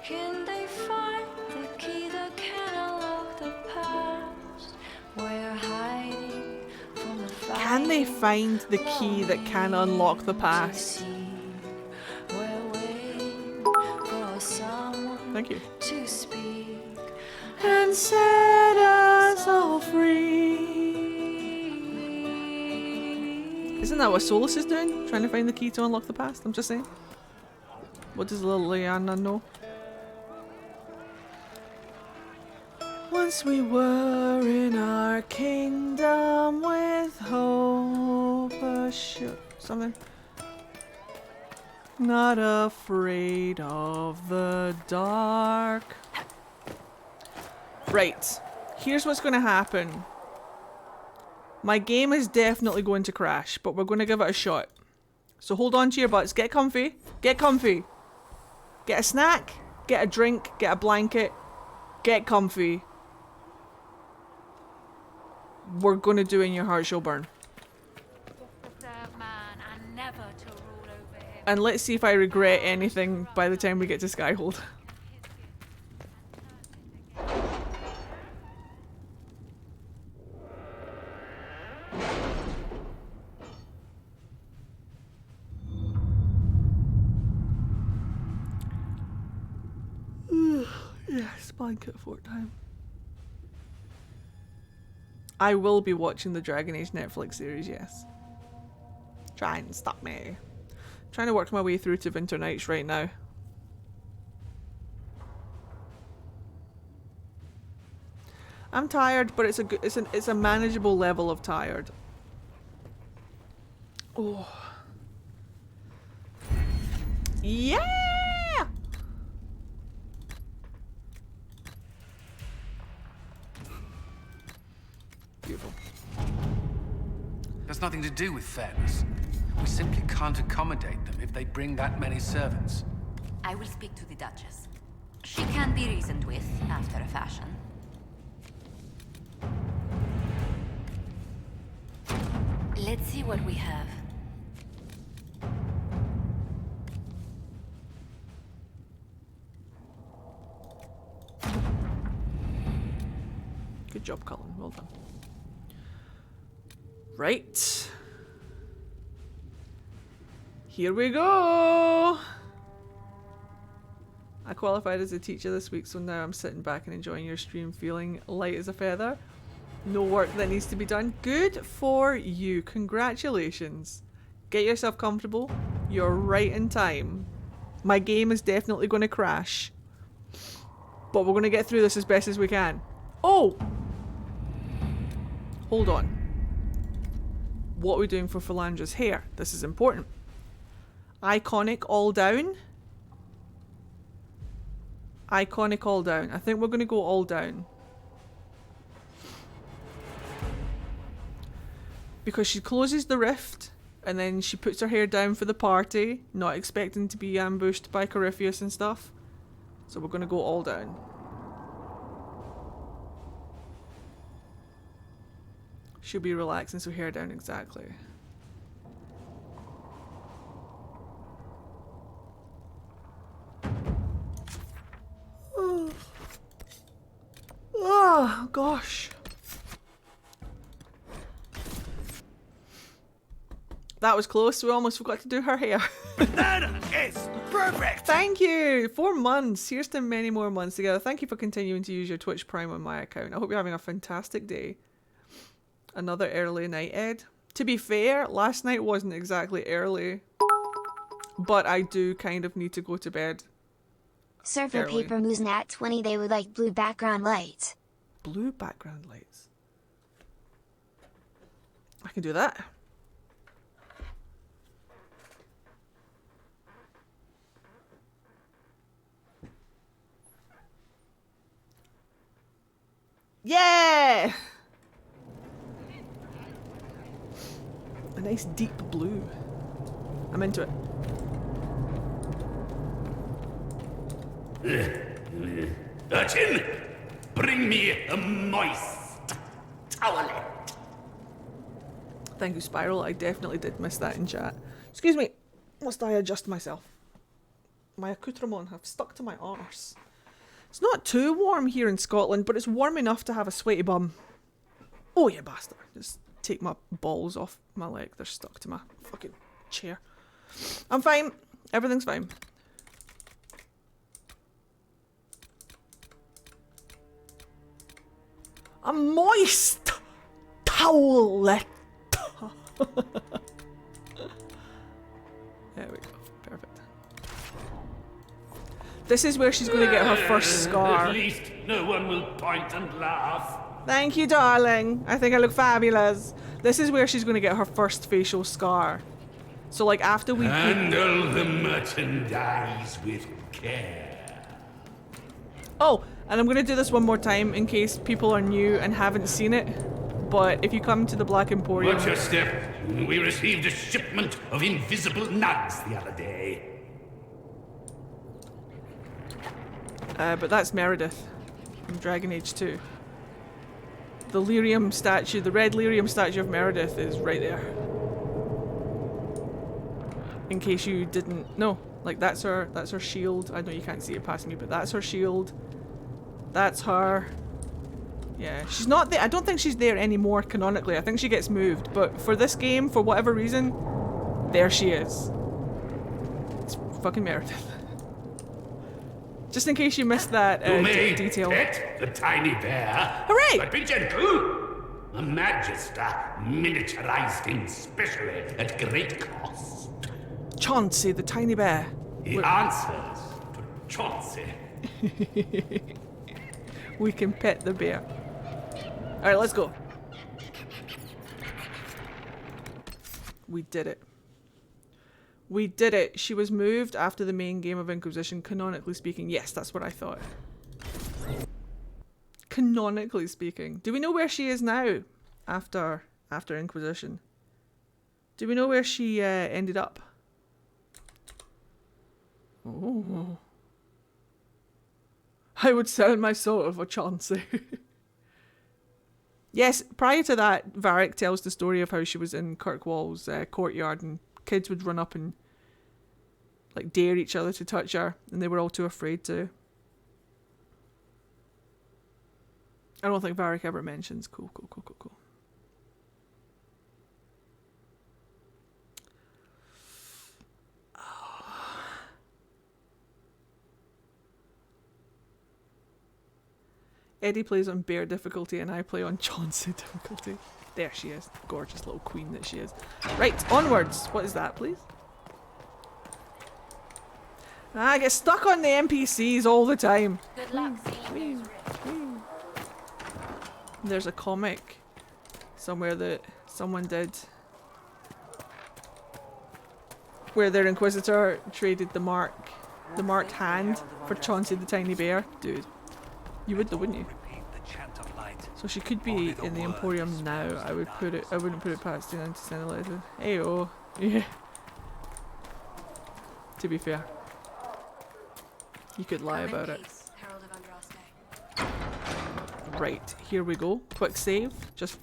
Speaker 16: can they find the key that can unlock the past? We're hiding from the fight.
Speaker 1: Can they find the key that can unlock the past?
Speaker 16: We're waiting for someone
Speaker 1: Thank you.
Speaker 16: to speak and set us all free.
Speaker 1: Isn't that what Solus is doing? Trying to find the key to unlock the past? I'm just saying. What does little Leanna know? Once we were in our kingdom with hope assured. Something. Not afraid of the dark. Right. Here's what's going to happen. My game is definitely going to crash, but we're going to give it a shot. So hold on to your butts. Get comfy. Get comfy. Get a snack. Get a drink. Get a blanket. Get comfy. We're going to do In Your Heart Shall Burn. And let's see if I regret anything by the time we get to Skyhold. Yes, blanket fort time. I will be watching the Dragon Age Netflix series, yes. Try and stop me. Trying to work my way through to Winter Nights right now. I'm tired, but it's a manageable level of tired. Oh. Yeah!
Speaker 6: Beautiful. There's nothing to do with fairness. We simply can't accommodate them if they bring that many servants.
Speaker 17: I will speak to the Duchess. She can be reasoned with, after a fashion. Let's see what we have.
Speaker 1: Good job, Colin. Well done. Right. Here we go. I qualified as a teacher this week, so now I'm sitting back and enjoying your stream, feeling light as a feather. No work that needs to be done. Good for you. Congratulations. Get yourself comfortable. You're right in time. My game is definitely going to crash, but we're going to get through this as best as we can. Oh! Hold on. What are we doing for Philandra's hair? This is important. Iconic all down. Iconic all down. I think we're going to go all down. Because she closes the rift and then she puts her hair down for the party, not expecting to be ambushed by Corypheus and stuff. So we're going to go all down. She'll be relaxing, so hair down exactly. Oh gosh. That was close. We almost forgot to do her hair.
Speaker 4: Banana is perfect!
Speaker 1: Thank you! 4 months. Here's to many more months together. Thank you for continuing to use your Twitch Prime on my account. I hope you're having a fantastic day. Another early night, Ed. To be fair, last night wasn't exactly early, but I do kind of need to go to bed.
Speaker 8: Surfer
Speaker 1: early.
Speaker 8: Paper Moose Nat 20, they would like blue background lights.
Speaker 1: Blue background lights. I can do that. nice deep blue. I'm into
Speaker 4: it. Urchin, bring me a moist towelette.
Speaker 1: Thank you, Spiral. I definitely did miss that in chat. Excuse me. Must I adjust myself? My accoutrements have stuck to my arse. It's not too warm here in Scotland, but it's warm enough to have a sweaty bum. Oh, you bastard. Just take my balls off my leg. They're stuck to my fucking chair. I'm fine. Everything's fine. A moist towelette. There we go. Perfect. This is where she's going to get her first scar.
Speaker 4: At least no one will point and laugh.
Speaker 1: Thank you, darling. I think I look fabulous. This is where she's going to get her first facial scar. So, like, after we...
Speaker 4: Handle the merchandise with care.
Speaker 1: Oh, and I'm going to do this one more time in case people are new and haven't seen it. But if you come to the Black Emporium...
Speaker 4: Watch your step. We received a shipment of invisible nugs the other day.
Speaker 1: But that's Meredith from Dragon Age 2. The lyrium statue, the red lyrium statue of Meredith is right there. In case you didn't know. Like, that's her shield. I know you can't see it past me, but that's her shield. That's her. Yeah, she's not there. I don't think she's there anymore canonically. I think she gets moved. But for this game, for whatever reason, there she is. It's fucking Meredith. Just in case you missed that detail.
Speaker 4: Pet the tiny bear.
Speaker 1: Hooray!
Speaker 4: But be gentle. A Magister miniaturized him specially at great cost.
Speaker 1: Chauncey, the tiny bear.
Speaker 4: He answers to Chauncey.
Speaker 1: We can pet the bear. Alright, let's go. We did it. We did it. She was moved after the main game of Inquisition, canonically speaking. Yes, that's what I thought. Canonically speaking. Do we know where she is now after Inquisition? Do we know where she ended up? Oh. I would sell my soul for Chauncey. Yes, prior to that, Varric tells the story of how she was in Kirkwall's courtyard and kids would run up and like dare each other to touch her and they were all too afraid to. I don't think Varric ever mentions. Cool. Eddie plays on bear difficulty and I play on Chauncey difficulty. There she is. Gorgeous little queen that she is. Right, onwards. What is that, please? I get stuck on the NPCs all the time.
Speaker 18: Good luck seeing those
Speaker 1: There's a comic somewhere that someone did where their Inquisitor traded the marked hand for Chauncey the tiny bear. Dude, you would though, wouldn't you? So she could be in the Emporium now. I wouldn't put it past Tina to send a letter. Ayo. Yeah. To be fair. You could lie about it. Right, here we go. Quick save, just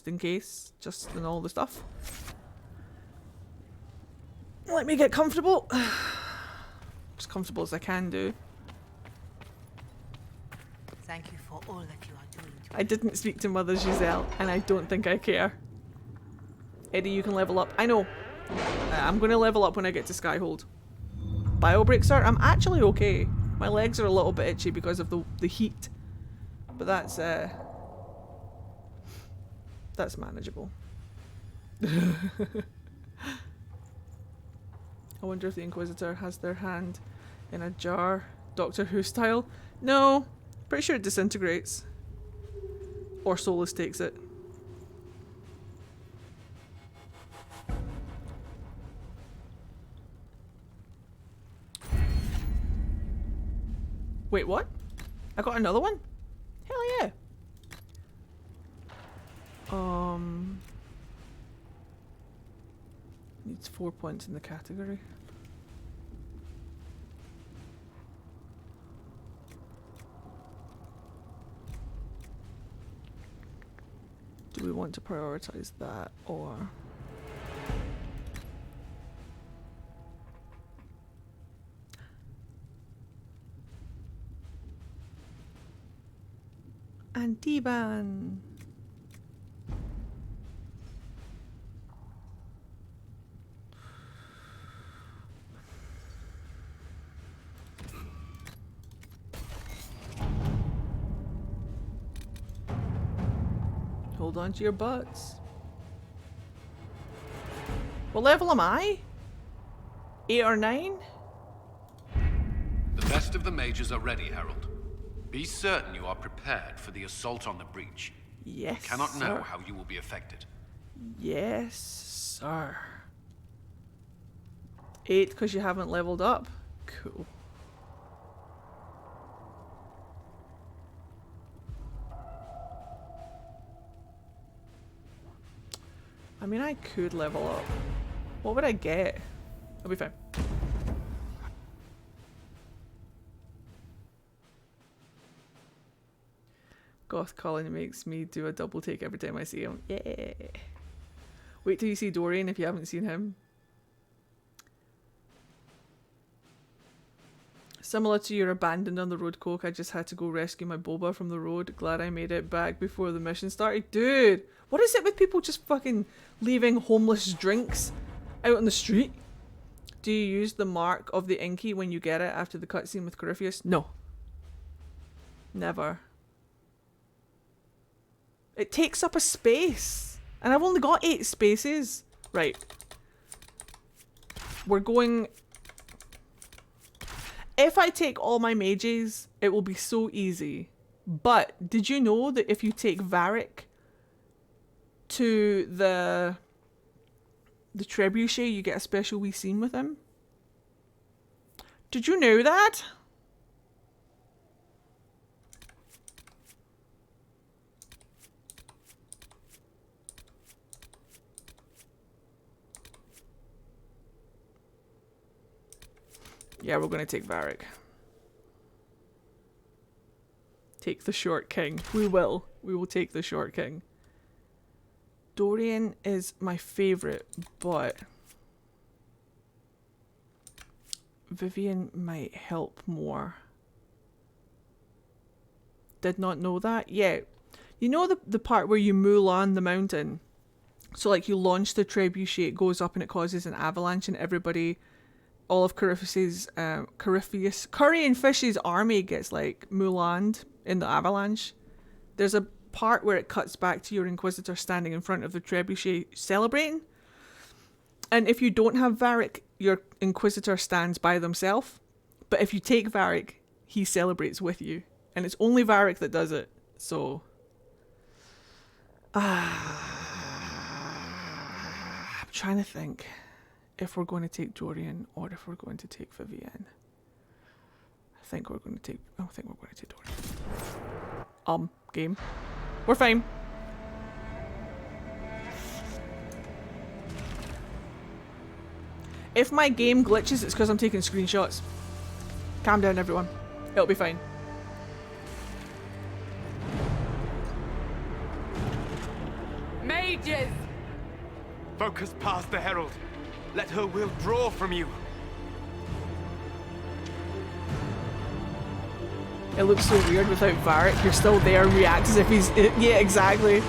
Speaker 1: in case, and all the stuff. Let me get comfortable. As comfortable as I can do.
Speaker 19: Thank you for all that you are doing.
Speaker 1: I didn't speak to Mother Giselle, and I don't think I care. Eddie, you can level up. I know. I'm going to level up when I get to Skyhold. Biobreak, sir? I'm actually okay. My legs are a little bit itchy because of the heat. But that's manageable. I wonder if the Inquisitor has their hand in a jar, Doctor Who style. No, pretty sure it disintegrates. Or Solus takes it. Wait, what? I got another one? Hell yeah. Needs 4 points in the category. Do we want to prioritize that or... Antiban. Hold on to your butts. What level am I? 8 or 9?
Speaker 6: The best of the mages are ready, Herald. Be certain you are prepared for the assault on the breach.
Speaker 1: Yes,
Speaker 6: You cannot know
Speaker 1: sir.
Speaker 6: how you will be affected.
Speaker 1: Yes, sir. 8 because you haven't leveled up. Cool. I mean, I could level up. What would I get? I'll be fine. Goth Colin makes me do a double take every time I see him. Yeah. Wait till you see Dorian if you haven't seen him. Similar to your abandoned on the road coke, I just had to go rescue my boba from the road. Glad I made it back before the mission started. Dude, what is it with people just fucking leaving homeless drinks out on the street? Do you use the mark of the Inky when you get it after the cutscene with Corypheus? No. Never. It takes up a space. And I've only got 8 spaces. Right. We're going... If I take all my mages, it will be so easy. But did you know that if you take Varric to the trebuchet, you get a special wee scene with him? Did you know that? Yeah, we're going to take Varric. Take the short king. We will. We will take the short king. Dorian is my favourite, but Vivian might help more. Did not know that? Yeah. You know the part where you Mulan the mountain? So like you launch the trebuchet, it goes up and it causes an avalanche and everybody... all of Corypheus, Curry and Fish's army gets like Mulan'd in the avalanche. There's a part where it cuts back to your Inquisitor standing in front of the trebuchet celebrating. And if you don't have Varric, your Inquisitor stands by themselves. But if you take Varric, he celebrates with you. And it's only Varric that does it. So... I'm trying to think if we're going to take Dorian or if we're going to take Vivienne. I think we're going to take... I think we're going to take Dorian. Game. We're fine. If my game glitches, it's because I'm taking screenshots. Calm down, everyone. It'll be fine.
Speaker 9: Mages! Focus past the Herald. Let her will draw from you.
Speaker 1: It looks so weird without Varric. You're still there, react as if he's... Yeah, exactly.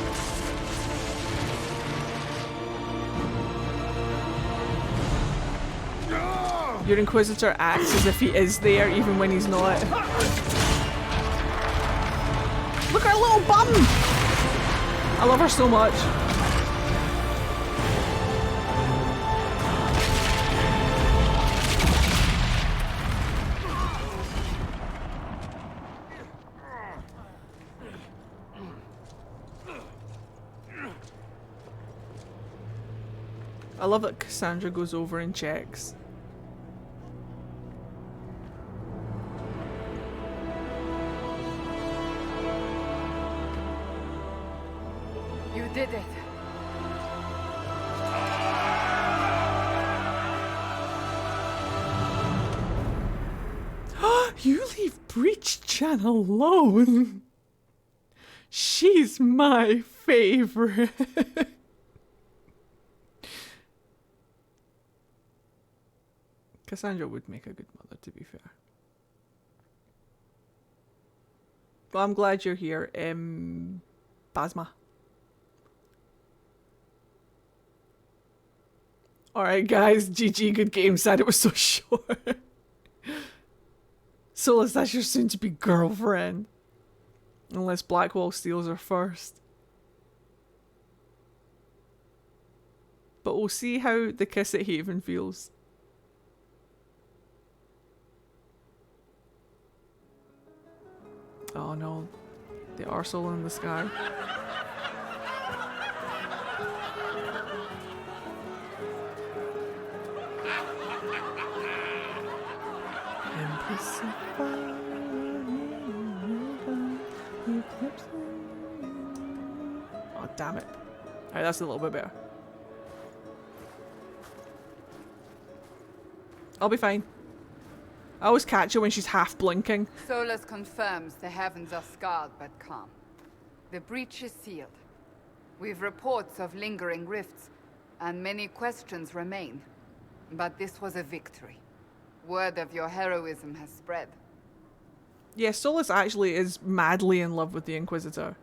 Speaker 1: Your Inquisitor acts as if he is there even when he's not. Look at her little bum! I love her so much. I love that Cassandra goes over and checks.
Speaker 10: You did it.
Speaker 1: Chan alone. She's my favorite. Cassandra would make a good mother, to be fair. Well, I'm glad you're here, Basma. Alright guys, GG, good game. Sad it was so short. Solus, that's your soon-to-be girlfriend. Unless Blackwall steals her first. But we'll see how the kiss at Haven feels. Oh no, the arsehole in the sky. Oh damn it. Alright, that's a little bit better. I'll be fine. I always catch her when she's half blinking.
Speaker 20: Solus confirms the heavens are scarred but calm. The breach is sealed. We've reports of lingering rifts, and many questions remain. But this was a victory. Word of your heroism has spread.
Speaker 1: Yeah, Solus actually is madly in love with the Inquisitor.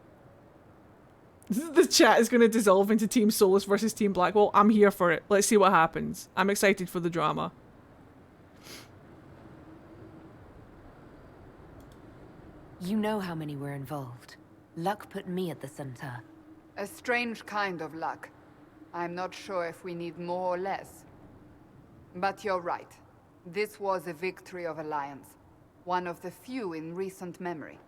Speaker 1: The chat is going to dissolve into Team Solus versus Team Blackwall. I'm here for it. Let's see what happens. I'm excited for the drama.
Speaker 3: You know how many were involved. Luck put me at the center.
Speaker 20: A strange kind of luck. I'm not sure if we need more or less. But you're right. This was a victory of Alliance. One of the few in recent memory.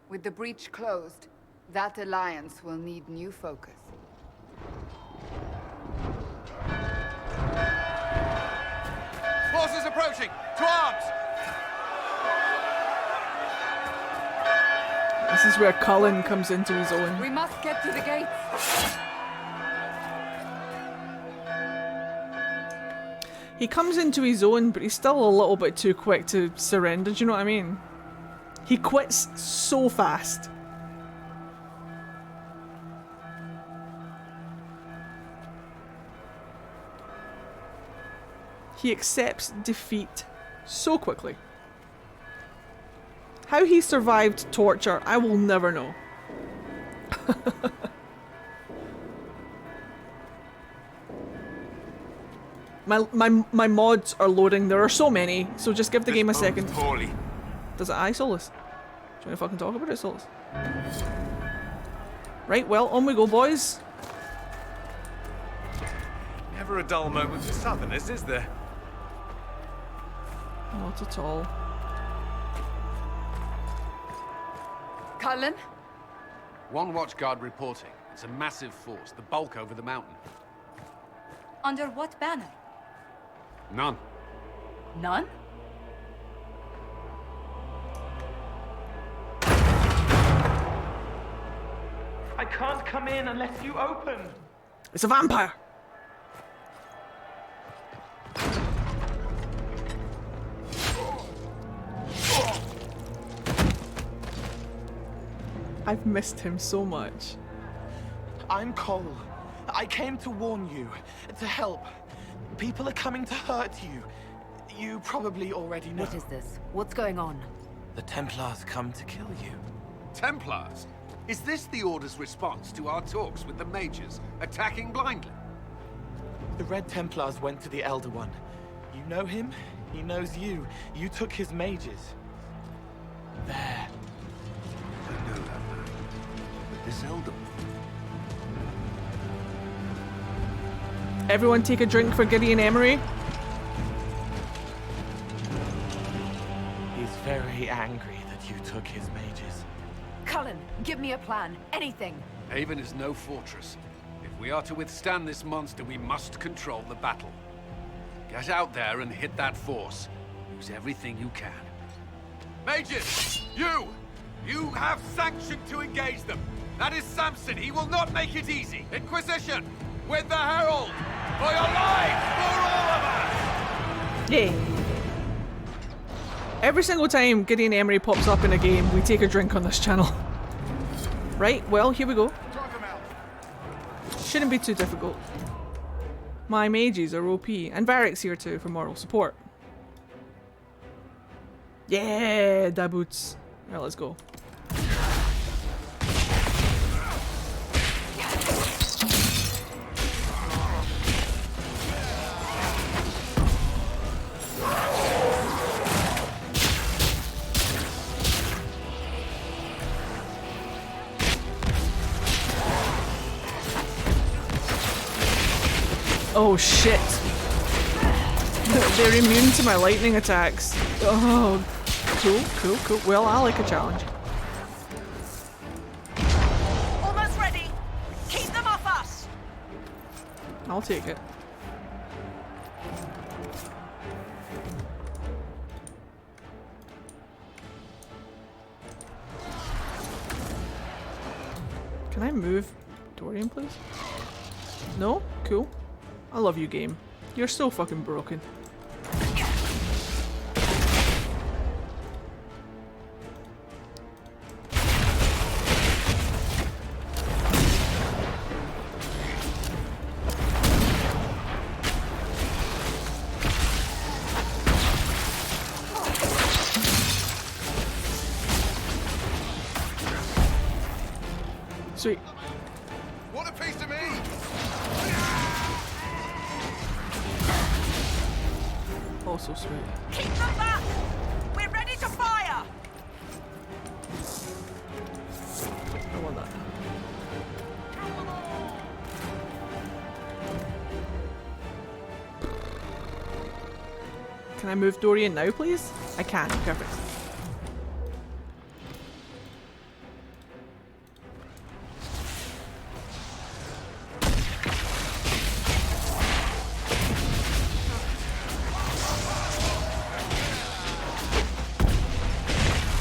Speaker 20: With the breach closed, that alliance will need new focus.
Speaker 14: Forces approaching! To arms!
Speaker 1: This is where Cullen comes into his own.
Speaker 20: We must get to the gates!
Speaker 1: He comes into his own, but he's still a little bit too quick to surrender, do you know what I mean? He quits so fast. He accepts defeat so quickly. How he survived torture, I will never know. My mods are loading. There are so many, so just give the game a second.
Speaker 9: Poorly.
Speaker 1: Does it Solus? Do you want to fucking talk about it, Solus? Right, well, on we go, boys.
Speaker 5: Never a dull moment for Southerners, is there?
Speaker 1: Not at all.
Speaker 20: Cullen?
Speaker 6: One watchguard reporting. It's a massive force, the bulk over the mountain.
Speaker 18: Under what banner?
Speaker 6: None.
Speaker 18: None?
Speaker 21: I can't come in unless you open.
Speaker 1: It's a vampire. I've missed him so much.
Speaker 21: I'm Cole. I came to warn you, to help. People are coming to hurt you. You probably already know.
Speaker 3: What is this? What's going on?
Speaker 21: The Templars come to kill you.
Speaker 6: Templars? Is this the Order's response to our talks with the mages, attacking blindly?
Speaker 21: The Red Templars went to the Elder One. You know him, he knows you. You took his mages. There.
Speaker 6: I know that man. But this Elder One...
Speaker 1: Everyone take a drink for Gideon Emery.
Speaker 21: He's very angry that you took his mages.
Speaker 3: Cullen, give me a plan. Anything.
Speaker 6: Haven is no fortress. If we are to withstand this monster, we must control the battle. Get out there and hit that force. Use everything you can. Mages! You have sanction to engage them. That is Samson. He will not make it easy. Inquisition! With the Herald! For your lives! For all of us!
Speaker 1: Yeah. Every single time Gideon Emery pops up in a game, we take a drink on this channel. Right, well, here we go. Shouldn't be too difficult. My mages are OP. And Varric's here too for moral support. Yeah, da boots. Alright, let's go. Oh shit. They're immune to my lightning attacks. Oh, cool. Well, I like a challenge.
Speaker 2: Almost ready. Keep them off us.
Speaker 1: I'll take it. Can I move Dorian, please? No? Cool. I love you, game. You're so fucking broken. Sweet.
Speaker 6: What a piece of me!
Speaker 1: Oh, so sweet.
Speaker 2: Keep them back. We're ready to fire.
Speaker 1: I want that. Can I move Dorian now, please? I can. Perfect.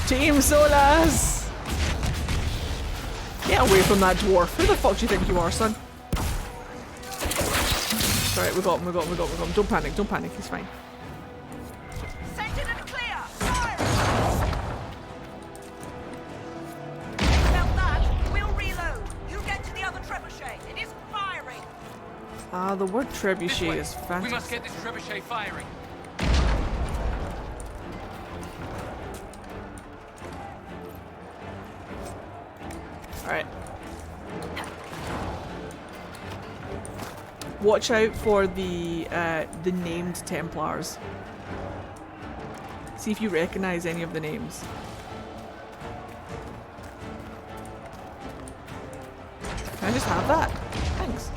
Speaker 1: Team Solas! Get away from that dwarf. Who the fuck do you think you are, son? Alright, we got him. Don't panic, he's fine.
Speaker 2: Sentinel clear. Fire. Felt that. We'll reload. You get to the other trebuchet. It is firing.
Speaker 1: Ah, the word trebuchet is fantastic.
Speaker 9: We must get this trebuchet firing.
Speaker 1: Alright. Watch out for the named Templars. See if you recognize any of the names. Can I just have that? Thanks.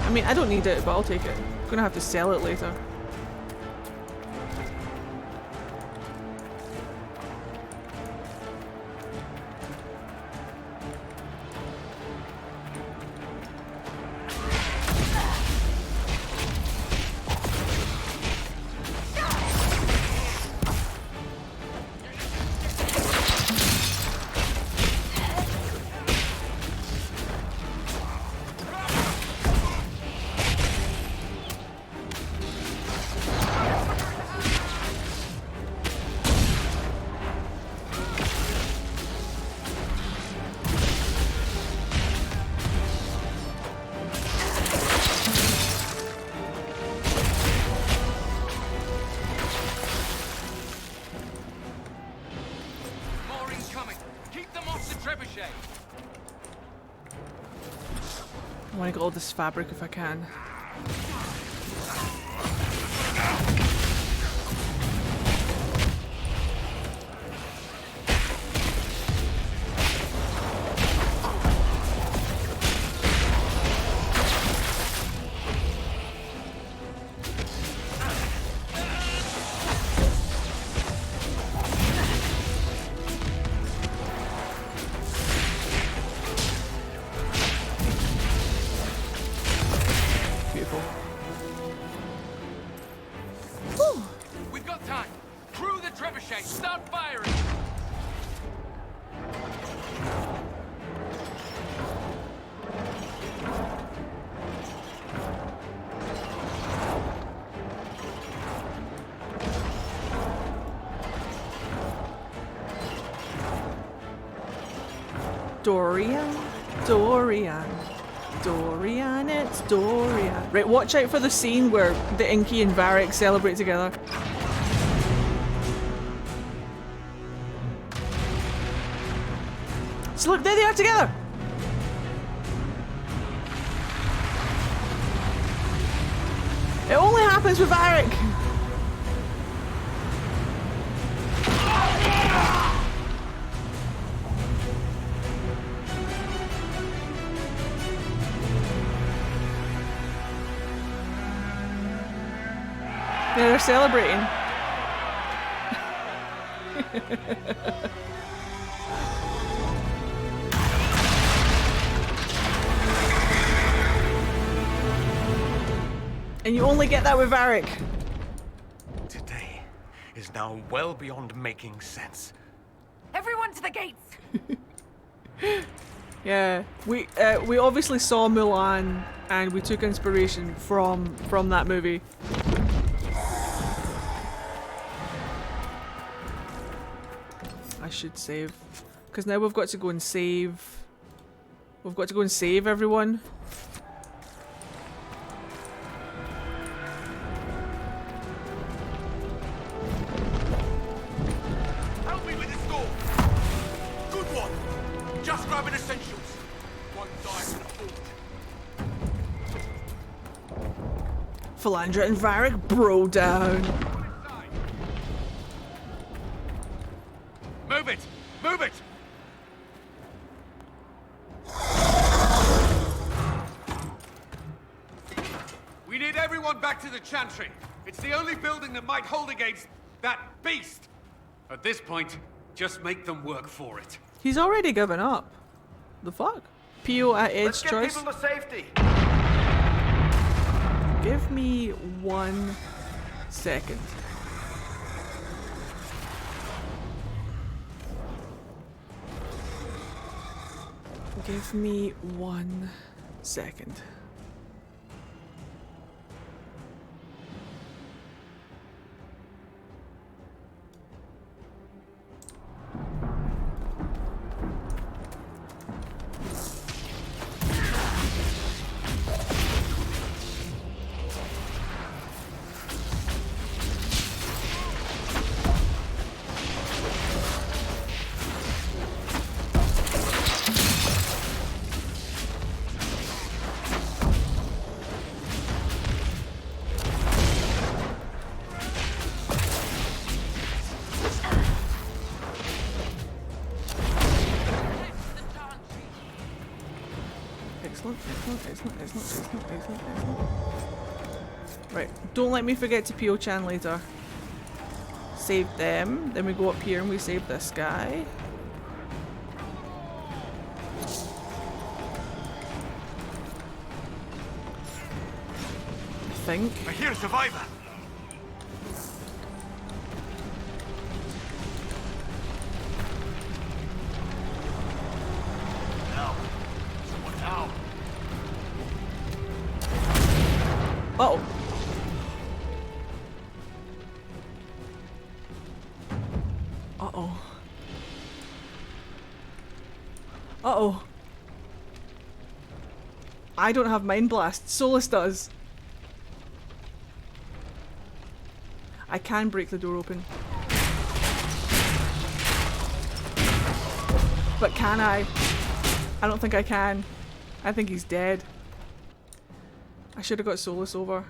Speaker 1: I mean, I don't need it, but I'll take it. I'm gonna have to sell it later. I want to get all this fabric if I can. Beautiful. Dorian, Dorian, Dorian, it's Dorian. Right, watch out for the scene where the Inky and Varric celebrate together. So look, there they are together! It only happens with Varric! Yeah, they're celebrating. And you only get that with Varric.
Speaker 5: Today is now well beyond making sense.
Speaker 2: Everyone to the gates!
Speaker 1: Yeah, we obviously saw Mulan and we took inspiration from that movie. I should save, because now we've got to go and save. We've got to go and save everyone.
Speaker 6: Help me with this door. Good one. Just grabbing essentials. One die for the fort.
Speaker 1: Philandra and Varric bro down.
Speaker 6: Move it! Move it! We need everyone back to the Chantry. It's the only building that might hold against that beast. At this point, just make them work for it.
Speaker 1: He's already given up. The fuck? Pio at Edge
Speaker 13: Let's get
Speaker 1: choice.
Speaker 13: people to safety.
Speaker 1: Give me 1 second. Give me 1 second. Excellent. Right, don't let me forget to Pio-chan later. Save them, then we go up here and we save this guy. I think.
Speaker 6: I hear a survivor.
Speaker 1: Uh-oh. Uh-oh. Uh-oh. I don't have Mind Blast. Solus does. I can break the door open. But can I? I don't think I can. I think he's dead. I should have got Solus over.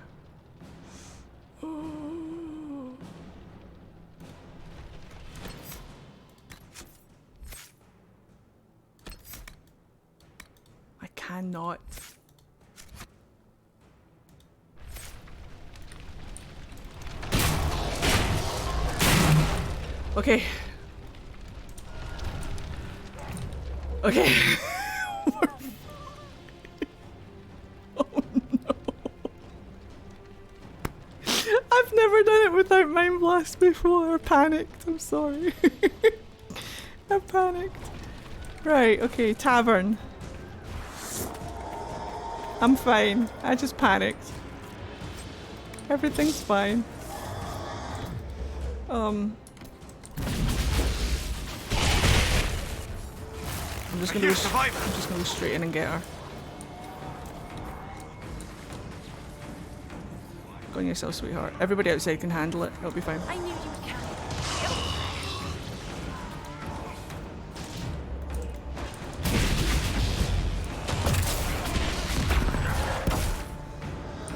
Speaker 1: I cannot. Okay. Okay. I've never done it without Mind Blast before. I panicked. I'm sorry. I panicked. Right, okay, tavern. I'm fine. I just panicked. Everything's fine. I'm just gonna go straight in and get her. Go on yourself, sweetheart. Everybody outside can handle it. It'll be fine.
Speaker 18: I knew you would carry it.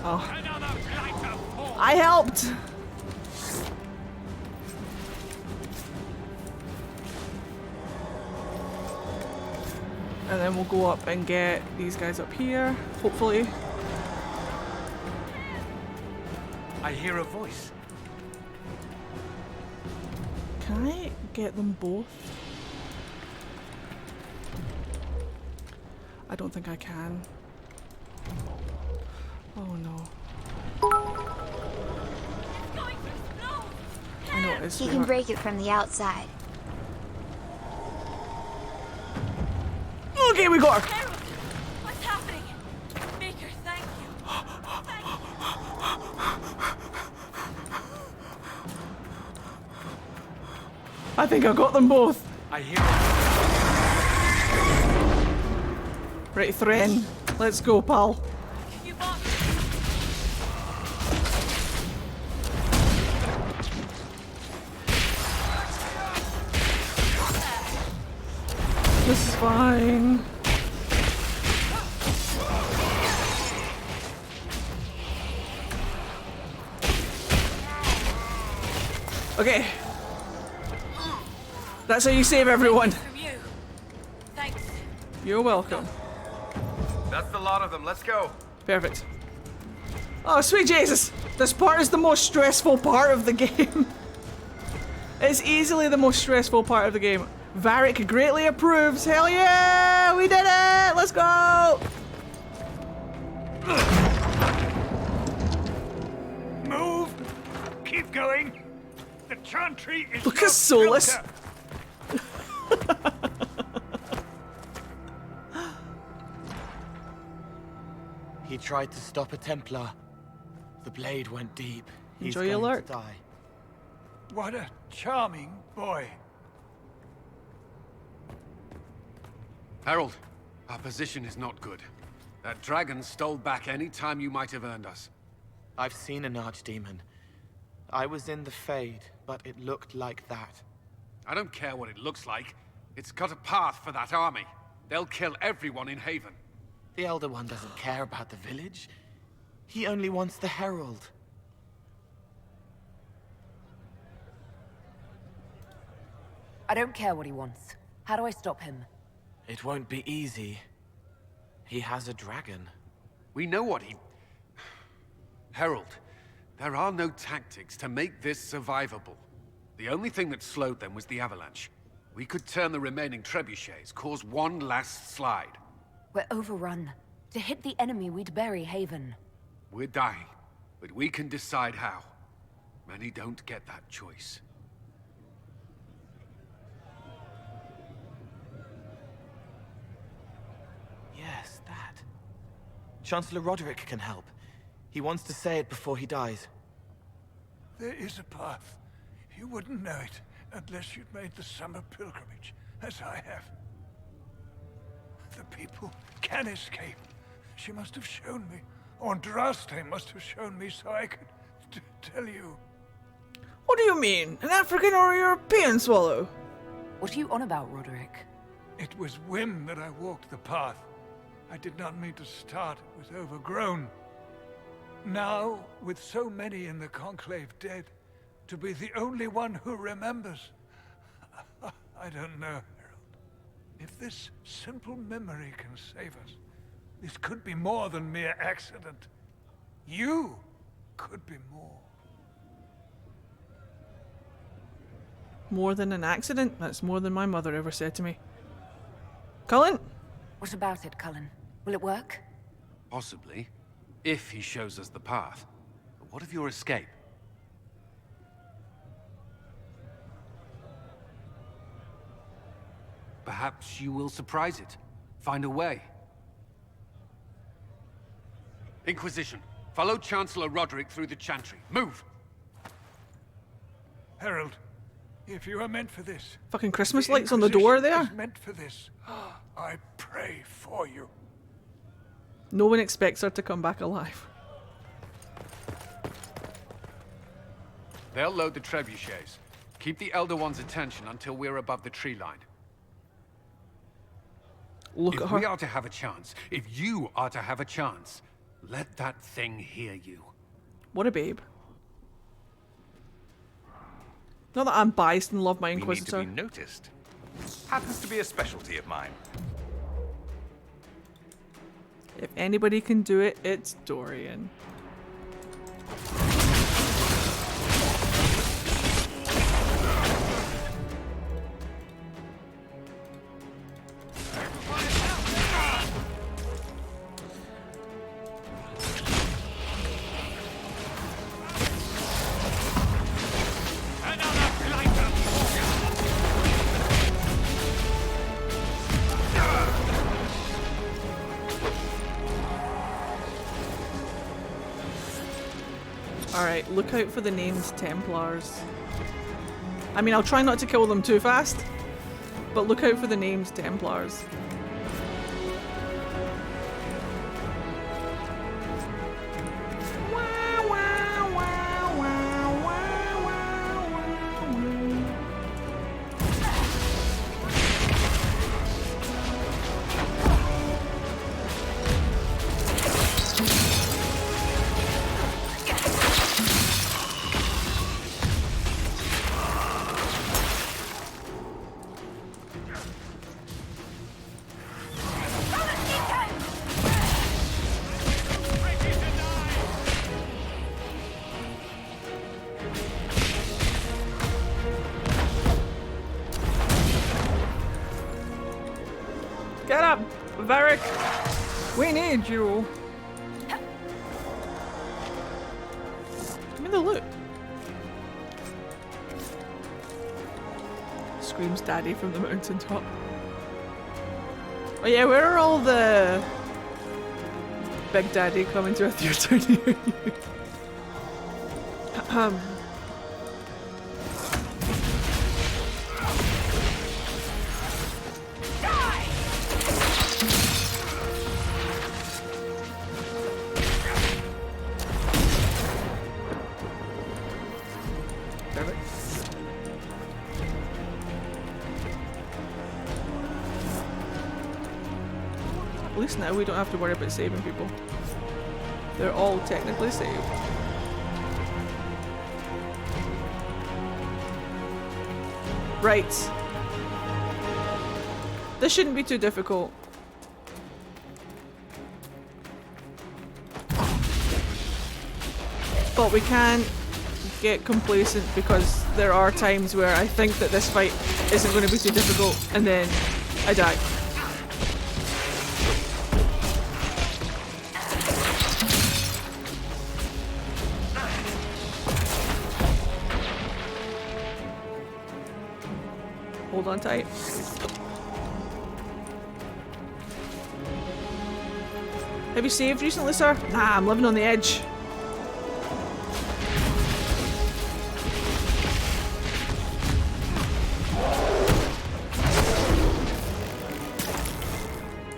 Speaker 1: Oh. I helped! And then we'll go up and get these guys up here, hopefully.
Speaker 9: I hear a voice.
Speaker 1: Can I get them both? I don't think I can. Oh no. I know it is.
Speaker 8: He can break it from the outside.
Speaker 1: Okay, we got her.
Speaker 18: Harold, what's happening? Baker, thank you.
Speaker 1: I think I got them both.
Speaker 9: I hear it.
Speaker 1: Right, Thren. Let's go, pal.
Speaker 18: You bought
Speaker 1: This is fine. Okay. That's how you save everyone.
Speaker 18: from you. Thanks.
Speaker 1: You're welcome.
Speaker 13: That's the lot of them. Let's go.
Speaker 1: Perfect. Oh, sweet Jesus! This part is the most stressful part of the game. It's easily the most stressful part of the game. Varric greatly approves. Hell yeah! We did it! Let's go!
Speaker 12: Move! Keep going! The chantry is
Speaker 1: Look at Solus!
Speaker 21: He tried to stop a Templar. The blade went deep. He's
Speaker 1: Enjoy your
Speaker 21: going
Speaker 1: lurk.
Speaker 21: to die.
Speaker 12: What a charming boy.
Speaker 6: Harold, our position is not good. That dragon stole back any time you might have earned us.
Speaker 21: I've seen an archdemon. I was in the Fade, but it looked like that.
Speaker 6: I don't care what it looks like. It's got a path for that army. They'll kill everyone in Haven.
Speaker 21: The Elder One doesn't care about the village. He only wants the Herald.
Speaker 3: I don't care what he wants. How do I stop him?
Speaker 21: It won't be easy. He has a dragon.
Speaker 6: We know what he... Herald, there are no tactics to make this survivable. The only thing that slowed them was the avalanche. We could turn the remaining trebuchets, cause one last slide.
Speaker 3: We're overrun. To hit the enemy, we'd bury Haven.
Speaker 6: We're dying, but we can decide how. Many don't get that choice.
Speaker 21: Yes, that. Chancellor Roderick can help. He wants to say it before he dies.
Speaker 12: There is a path. You wouldn't know it unless you'd made the summer pilgrimage, as I have. The people can escape. She must have shown me. Andraste must have shown me so I could tell you.
Speaker 1: What do you mean? An African or European swallow?
Speaker 3: What are you on about, Roderick?
Speaker 12: It was whim that I walked the path. I did not mean to start. It was overgrown. Now, with so many in the Conclave dead, to be the only one who remembers. I don't know, Harold. If this simple memory can save us, this could be more than mere accident. You could be more.
Speaker 1: More than an accident? That's more than my mother ever said to me. Cullen?
Speaker 3: What about it, Cullen? Will it work?
Speaker 6: Possibly, if he shows us the path. But what of your escape? Perhaps you will surprise it. Find a way. Inquisition, follow Chancellor Roderick through the Chantry. Move!
Speaker 12: Harold, if you are meant for this...
Speaker 1: Fucking Christmas lights on the door there?
Speaker 12: Is meant for this. pray for you.
Speaker 1: No one expects her to come back alive.
Speaker 6: They'll load the trebuchets. Keep the Elder One's attention until we're above the tree line.
Speaker 1: Look
Speaker 6: if
Speaker 1: at her.
Speaker 6: we are to have a chance, if you are to have a chance, let that thing hear you.
Speaker 1: What a babe. Not that I'm biased and love my Inquisitor.
Speaker 5: We need to be noticed. Happens to be a specialty of mine.
Speaker 1: If anybody can do it, it's Dorian. Alright, look out for the named Templars. I mean, I'll try not to kill them too fast, but look out for the named Templars. Get up, Varric! We need you! Give me the loot. Screams Daddy from the mountaintop. Oh yeah, where are all the Big Daddy coming to a theatre near you? At least now we don't have to worry about saving people. They're all technically saved. Right. This shouldn't be too difficult. But we can't get complacent because there are times where I think that this fight isn't going to be too difficult and then I die. Hold on tight. Have you saved recently, sir? Nah, I'm living on the edge.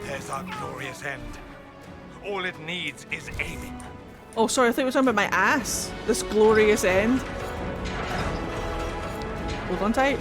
Speaker 5: There's our glorious end. All it needs is aiming.
Speaker 1: Oh, sorry, I thought you were talking about my ass. This glorious end. Hold on tight.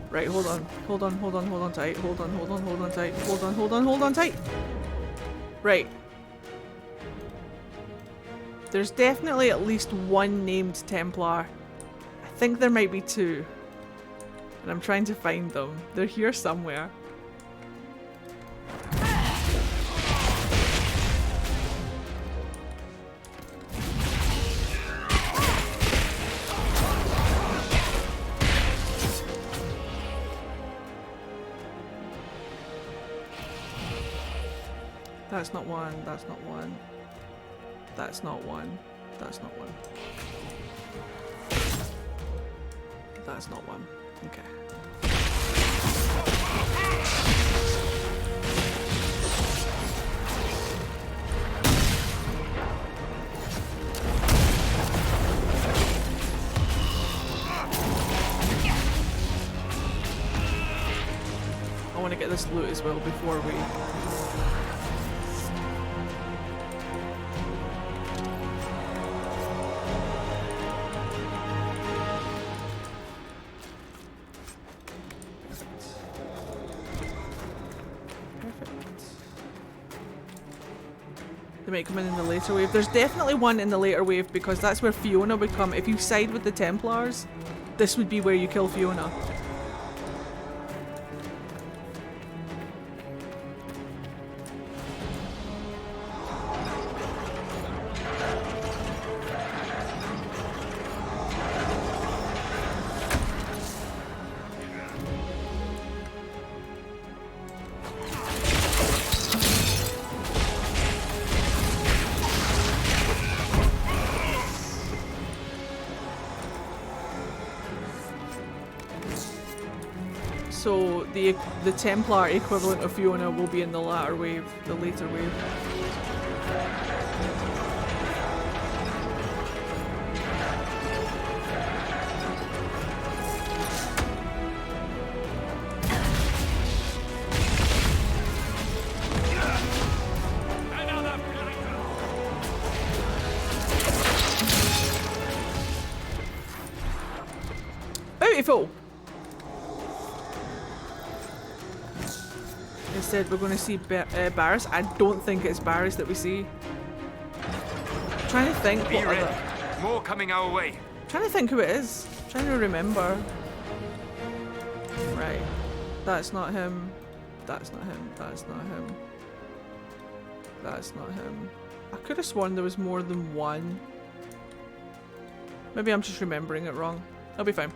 Speaker 1: Right, hold on tight, hold on tight, hold on tight. Right. There's definitely at least one named Templar. I think there might be two. And I'm trying to find them. They're here somewhere. That's not one, that's not one. That's not one. That's not one. That's not one. Okay. I want to get this loot as well before we... They might come in the later wave. There's definitely one in the later wave because that's where Fiona would come. If you side with the Templars, this would be where you kill Fiona. So the Templar equivalent of Fiona will be in the latter wave, the later wave. Beautiful! Instead, we're going to see Barris. I don't think it's Barris that we see. I'm trying to think what other...
Speaker 9: More coming our way.
Speaker 1: I'm trying to think who it is. I'm trying to remember. Right. That's not him. That's not him. That's not him. That's not him. I could have sworn there was more than one. Maybe I'm just remembering it wrong. I'll be fine.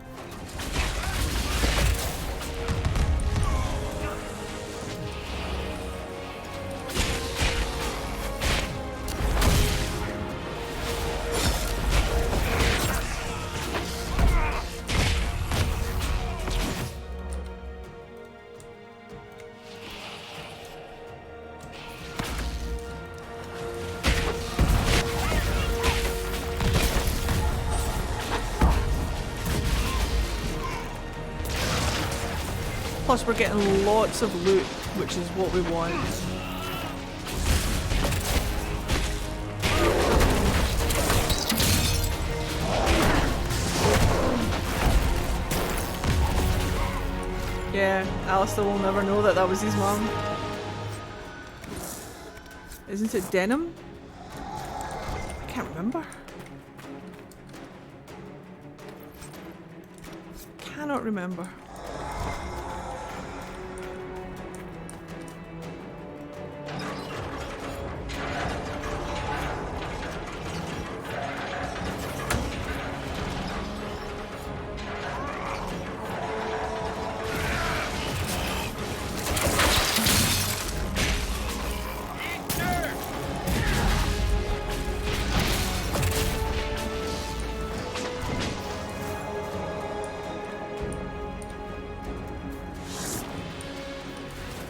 Speaker 1: Plus we're getting lots of loot, which is what we want. Yeah, Alistair will never know that that was his mum. Isn't it Denim? I can't remember. Cannot remember.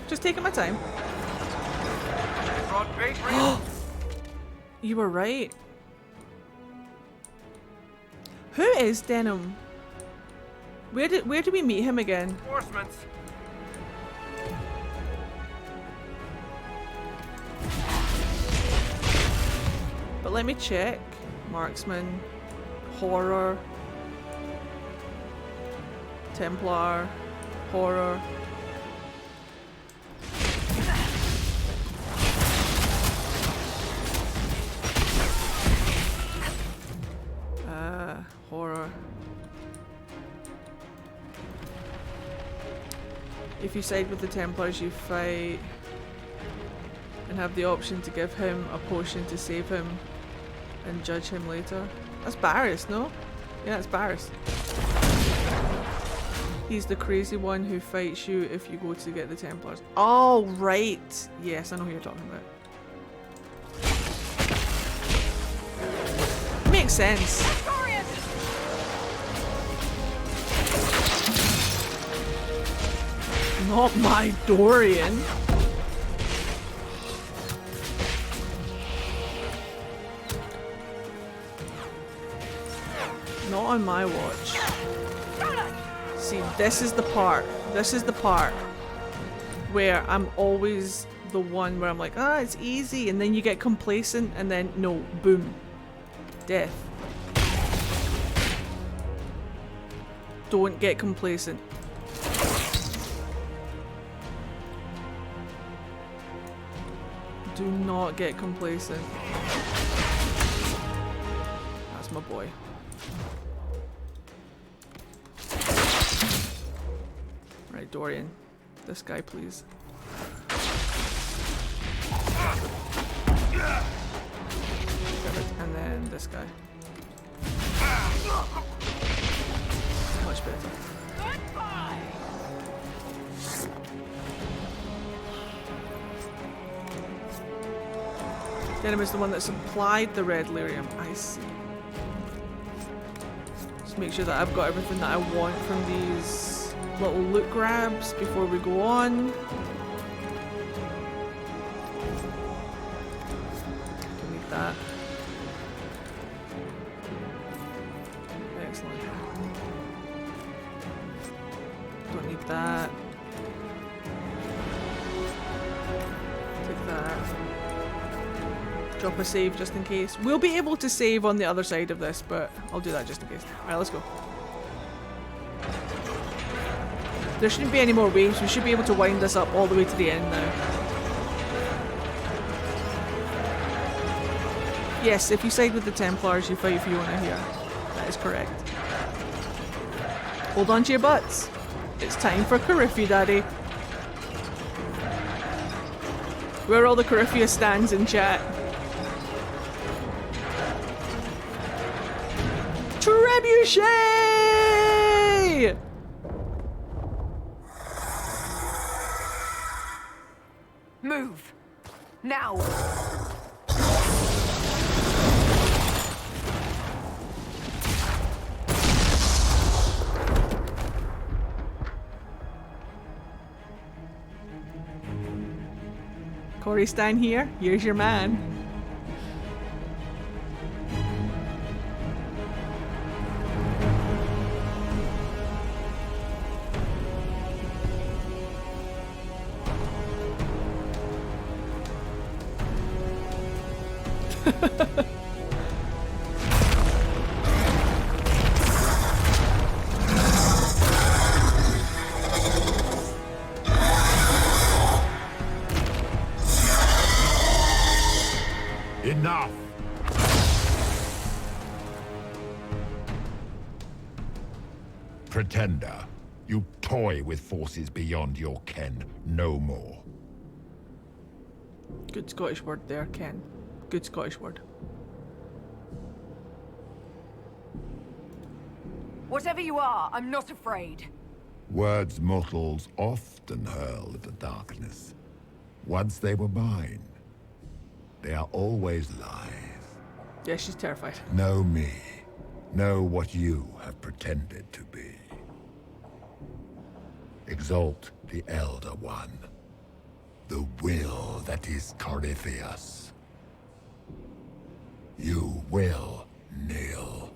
Speaker 1: Just taking my time. You were right. Who is Denim? Where did we meet him again?
Speaker 13: Reinforcements.
Speaker 1: But let me check. Marksman, horror, Templar, horror. Horror. If you side with the Templars, you fight and have the option to give him a potion to save him and judge him later. That's Barris, no? Yeah, it's Barris. He's the crazy one who fights you if you go to get the Templars. Oh, right. Yes, I know who you're talking about. makes sense. Not my Dorian. Not on my watch. See, this is the part. This is the part where I'm always the one where I'm like, ah, it's easy, and then you get complacent, and then no, boom, death. Don't get complacent. Do not get complacent. That's my boy. Right, Dorian. This guy, please. Perfect. And then this guy. Much better. Denim is the one that supplied the red lyrium. I see. Just make sure that I've got everything that I want from these little loot grabs before we go on. Don't need that. Excellent. Don't need that. Take that. Drop a save just in case. We'll be able to save on the other side of this, but I'll do that just in case. Alright, let's go. There shouldn't be any more waves. We should be able to wind this up all the way to the end now. Yes, if you side with the Templars, you fight for Fiona here. That is correct. Hold on to your butts. It's time for Carifia, Daddy. Where are all the Carifia stands in chat? Trebuchet!
Speaker 10: Move! Now!
Speaker 1: Corey Stein here. Here's your man.
Speaker 11: Enough! Pretender, you toy with forces beyond your ken no more.
Speaker 1: Good Scottish word there, Ken. Good Scottish word.
Speaker 10: Whatever you are, I'm not afraid.
Speaker 11: Words mortals often hurl at the darkness. Once they were mine, they are always lies.
Speaker 1: Yeah, she's terrified.
Speaker 11: Know me. Know what you have pretended to be. Exalt the Elder One. The will that is Corypheus. You will kneel.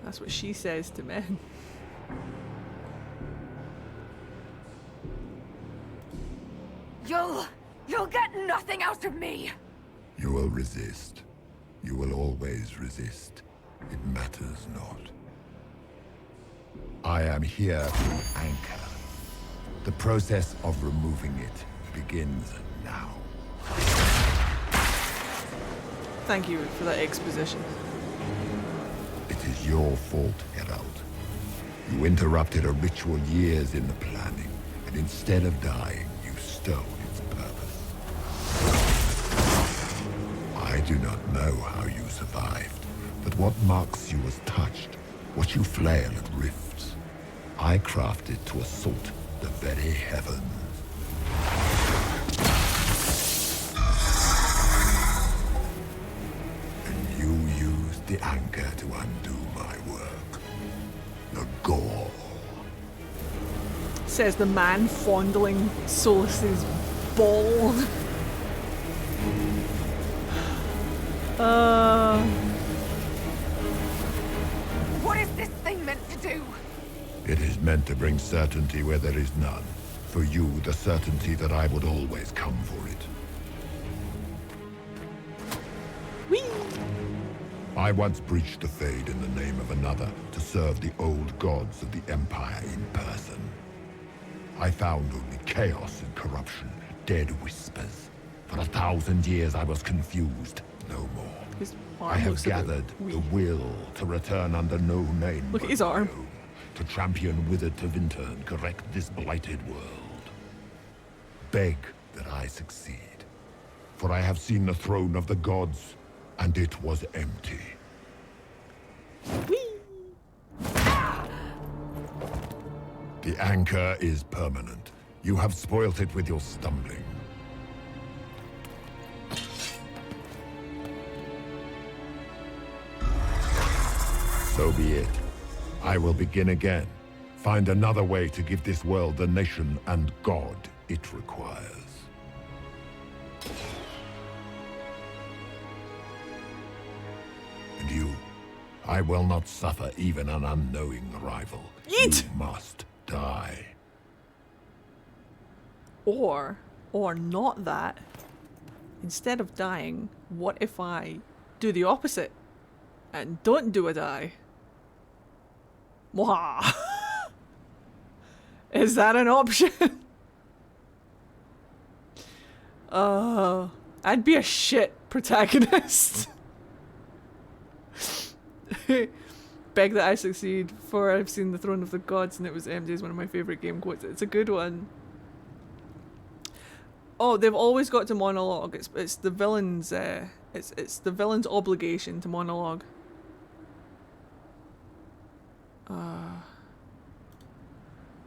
Speaker 1: That's what she says to men.
Speaker 10: You'll get nothing out of me!
Speaker 11: You will resist. You will always resist. It matters not. I am here to anchor. The process of removing it begins now.
Speaker 1: Thank you for that exposition.
Speaker 11: It is your fault, Herald. You interrupted a ritual years in the planning, and instead of dying, you stole its purpose. I do not know how you survived, but what marks you as touched, what you flail at rifts, I crafted to assault the very heavens. the anchor to undo my work. The gore.
Speaker 1: Says the man fondling Solus's bald.
Speaker 10: What is this thing meant to do?
Speaker 11: It is meant to bring certainty where there is none. For you, the certainty that I would always come for it.
Speaker 1: Whee!
Speaker 11: I once breached the Fade in the name of another to serve the old gods of the Empire in person. I found only chaos and corruption, dead whispers. For 1,000 years I was confused, no more.
Speaker 1: His
Speaker 11: I
Speaker 1: arm
Speaker 11: have
Speaker 1: looks a bit
Speaker 11: gathered
Speaker 1: weak.
Speaker 11: the will to return under no name.
Speaker 1: Look at
Speaker 11: but
Speaker 1: his
Speaker 11: my
Speaker 1: arm.
Speaker 11: own, to champion withered Tevinter and correct this blighted world. Beg that I succeed. For I have seen the throne of the gods, and it was empty. The anchor is permanent. You have spoilt it with your stumbling. So be it. I will begin again. Find another way to give this world the nation and God it requires. And you, I will not suffer even an unknowing rival.
Speaker 1: Yeet!
Speaker 11: You must die.
Speaker 1: Or not that. Instead of dying, what if I do the opposite and don't do a die? Mwah! Is that an option? I'd be a shit protagonist. Beg that I succeed, for I've seen the throne of the gods and it was empty is one of my favourite game quotes. It's a good one. Oh, they've always got to monologue. It's the villain's it's the villain's obligation to monologue.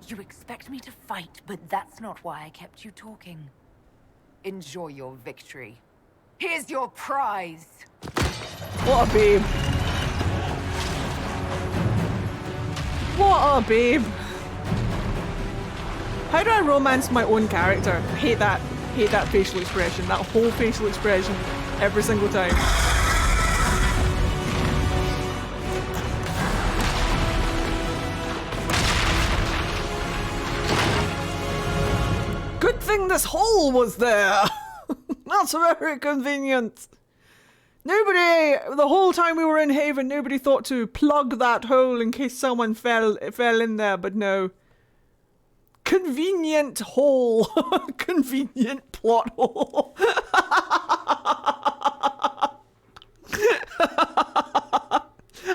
Speaker 7: You expect me to fight, but that's not why I kept you talking. Enjoy your victory. Here's your prize!
Speaker 1: What a babe. What a babe. How do I romance my own character? I hate that facial expression. That whole facial expression every single time. Good thing this hole was there. That's very convenient. Nobody, the whole time we were in Haven, nobody thought to plug that hole in case someone fell in there, but no. Convenient hole. Convenient plot hole.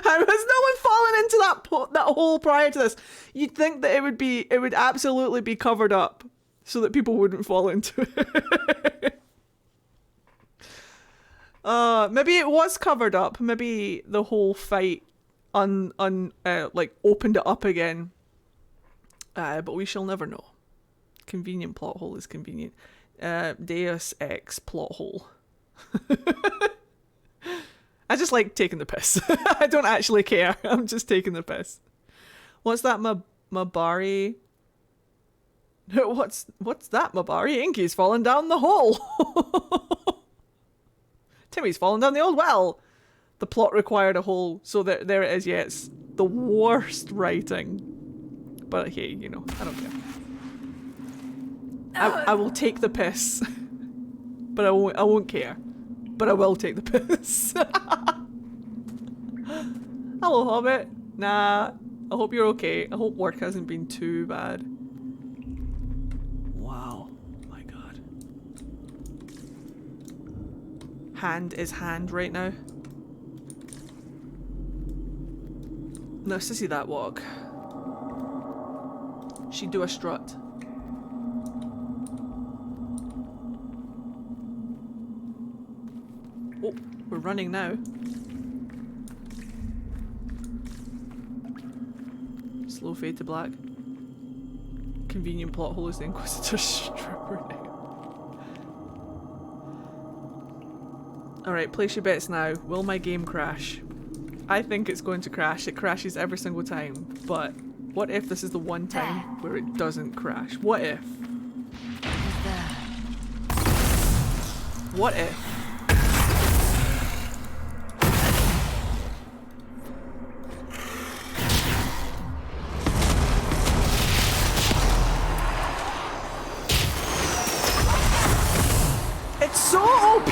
Speaker 1: Has no one fallen into that hole prior to this? You'd think that it would absolutely be covered up so that people wouldn't fall into it. Maybe it was covered up. Maybe the whole fight like opened it up again. But we shall never know. Convenient plot hole is convenient. Deus Ex plot hole. I just like taking the piss. I don't actually care. I'm just taking the piss. What's that, Mabari? What's that, Mabari? Inky's fallen down the hole. Timmy's fallen down the old well. The plot required a hole, so there it is. Yeah, it's the worst writing. But hey, you know, I don't care. I will take the piss. But I won't care. But I will take the piss. Hello, Hobbit. Nah, I hope you're okay. I hope work hasn't been too bad. Wow. My God. Hand is hand right now. Nice to see that walk. She'd do a strut. Oh, we're running now. Slow fade to black. Convenient plot hole is the Inquisitor stripper now. Alright, place your bets now. Will my game crash? I think it's going to crash. It crashes every single time. But what if this is the one time where it doesn't crash? What if? What if? It's so OP!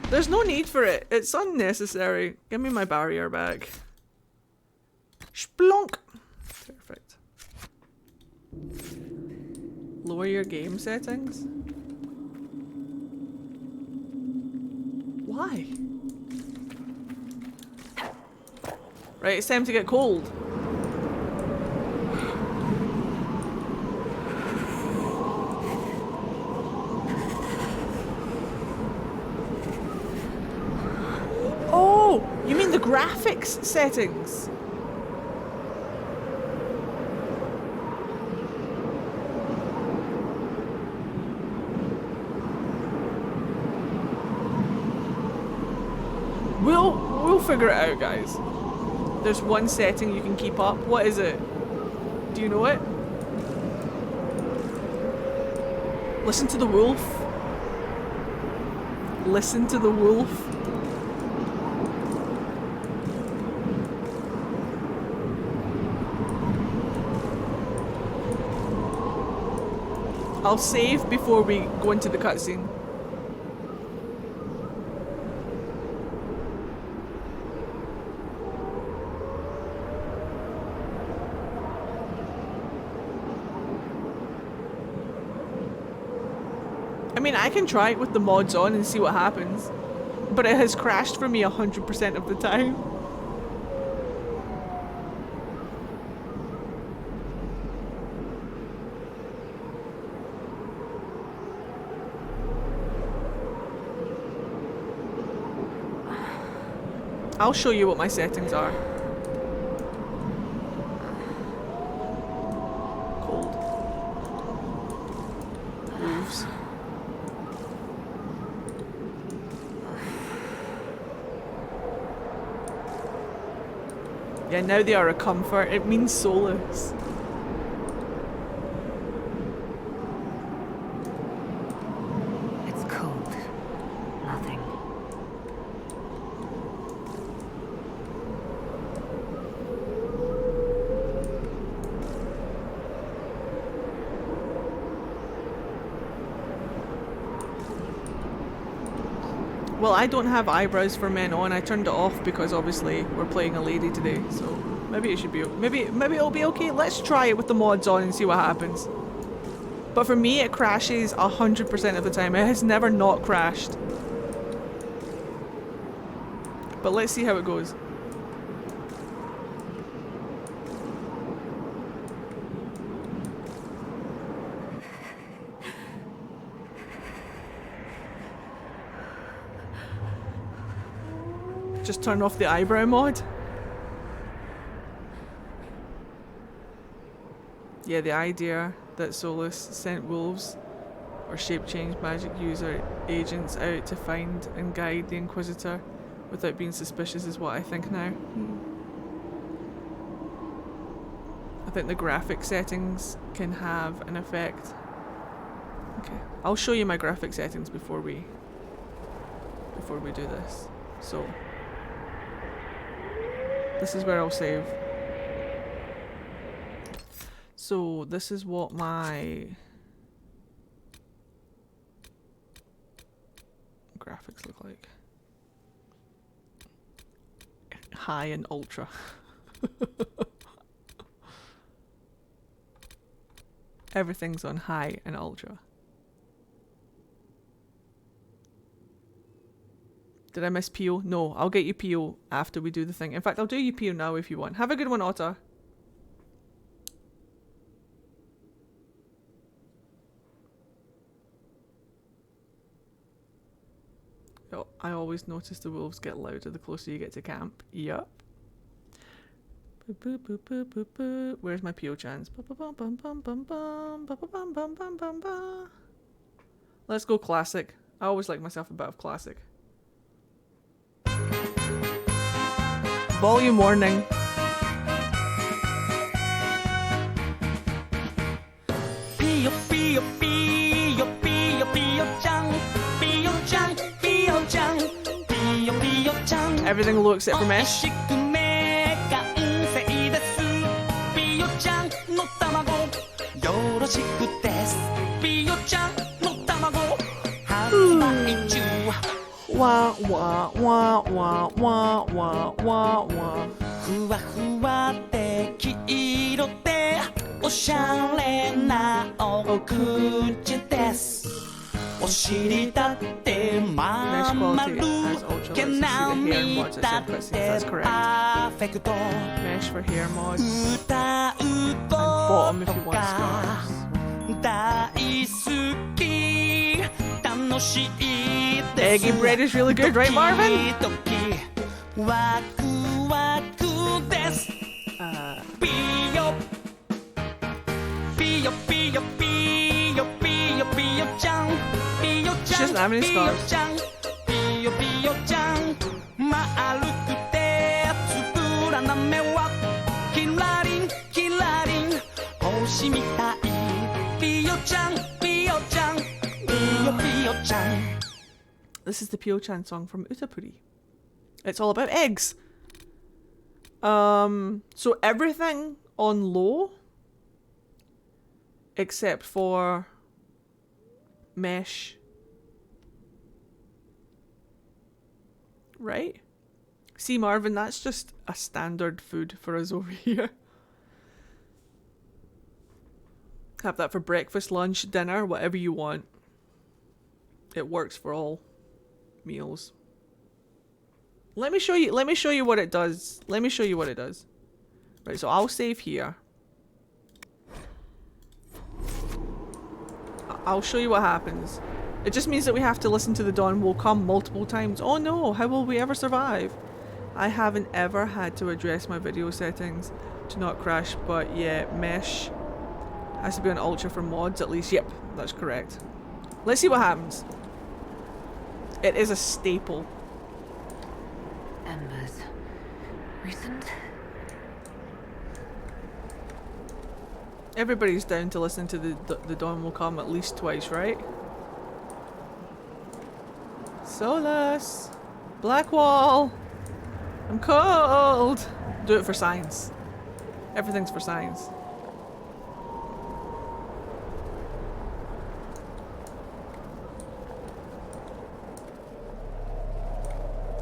Speaker 1: There's no need for it. It's unnecessary. Give me my barrier back. Splonk! Perfect. Lower your game settings? Why? Right, it's time to get cold. Oh, you mean the graphics settings? We'll figure it out, guys. There's one setting you can keep up. What is it? Do you know it? Listen to the wolf. Listen to the wolf. I'll save before we go into the cutscene. I mean, I can try it with the mods on and see what happens, but it has crashed for me 100% of the time. I'll show you what my settings are. Cold. Wolves. Yeah, now they are a comfort. It means solace.
Speaker 7: It's cold. Nothing.
Speaker 1: Well, I don't have eyebrows for men on. I turned it off because obviously we're playing a lady today, so maybe it should be maybe it'll be okay. Let's try it with the mods on and see what happens. But for me, it crashes 100% of the time. It has never not crashed. But let's see how it goes. Just turn off the eyebrow mod. Yeah, the idea that Solus sent wolves or shape-change magic user agents out to find and guide the Inquisitor without being suspicious is what I think now. I think the graphic settings can have an effect. Okay, I'll show you my graphic settings before we do this. So this is where I'll save. So this is what my graphics look like. High and ultra. Everything's on high and ultra. Did I miss Pio? No, I'll get you Pio after we do the thing. In fact, I'll do you Pio now if you want. Have a good one, Otter. Oh, I always notice the wolves get louder the closer you get to camp. Yup. Where's my Pio chance? Let's go classic. I always like myself a bit of classic. Volume warning.
Speaker 15: Pio, Pio, Pio, Pio, Pio-chan. Pio-chan, Pio-chan. Pio, Pio-chan.
Speaker 1: Everything low except for Mesh.
Speaker 15: ピヨちゃんの卵よろしくですピヨちゃんの卵発売中
Speaker 1: Wah, wah, wah, wah, wah, wah, wah, wah.
Speaker 15: ふわふわで黄色でおしゃれなお口ですお尻だってまん丸毛並みだってパーフェクト
Speaker 1: Mesh for hair mods.
Speaker 15: 歌う
Speaker 1: Bottom if you want
Speaker 15: が
Speaker 1: scarves.
Speaker 15: 大好き楽しいです
Speaker 1: Eggy bread is really good, right, Marvin?
Speaker 15: ドキドキワクワクですピヨピヨピヨピヨピヨピヨちゃんピヨちゃん
Speaker 1: She doesn't have any
Speaker 15: ピヨ
Speaker 1: scarves.
Speaker 15: ちゃんピヨピヨちゃん丸くてつぶらな目はキラリンキラリン星みたいピヨちゃんピヨちゃんピヨピヨちゃん
Speaker 1: This is the Pio-chan song from Utapuri. It's all about eggs. So everything on low except for Mesh. Right? See, Marvin, that's just a standard food for us over here. Have that for breakfast, lunch, dinner, whatever you want. It works for all meals. Let me show you what it does. Let me show you what it does. Right, so I'll save here. I'll show you what happens. It just means that we have to listen to the dawn will come multiple times. Oh no, how will we ever survive? I haven't ever had to address my video settings to not crash, but yeah, Mesh has to be on ultra for mods at least. Yep, that's correct. Let's see what happens. It is a staple.
Speaker 3: Embers. Recent?
Speaker 1: Everybody's down to listen to the dawn will come at least twice, right? Solus! Blackwall! I'm cold! Do it for science. Everything's for science.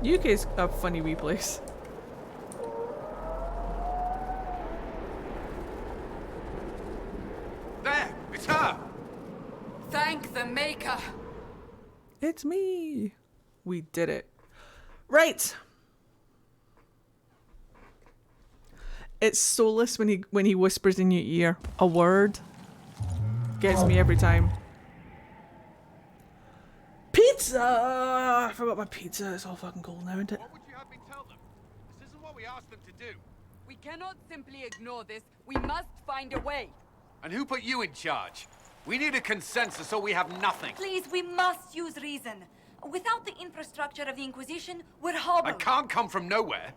Speaker 1: UK's a funny wee place.
Speaker 6: There! It's her!
Speaker 7: Thank the Maker!
Speaker 1: It's me! We did it. Right! It's Solus when he whispers in your ear. A word. Gets me every time. Pizza! I forgot my pizza. It's all fucking cold now, isn't it?
Speaker 6: What would you have me tell them? This isn't what we asked them to do.
Speaker 7: We cannot simply ignore this. We must find a way.
Speaker 6: And who put you in charge? We need a consensus or we have nothing.
Speaker 18: Please, we must use reason. Without the infrastructure of the Inquisition, we're hobbled.
Speaker 6: I can't come from nowhere.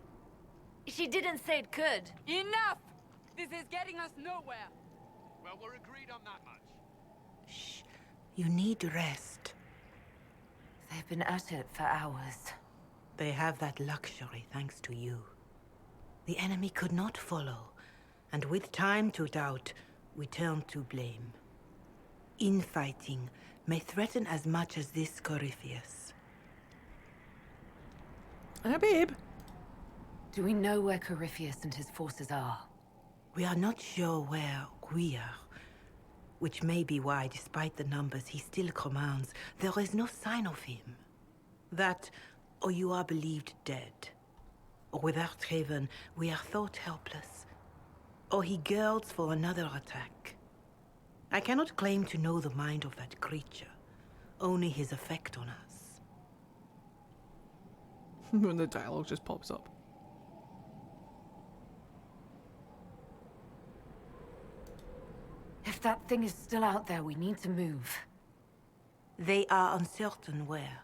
Speaker 3: She didn't say it could.
Speaker 7: Enough! This is getting us nowhere.
Speaker 6: Well, we're agreed on that much.
Speaker 19: Shh. You need rest.
Speaker 3: They've been at it for hours.
Speaker 19: They have that luxury thanks to you. The enemy could not follow, and with time to doubt, we turn to blame. Infighting may threaten as much as this Corypheus.
Speaker 1: Babe.
Speaker 3: Do we know where Corypheus and his forces are?
Speaker 19: We are not sure where we are, which may be why, despite the numbers he still commands, there is no sign of him. That, or you are believed dead. Or without Haven, we are thought helpless. Or he girds for another attack. I cannot claim to know the mind of that creature, only his effect on us.
Speaker 1: When the dialogue just pops up.
Speaker 3: If that thing is still out there, we need to move.
Speaker 19: They are uncertain where.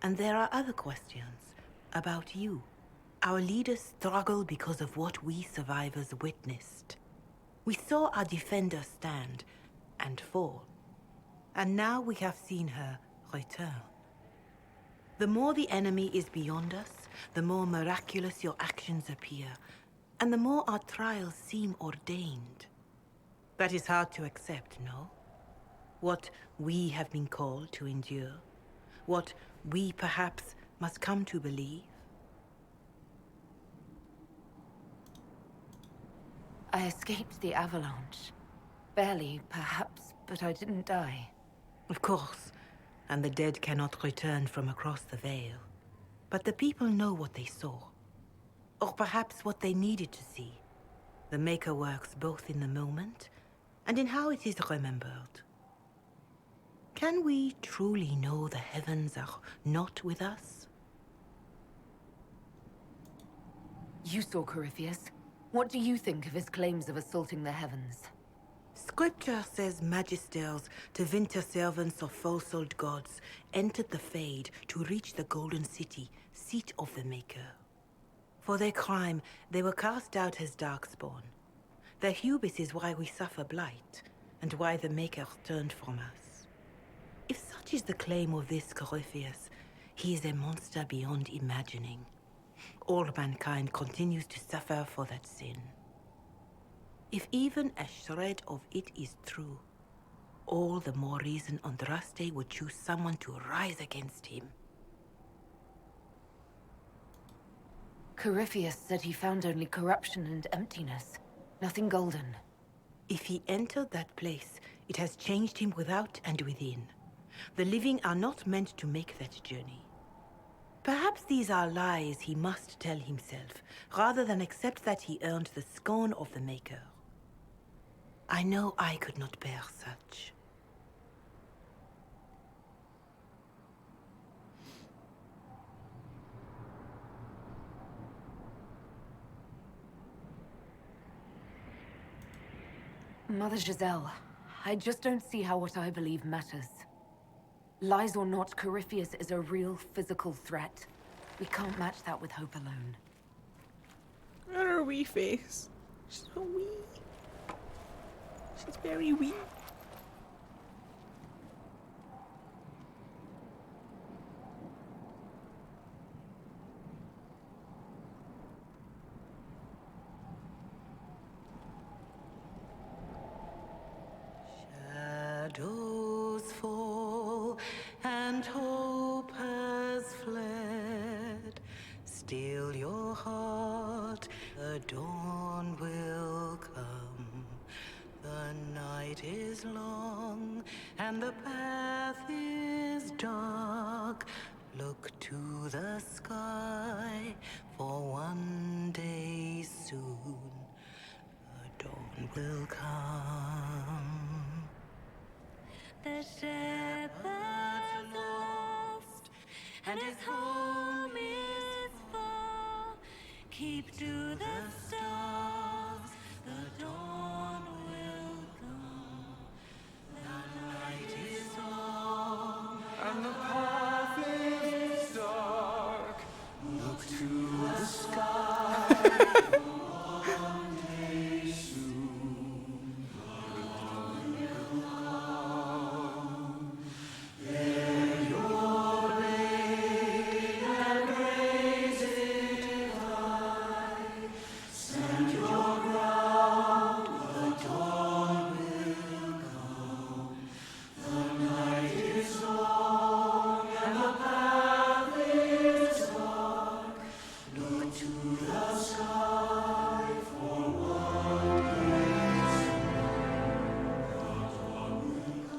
Speaker 19: And there are other questions. about you. Our leaders struggle because of what we survivors witnessed. We saw our defenders stand and fall. And now we have seen her return. The more the enemy is beyond us, the more miraculous your actions appear, and the more our trials seem ordained. That is hard to accept, no? What we have been called to endure, what we perhaps must come to believe.
Speaker 3: I escaped the avalanche. Barely, perhaps, but I didn't die.
Speaker 19: Of course, and the dead cannot return from across the veil. But the people know what they saw. Or perhaps what they needed to see. The Maker works both in the moment and in how it is remembered. Can we truly know the heavens are not with us?
Speaker 3: You saw Corypheus. What do you think of his claims of assaulting the heavens?
Speaker 19: Scripture says magisters, to winter servants of false-old gods, entered the Fade to reach the Golden City, seat of the Maker. For their crime, they were cast out as darkspawn. Their hubris is why we suffer blight, and why the Maker turned from us. If such is the claim of this Corypheus, he is a monster beyond imagining. All mankind continues to suffer for that sin. If even a shred of it is true, all the more reason Andraste would choose someone to rise against him.
Speaker 3: Corypheus said he found only corruption and emptiness, nothing golden.
Speaker 19: If he entered that place, it has changed him without and within. The living are not meant to make that journey. Perhaps these are lies he must tell himself, rather than accept that he earned the scorn of the Maker. I know I could not bear such.
Speaker 3: Mother Giselle, I just don't see how what I believe matters. Lies or not, Corypheus is a real physical threat. We can't match that with hope alone.
Speaker 1: Look at her wee face. She's so wee. She's very wee.
Speaker 19: Shadows fall and hope has fled. Still your heart, the dawn will come. The night is long and the path is dark. Look to the sky, for one day soon the dawn will come.
Speaker 15: The shepherd's lost, and his home is far. Keep to the stars, the dawn will come. The night is long,
Speaker 21: and the path is dark. Look to the sky, one day soon the dawn will come. There your blade and raise it high. Stand your ground, the dawn will come. The night is long and the path is dark. Look to the sky, for one day soon the dawn will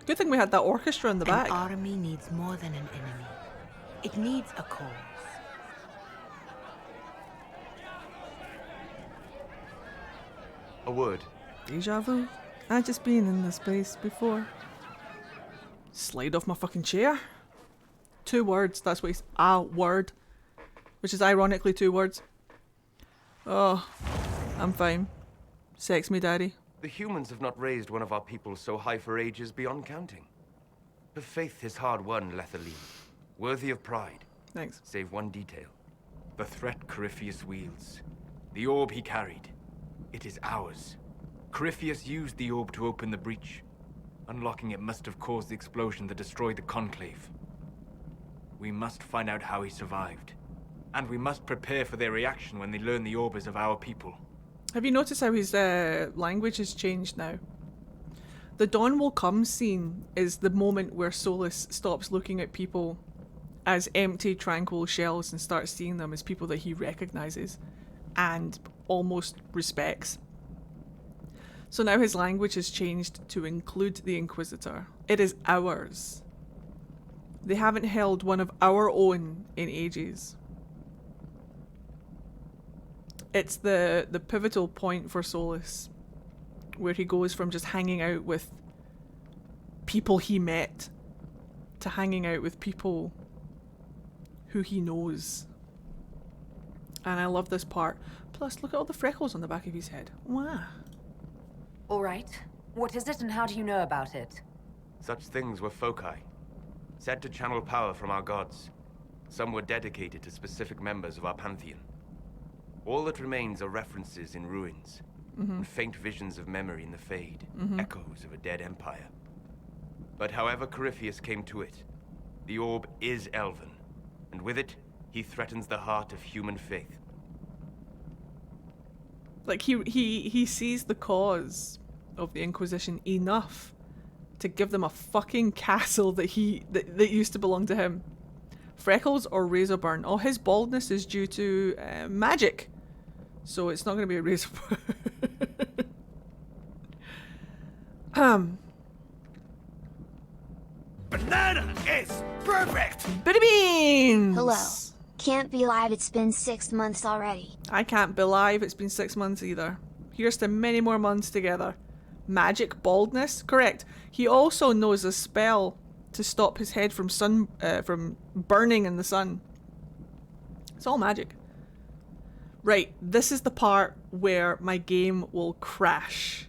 Speaker 1: Good thing we had that orchestra in the back.
Speaker 19: An army needs more than an enemy. It needs a cause.
Speaker 9: A word.
Speaker 1: Deja vu. I just been in this place before. Slide off my fucking chair. 2 words, that's what he's a word. Which is ironically 2 words. Oh, I'm fine. Sex me, daddy.
Speaker 13: The humans have not raised one of our people so high for ages beyond counting. Her faith is hard-won, Lethaline. Worthy of pride.
Speaker 1: Thanks.
Speaker 13: Save one detail.
Speaker 9: The threat Corypheus wields. The orb he carried. It is ours. Corypheus used the orb to open the breach. Unlocking it must have caused the explosion that destroyed the Conclave. We must find out how he survived. And we must prepare for their reaction when they learn the orb is of our people.
Speaker 1: Have you noticed how his language has changed now? The Dawn Will Come scene is the moment where Solus stops looking at people as empty, tranquil shells and starts seeing them as people that he recognizes and almost respects. So now his language has changed to include the Inquisitor. It is ours. They haven't held one of our own in ages. It's the pivotal point for Solus, where he goes from just hanging out with people he met to hanging out with people who he knows. And I love this part. Plus, look at all the freckles on the back of his head. Wow.
Speaker 7: All right. What is it and how do you know about it?
Speaker 13: Such things were foci, said to channel power from our gods. Some were dedicated to specific members of our pantheon. All that remains are references in ruins, and faint visions of memory in the Fade, echoes of a dead empire. But however Corypheus came to it, the orb is elven, and with it, he threatens the heart of human faith.
Speaker 1: Like, he sees the cause of the Inquisition enough to give them a fucking castle that used to belong to him. Freckles or razor burn? Oh, his baldness is due to magic. So it's not going to be a razor burn.
Speaker 4: Banana is perfect!
Speaker 1: Bitty beans!
Speaker 8: Hello. Can't be live, it's been 6 months already.
Speaker 1: I can't be live, it's been 6 months either. Here's to many more months together. Magic baldness? Correct. He also knows a spell to stop his head from burning in the sun. It's all magic. Right, this is the part where my game will crash.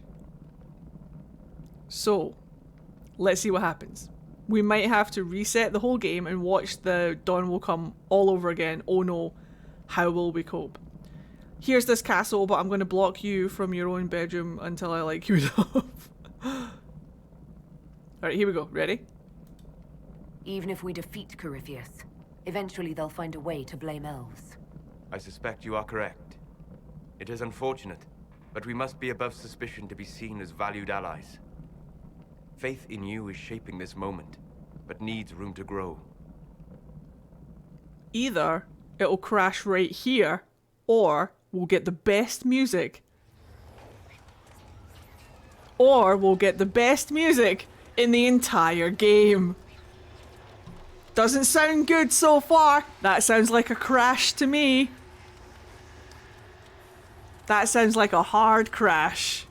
Speaker 1: So, let's see what happens. We might have to reset the whole game and watch the Dawn Will Come all over again. Oh no, how will we cope? Here's this castle, but I'm going to block you from your own bedroom until I like you enough. Alright, here we go. Ready?
Speaker 7: Even if we defeat Corypheus, eventually they'll find a way to blame elves.
Speaker 13: I suspect you are correct. It is unfortunate, but we must be above suspicion to be seen as valued allies. Faith in you is shaping this moment, but needs room to grow.
Speaker 1: Either it'll crash right here, or we'll get the best music. Or we'll get the best music in the entire game. Doesn't sound good so far. That sounds like a crash to me. That sounds like a hard crash.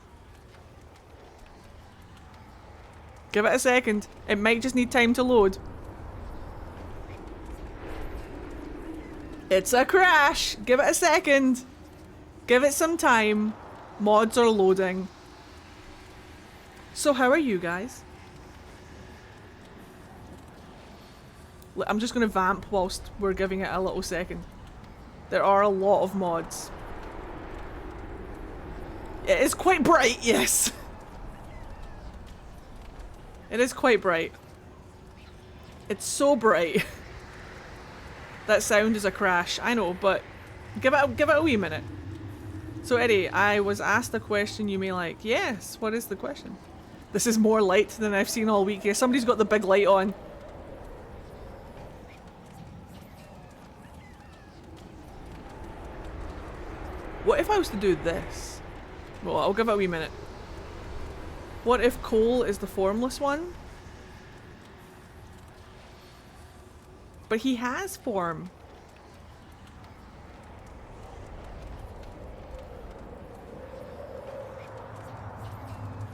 Speaker 1: Give it a second. It might just need time to load. It's a crash. Give it a second. Give it some time. Mods are loading. So how are you guys? I'm just going to vamp whilst we're giving it a little second. There are a lot of mods. It is quite bright, yes. It is quite bright. It's so bright. That sound is a crash, I know, but give it a wee minute. So Eddie, I was asked a question you may like. Yes, what is the question? This is more light than I've seen all week here. Somebody's got the big light on. What if I was to do this? Well, I'll give it a wee minute. What if Cole is the formless one? But he has form.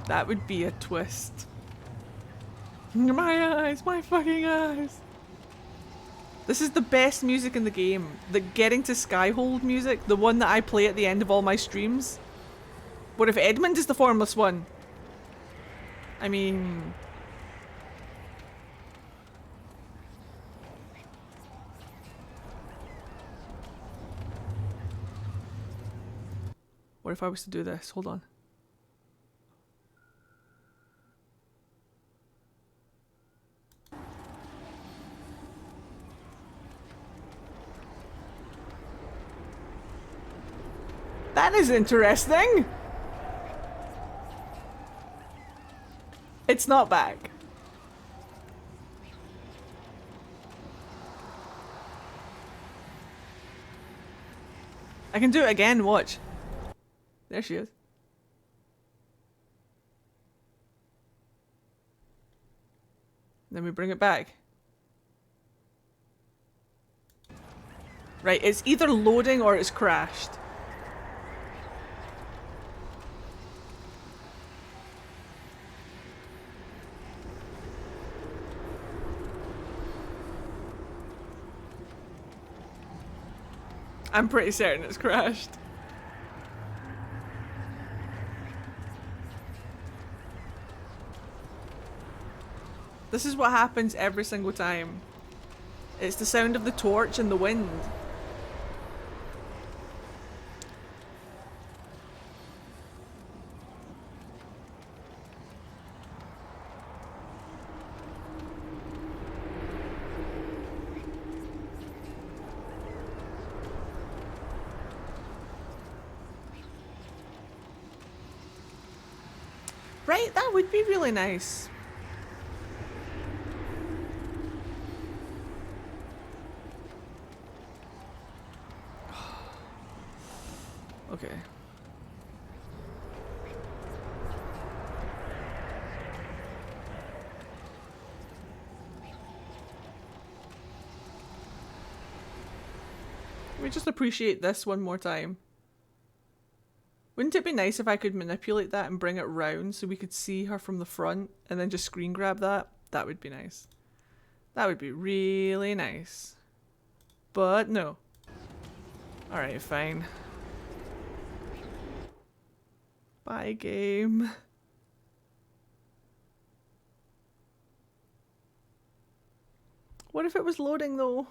Speaker 1: That would be a twist. My eyes, my fucking eyes. This is the best music in the game. The Getting to Skyhold music, the one that I play at the end of all my streams. What if Edmund is the formless one? I mean... What if I was to do this? Hold on. That is interesting! It's not back. I can do it again, watch. There she is. Then we bring it back. Right, it's either loading or it's crashed. I'm pretty certain it's crashed. This is what happens every single time. It's the sound of the torch and the wind. Right, that would be really nice. Okay. Let me just appreciate this one more time. Wouldn't it be nice if I could manipulate that and bring it round so we could see her from the front and then just screen grab that? That would be nice. That would be really nice. But no. Alright, fine. Bye, game. What if it was loading though?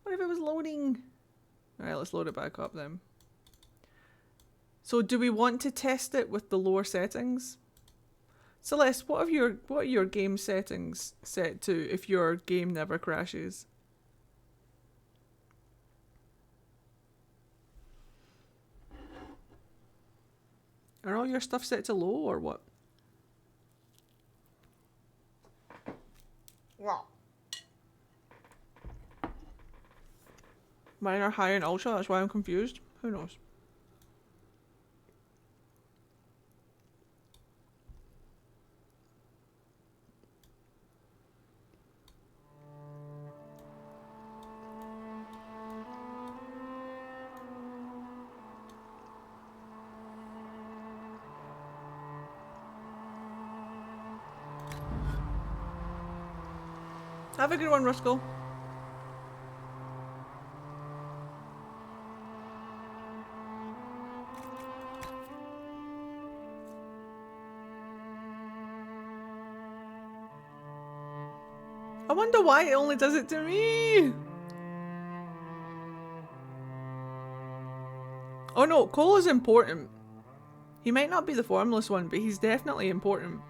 Speaker 1: What if it was loading? Alright, let's load it back up then. So do we want to test it with the lower settings? Celeste, what are your game settings set to if your game never crashes? Are all your stuff set to low or what? Wow. Mine are high and ultra, that's why I'm confused. Who knows? Have a good one, Ruskell. I wonder why it only does it to me. Oh no, Cole is important. He might not be the formless one, but he's definitely important.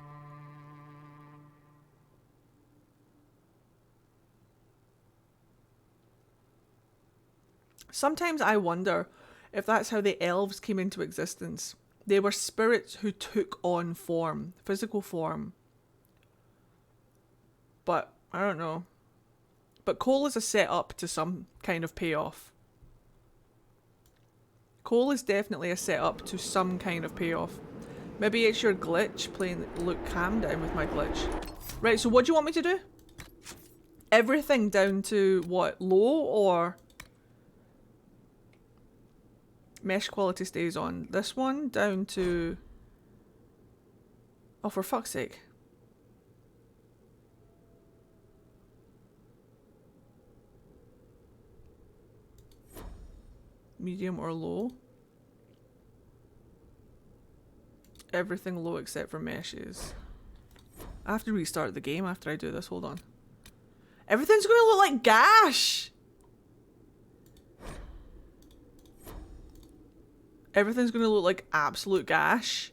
Speaker 1: Sometimes I wonder if that's how the elves came into existence. They were spirits who took on form, physical form. But I don't know. But Cole is a setup to some kind of payoff. Cole is definitely a setup to some kind of payoff. Maybe it's your glitch playing. Look, calm down with my glitch. Right, so what do you want me to do? Everything down to what? Low or? Mesh quality stays on. This one down to... Oh, for fuck's sake. Medium or low. everything low except for meshes. I have to restart the game after I do this. Hold on. Everything's gonna look like gash! Everything's gonna look like absolute gash.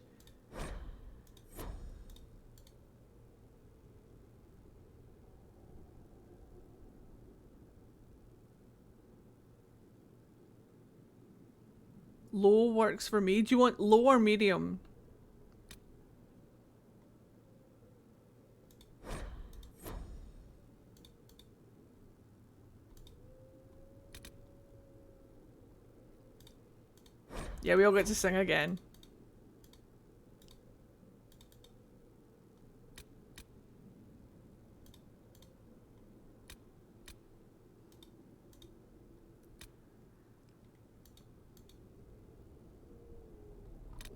Speaker 1: Low works for me. Do you want low or medium? Yeah, we all get to sing again.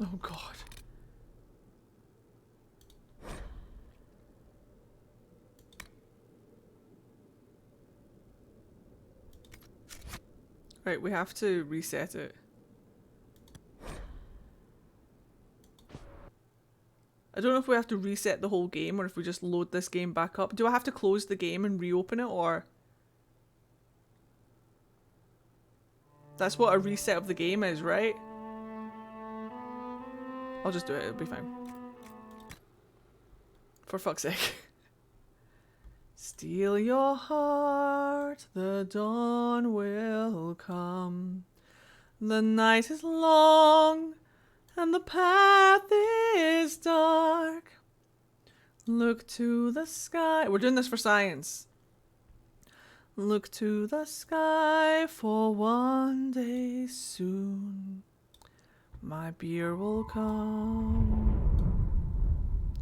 Speaker 1: Oh God. Right, we have to reset it. I don't know if we have to reset the whole game or if we just load this game back up. Do I have to close the game and reopen it, or? That's what a reset of the game is, right? I'll just do it, it'll be fine. For fuck's sake. Steal your heart, the dawn will come. The night is long, and the path is dark. Look to the sky. We're doing this for science. Look to the sky, for one day soon my beer will come.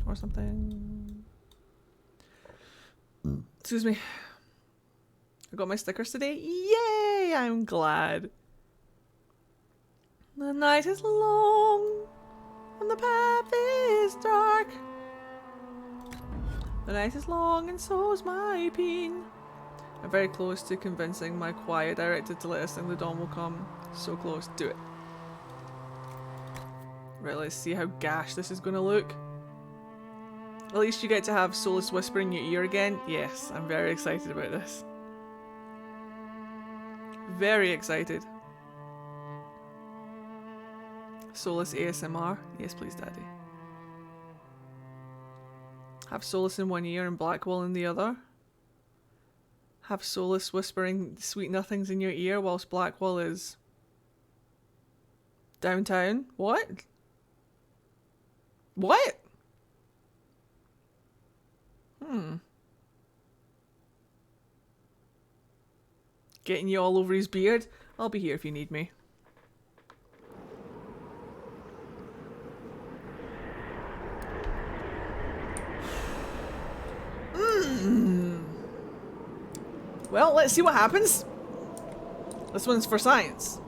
Speaker 1: Or something. Excuse me. I got my stickers today. Yay! I'm glad. The night is long and the path is dark. The night is long and so's my pain. I'm very close to convincing my choir director to let us sing The Dawn Will Come. So close. Do it. Right, let's see how gash this is going to look. At least you get to have Solus whisper in your ear again. Yes, I'm very excited about this. Very excited. Solus ASMR. Yes, please, Daddy. Have Solus in one ear and Blackwall in the other. Have Solus whispering sweet nothings in your ear whilst Blackwall is downtown. What? What? Getting you all over his beard. I'll be here if you need me. Well, let's see what happens. This one's for science.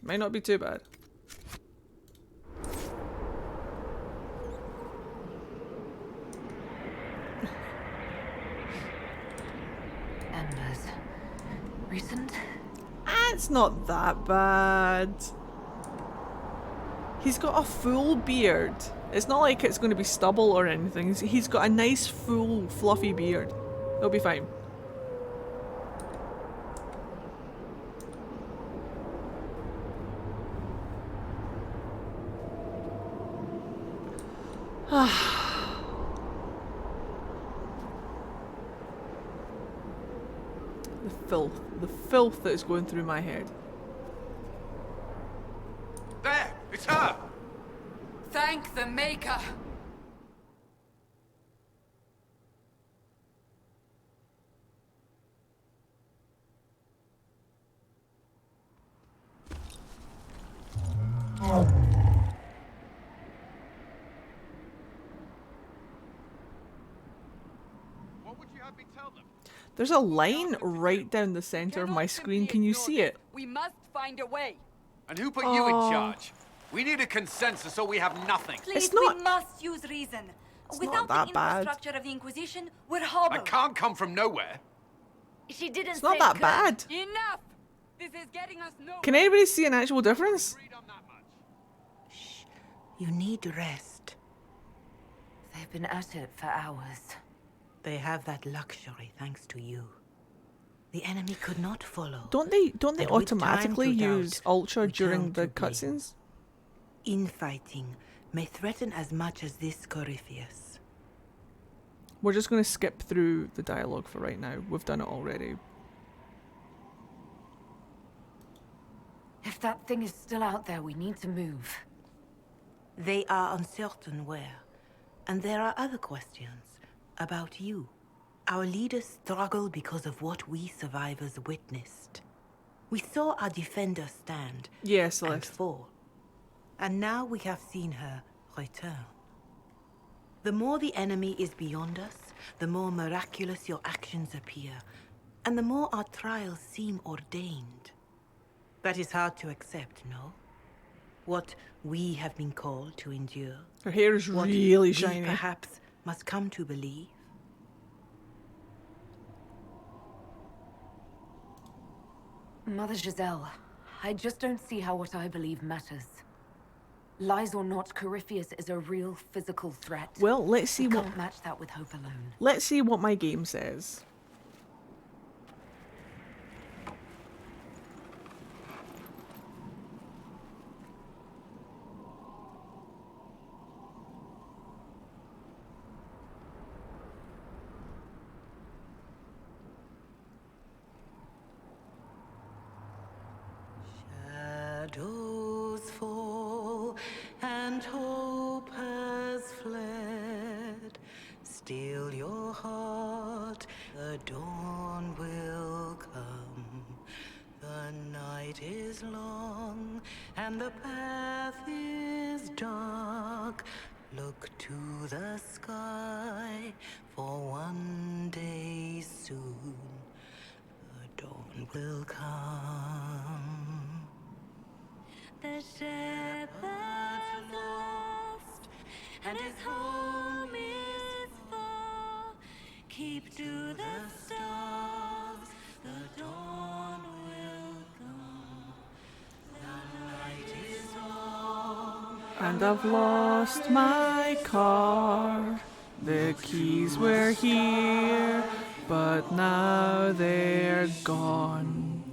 Speaker 1: Might not be too bad.
Speaker 3: Embers. Recent?
Speaker 1: It's not that bad. He's got a full beard. It's not like it's going to be stubble or anything. He's got a nice full fluffy beard. It'll be fine. The filth that is going through my head.
Speaker 6: There! It's her!
Speaker 20: Thank the Maker!
Speaker 6: What would you have me tell them?
Speaker 1: There's a line right down the center of my screen. Can you see it?
Speaker 20: We must find a way.
Speaker 6: And who put you in charge? We need a consensus or we have nothing.
Speaker 18: Please,
Speaker 1: not-
Speaker 18: we must use reason. Without
Speaker 1: that
Speaker 18: the
Speaker 1: bad.
Speaker 18: infrastructure of the Inquisition, we're hobbled.
Speaker 6: I can't come from nowhere.
Speaker 3: She didn't
Speaker 1: It's
Speaker 3: say
Speaker 1: not that
Speaker 3: could.
Speaker 1: bad.
Speaker 20: Enough!
Speaker 7: This is getting us nowhere.
Speaker 1: Can anybody see an actual difference?
Speaker 19: You need rest.
Speaker 7: They've been at it for hours.
Speaker 19: They have that luxury thanks to you. The enemy could not follow.
Speaker 1: Don't they
Speaker 19: And with
Speaker 1: automatically
Speaker 19: time to
Speaker 1: use
Speaker 19: doubt,
Speaker 1: Ultra
Speaker 19: we
Speaker 1: during
Speaker 19: count
Speaker 1: the
Speaker 19: to blame.
Speaker 1: cutscenes?
Speaker 19: Infighting may threaten as much as this Corypheus.
Speaker 1: We're just going to skip through the dialogue for right now. We've done it already.
Speaker 7: If that thing is still out there, we need to move.
Speaker 19: They are uncertain where. And there are other questions about you. Our leaders struggle because of what we survivors witnessed. We saw our defender stand and fall. And now we have seen her return. The more the enemy is beyond us, the more miraculous your actions appear, and the more our trials seem ordained. That is hard to accept, no? What we have been called to endure.
Speaker 1: Her hair is
Speaker 19: what
Speaker 1: really
Speaker 19: we
Speaker 1: shiny.
Speaker 19: perhaps must come to believe.
Speaker 7: Mother Giselle, I just don't see how what I believe matters. Lies or not, Corypheus is a real physical threat.
Speaker 1: Well, let's see
Speaker 7: We
Speaker 1: what...
Speaker 7: can't match that with hope alone.
Speaker 1: Let's see what my game says.
Speaker 19: Shadows fall and hope has fled. Still your heart, the dawn will come. The night is long and the path is dark. Look to the sky, for one day soon the dawn will come.
Speaker 15: The shepherd's lost, and his home is far. Keep to the stars, the dawn will come. The night is long,
Speaker 1: And I've lost my car. The keys were here, but now they're gone.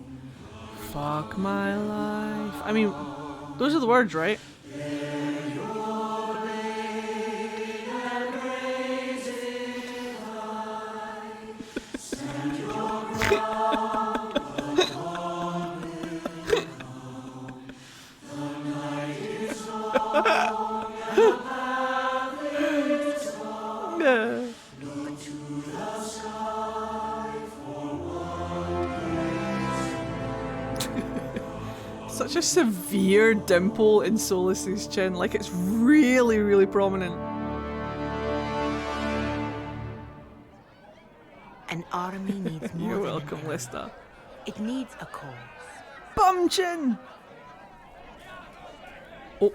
Speaker 1: Fuck my life. I mean, those are the words, right? Such a severe dimple in Solus's chin, like it's really, really prominent.
Speaker 19: An army needs more
Speaker 1: You're
Speaker 19: than
Speaker 1: welcome,
Speaker 19: an
Speaker 1: Lister.
Speaker 19: It needs a cause.
Speaker 1: Bum chin! Oh.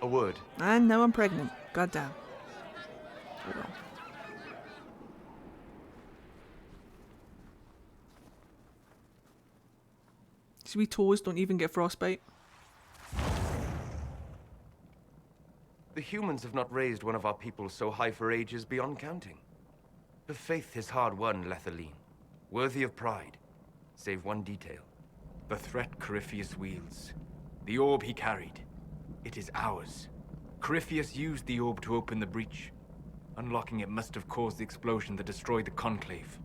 Speaker 13: A word.
Speaker 1: And now I'm pregnant. Goddamn. Oh well. Sweet toes don't even get frostbite.
Speaker 13: The humans have not raised one of our people so high for ages beyond counting. Her faith is hard-won, Lethaline. Worthy of pride. Save one detail.
Speaker 9: The threat Corypheus wields. The orb he carried. It is ours. Corypheus used the orb to open the breach. Unlocking it must have caused the explosion that destroyed the Conclave.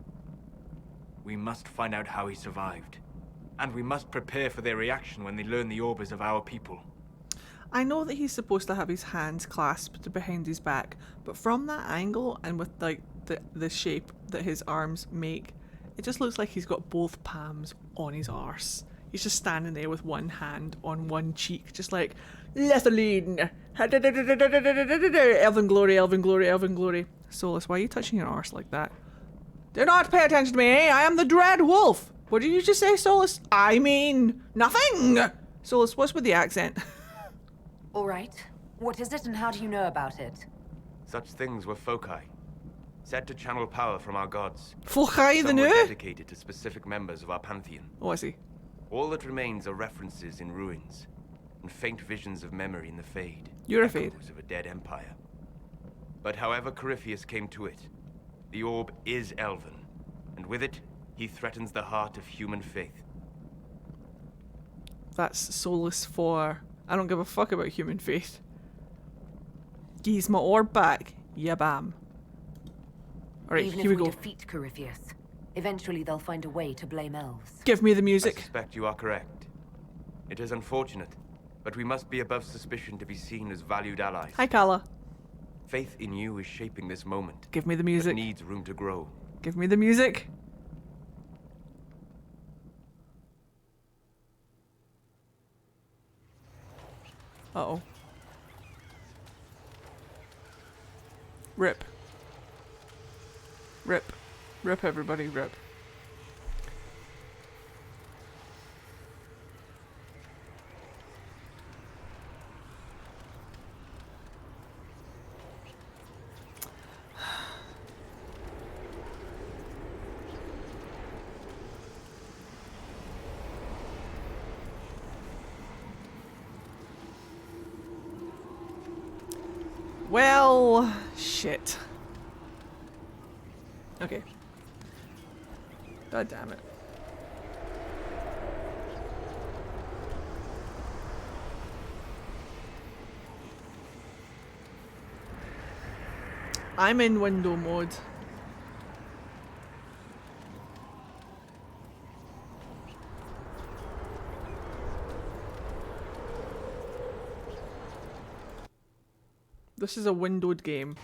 Speaker 9: We must find out how he survived. And we must prepare for their reaction when they learn the orb is of our people.
Speaker 1: I know that he's supposed to have his hands clasped behind his back, but from that angle and with like the shape that his arms make, it just looks like he's got both palms on his arse. He's just standing there with one hand on one cheek, just like, Lethaline! Elven glory, elven glory, elven glory. Solus, why are you touching your arse like that? Do not pay attention to me, eh? I am the Dread Wolf! What did you just say, Solus? I mean, nothing! Solus, what's with the accent?
Speaker 7: All right. What is it and how do you know about it?
Speaker 13: Such things were foci. Said to channel power from our gods.
Speaker 1: Volgai de
Speaker 13: Some were
Speaker 1: nu?
Speaker 13: dedicated to specific members of our pantheon.
Speaker 1: Oh, I see.
Speaker 13: All that remains are references in ruins, and faint visions of memory in the Fade.
Speaker 1: You're a Fade.
Speaker 13: Echoes of a dead empire. But however Corypheus came to it, the orb is elven, and with it, he threatens the heart of human faith.
Speaker 1: That's solace for... I don't give a fuck about human faith. Geez, my orb back. Yeah, bam. Alright,
Speaker 3: Even
Speaker 1: here we
Speaker 3: if we
Speaker 1: go.
Speaker 3: defeat Corypheus, eventually they'll find a way to blame elves.
Speaker 1: Give me the
Speaker 13: I
Speaker 1: music.
Speaker 13: suspect you are correct. It is unfortunate, but we must be above suspicion to be seen as valued allies.
Speaker 1: Hi, Kala.
Speaker 13: Faith in you is shaping this moment.
Speaker 1: Give me the music.
Speaker 13: But needs room to grow.
Speaker 1: Give me the music. Uh-oh. Rip. Rip. Rip, everybody, rip. Well, shit. Okay. God damn it. I'm in window mode. This is a windowed game.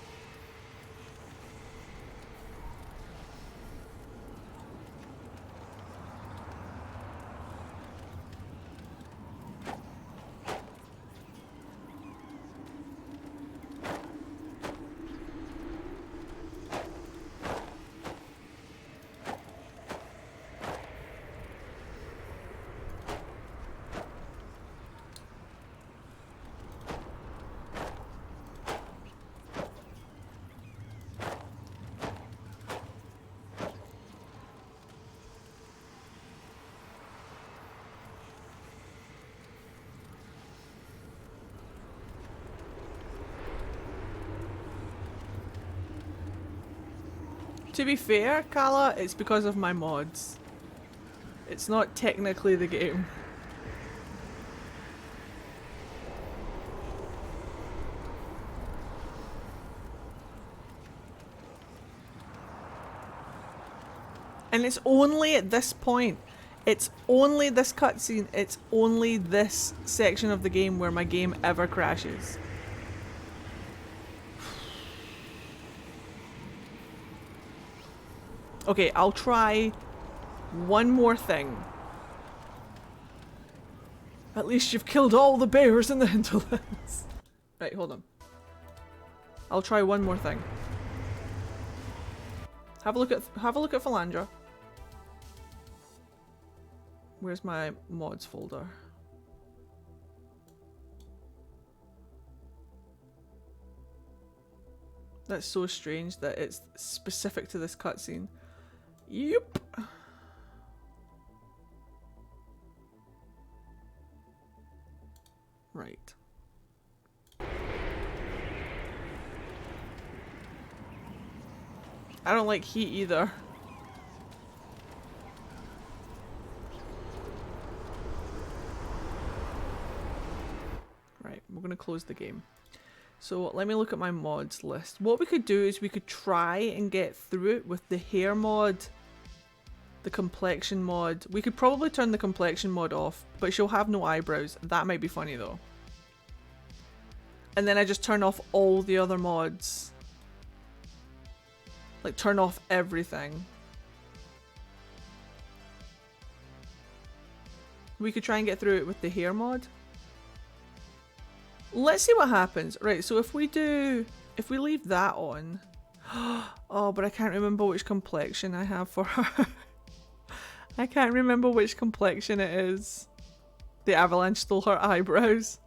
Speaker 1: To be fair, Kala, it's because of my mods. It's not technically the game. And it's only at this point. It's only this cutscene. It's only this section of the game where my game ever crashes. Okay, I'll try one more thing. At least you've killed all the bears in the hinterlands. Right, hold on. I'll try one more thing. Have a look at Philandra. Where's my mods folder? That's so strange that it's specific to this cutscene. Yep. Right. I don't like heat either. Right, we're gonna close the game. So let me look at my mods list. What we could do is we could try and get through it with the hair mod, the complexion mod. We could probably turn the complexion mod off, but she'll have no eyebrows. That might be funny though. And then I just turn off all the other mods. Like turn off everything. We could try and get through it with the hair mod. Let's see what happens. Right, so if we leave that on. Oh, but I can't remember which complexion I have for her. I can't remember which complexion it is. The avalanche stole her eyebrows.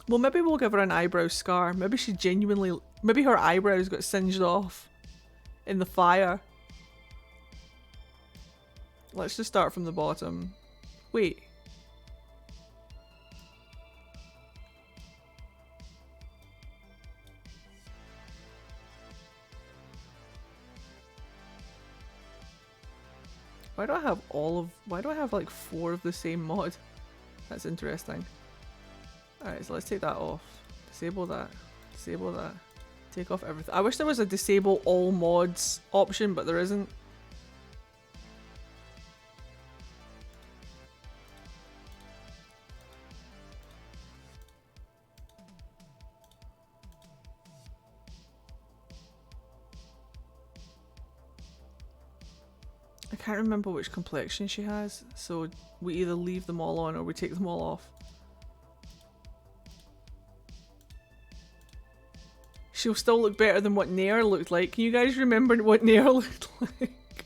Speaker 1: Well, maybe we'll give her an eyebrow scar. Maybe she genuinely... Maybe her eyebrows got singed off. in the fire. Let's just start from the bottom. Wait. Why do I have why do I have like 4 of the same mod? That's interesting. Alright, so let's take that off. Disable that. Disable that. Take off everything. I wish there was a disable all mods option, but there isn't. I can't remember which complexion she has, so we either leave them all on or we take them all off. She'll still look better than what Nair looked like. Can you guys remember what Nair looked like?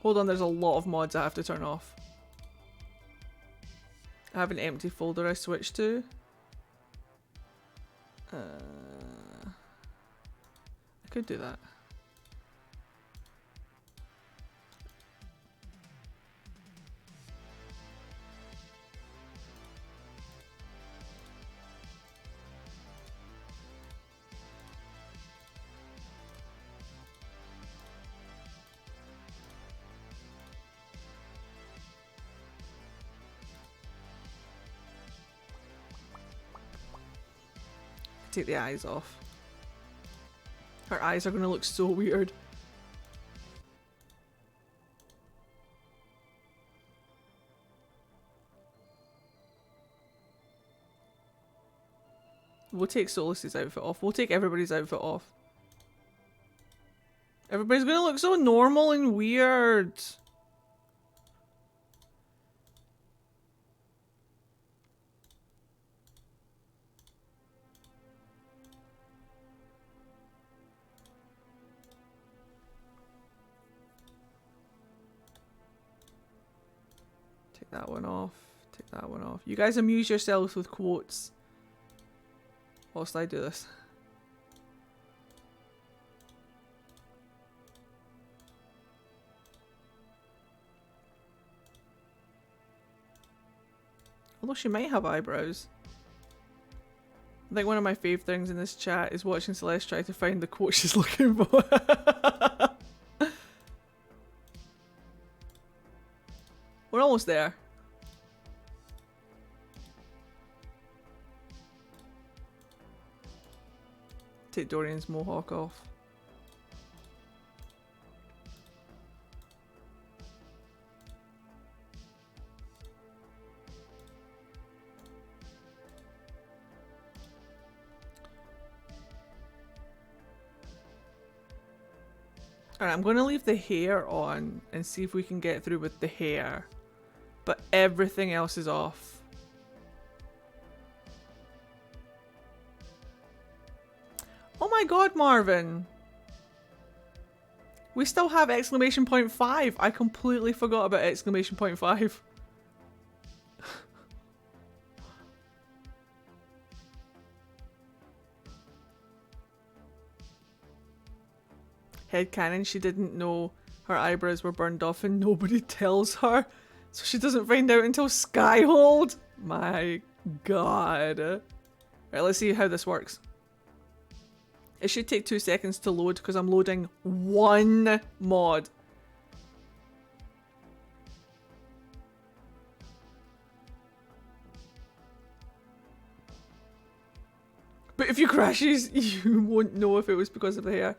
Speaker 1: Hold on, there's a lot of mods I have to turn off. I have an empty folder I switched to. I could do that. Take the eyes off. Her eyes are going to look so weird. We'll take Solus's outfit off. We'll take everybody's outfit off. Everybody's going to look so normal and weird. That one off. Take that one off. You guys amuse yourselves with quotes whilst I do this. Although she might have eyebrows. I think one of my favourite things in this chat is watching Celeste try to find the quote she's looking for. We're almost there. Take Dorian's mohawk off. Alright, I'm going to leave the hair on and see if we can get through with the hair. But everything else is off. Oh my god, Marvin! We still have exclamation point 5. I completely forgot about exclamation point 5. Headcanon, she didn't know her eyebrows were burned off and nobody tells her. So she doesn't find out until Skyhold? My god. Right, let's see how this works. It should take 2 seconds to load because I'm loading one mod. But if you crashes, you won't know if it was because of the hair.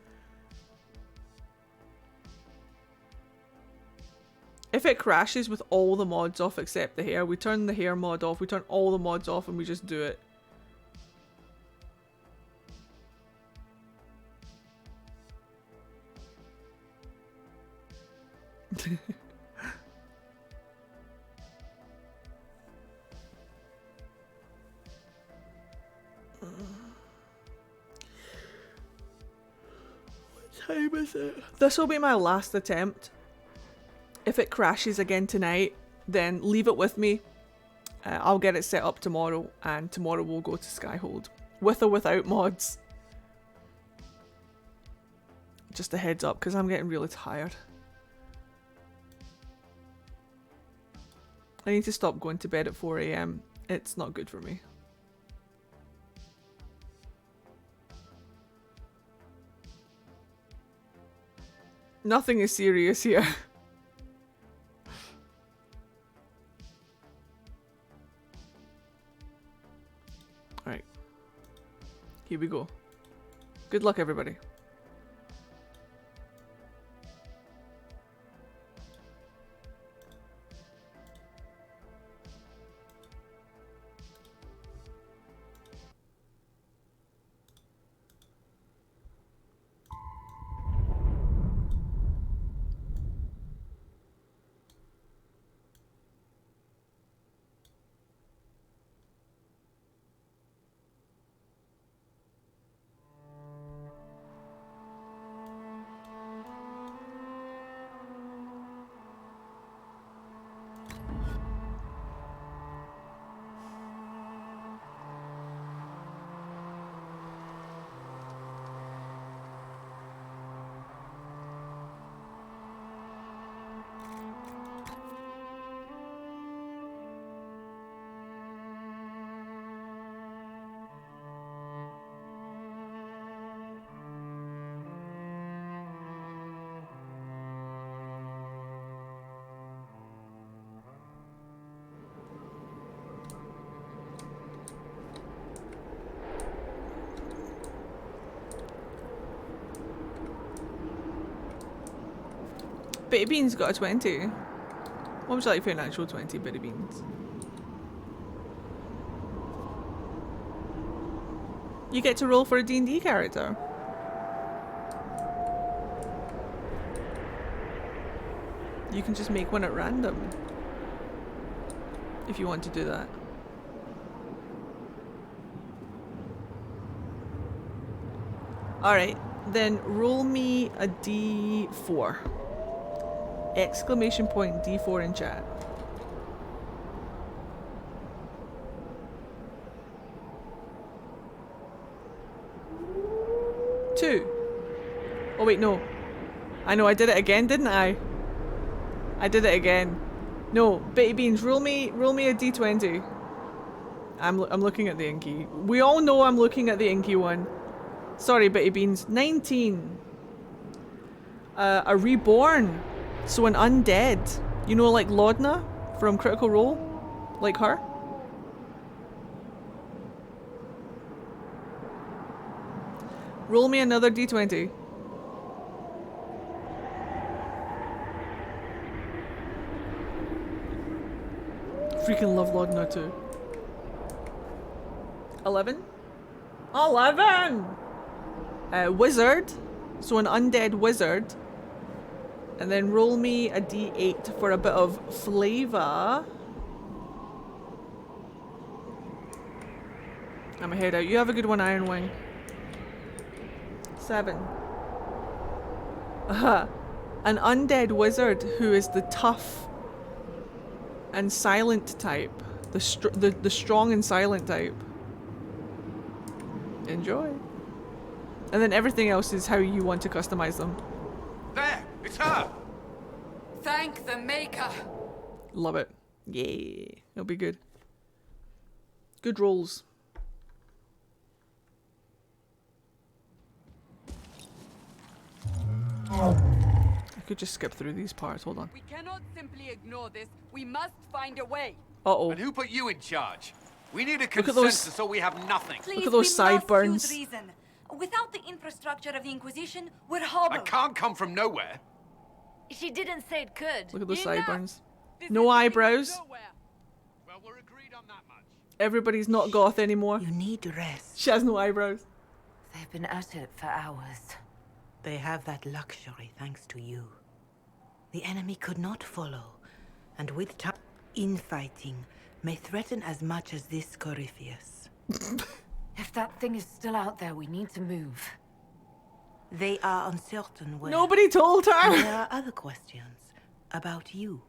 Speaker 1: If it crashes with all the mods off except the hair, we turn the hair mod off, we turn all the mods off and we just do it. What time is it? This will be my last attempt. If it crashes again tonight, then leave it with me. I'll get it set up tomorrow, and tomorrow we'll go to Skyhold. With or without mods. Just a heads up, because I'm getting really tired. I need to stop going to bed at 4 AM. It's not good for me. Nothing is serious here. Alright. Here we go. Good luck, everybody. Bitty Beans got a 20. What would you like for an actual 20, Bitty Beans? You get to roll for a D&D character. You can just make one at random. If you want to do that. Alright, then roll me a D4. Exclamation point D4 in chat. Two. Oh wait, no. I know I did it again, didn't I? I did it again. No, Bitty Beans, roll me a D20. I'm looking at the inky. We all know I'm looking at the inky one. Sorry, Bitty Beans. 19. A reborn. So an undead. You know, like Laudna from Critical Role? Like her? Roll me another D20. Freaking love Laudna too. 11? 11! Wizard. So an undead wizard. And then roll me a D8 for a bit of flavour. I'm a head out. You have a good one, Iron Wing. 7. An undead wizard who is the tough and silent type. The strong and silent type. Enjoy. And then everything else is how you want to customize them.
Speaker 6: There! It's her!
Speaker 7: Thank the Maker!
Speaker 1: Love it. Yeah. It'll be good. Good rolls. I could just skip through these parts. Hold on.
Speaker 7: We cannot simply ignore this. We must find a way.
Speaker 1: Uh-oh.
Speaker 6: And who put you in charge? We need a
Speaker 1: Look at those-
Speaker 6: consensus so we have nothing.
Speaker 18: Please,
Speaker 1: Look at those
Speaker 18: we must
Speaker 1: sideburns.
Speaker 18: use reason. Without the infrastructure of the Inquisition, we're hobbled.
Speaker 6: I can't come from nowhere.
Speaker 3: She didn't say it could.
Speaker 1: Look at those sideburns. No eyebrows.
Speaker 6: Well, we're agreed on that much.
Speaker 1: Everybody's not goth anymore.
Speaker 19: You need rest.
Speaker 1: She has no eyebrows.
Speaker 7: They've been at it for hours.
Speaker 19: They have that luxury thanks to you. The enemy could not follow, and with time, infighting may threaten as much as this Corypheus.
Speaker 7: If that thing is still out there, we need to move.
Speaker 19: They are uncertain where.
Speaker 1: Nobody told her.
Speaker 19: There are other questions about you.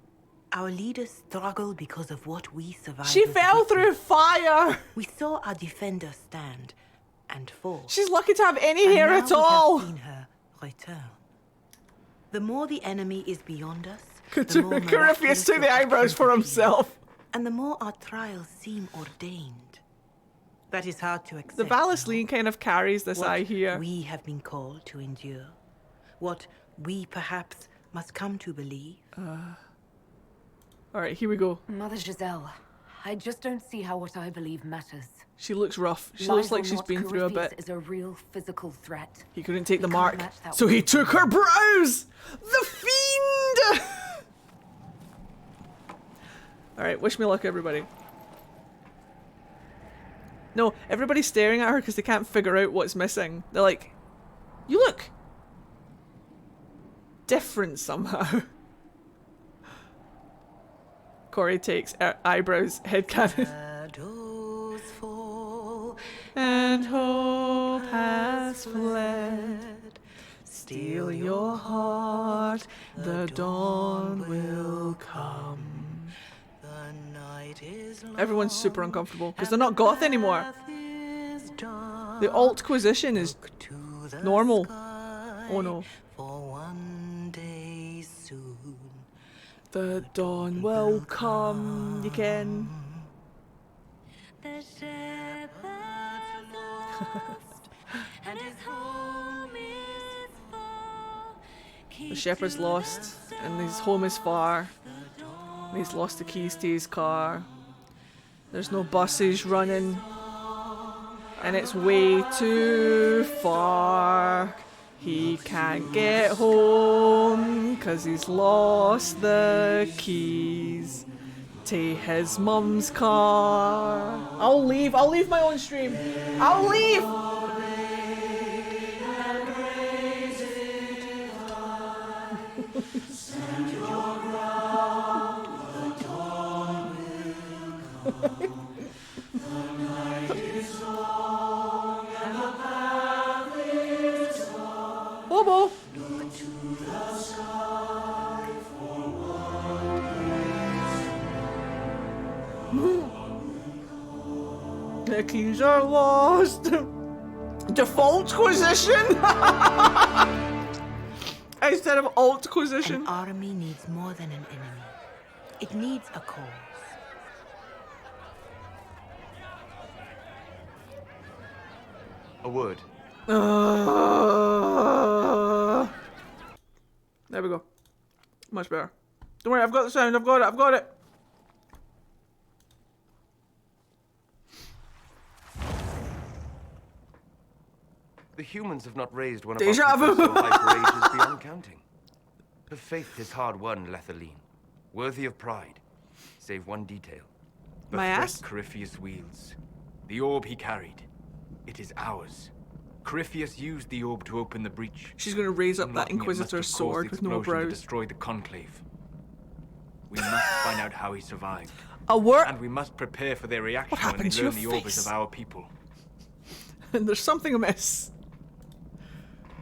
Speaker 19: Our leaders struggle because of what we survived.
Speaker 1: She fell through fire.
Speaker 19: We saw our defender stand and fall.
Speaker 1: She's lucky to have any
Speaker 19: And
Speaker 1: hair
Speaker 19: now
Speaker 1: at all.
Speaker 19: We have seen her return. The more the enemy is beyond us,
Speaker 1: Corypheus took the eyebrows for himself.
Speaker 19: And the more our trials seem ordained. That is hard to accept.
Speaker 1: The Valisline kind of carries this eye here.
Speaker 19: We have been called to endure. What we perhaps must come to believe.
Speaker 1: Alright, here we go.
Speaker 7: Mother Giselle, I just don't see how what I believe matters.
Speaker 1: She looks rough. She looks like she's been through a bit.
Speaker 7: Is a real physical threat.
Speaker 1: He couldn't take the mark, so he took her brows! The fiend! Alright, wish me luck, everybody. No, everybody's staring at her because they can't figure out what's missing. They're like, you look different somehow. Corey takes eyebrows, headcanon. And hope has fled. Steal your heart, the dawn will come. Everyone's super uncomfortable because they're not goth anymore. The Altquisition is normal. Oh no. The dawn will come. You can.
Speaker 3: The shepherd's lost, and his home is far.
Speaker 1: The shepherd's lost, and his home is far. And he's lost the keys to his car. There's no buses running. And it's way too far. He can't get home, 'cause he's lost the keys to his mum's car. I'll leave my own stream. I'll leave! Bobo! The keys are lost. Defaultquisition? Instead of Altquisition.
Speaker 19: An army needs more than an enemy. It needs a cause.
Speaker 13: A word.
Speaker 1: There we go. Much better. Don't worry, I've got the sound. I've got it.
Speaker 13: The humans have not raised one of
Speaker 1: Deja
Speaker 13: our people
Speaker 1: vu.
Speaker 13: so high for ages beyond counting. Her faith is hard-won, Lethaline. Worthy of pride. Save one detail. The
Speaker 1: My
Speaker 13: threat
Speaker 1: ass?
Speaker 9: Corypheus wields. The orb he carried. It is ours. Corypheus used the orb to open the breach.
Speaker 1: She's going to raise up that
Speaker 9: Unlocking it must
Speaker 1: Inquisitor's
Speaker 9: have caused
Speaker 1: sword
Speaker 9: the
Speaker 1: with no
Speaker 9: explosion that
Speaker 1: brows.
Speaker 9: destroyed the conclave. We must find out how he survived.
Speaker 1: A word?
Speaker 9: And we must prepare for their reaction when
Speaker 1: happened
Speaker 9: they
Speaker 1: to
Speaker 9: learn
Speaker 1: your
Speaker 9: the orb is
Speaker 1: face?
Speaker 9: of our people.
Speaker 1: And there's something amiss.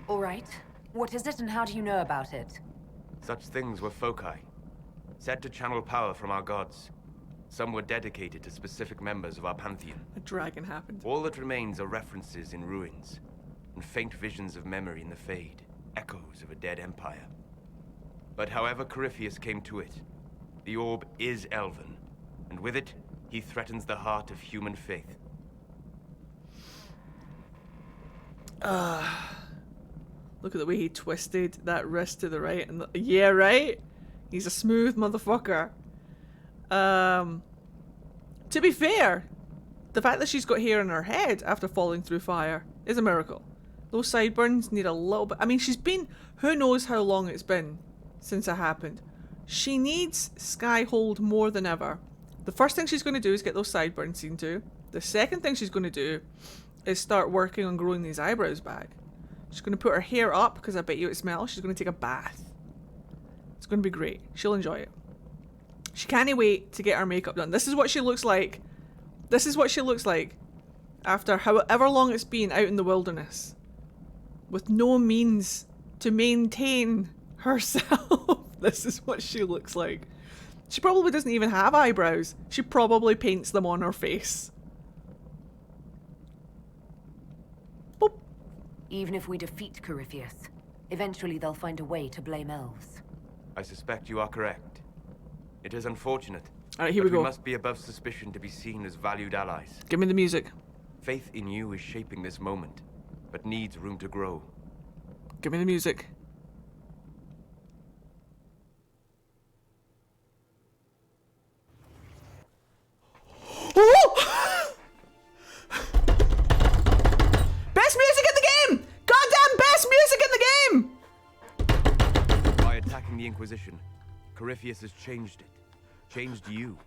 Speaker 7: All right. What is it and how do you know about it?
Speaker 13: Such things were foci, said to channel power from our gods. Some were dedicated to specific members of our pantheon.
Speaker 1: A dragon happened.
Speaker 13: All that remains are references in ruins, and faint visions of memory in the Fade, echoes of a dead empire. But however Corypheus came to it, the orb is elven, and with it, he threatens the heart of human faith.
Speaker 1: Look at the way he twisted that wrist to the right. And yeah, right? He's a smooth motherfucker. To be fair, the fact that she's got hair in her head after falling through fire is a miracle. Those sideburns need a little bit. I mean, she's been, who knows how long it's been since it happened. She needs Skyhold more than ever. The first thing she's going to do is get those sideburns seen to. The second thing she's going to do is start working on growing these eyebrows back. She's going to put her hair up because I bet you it smells. She's going to take a bath. It's going to be great. She'll enjoy it. She can't wait to get her makeup done. This is what she looks like. This is what she looks like after however long it's been out in the wilderness with no means to maintain herself. This is what she looks like. She probably doesn't even have eyebrows. She probably paints them on her face.
Speaker 7: Even if we defeat Corypheus,
Speaker 3: Eventually they'll find a way to blame elves.
Speaker 13: I suspect you are correct. It is unfortunate.
Speaker 1: Alright, here we go.
Speaker 13: We must be above suspicion to be seen as valued allies.
Speaker 1: Give me the music.
Speaker 13: Faith in you is shaping this moment, but needs room to grow.
Speaker 1: Give me the music. Oh! Best music in the game! Goddamn best music in the game!
Speaker 13: By attacking the Inquisition, Corypheus has changed it. Changed you.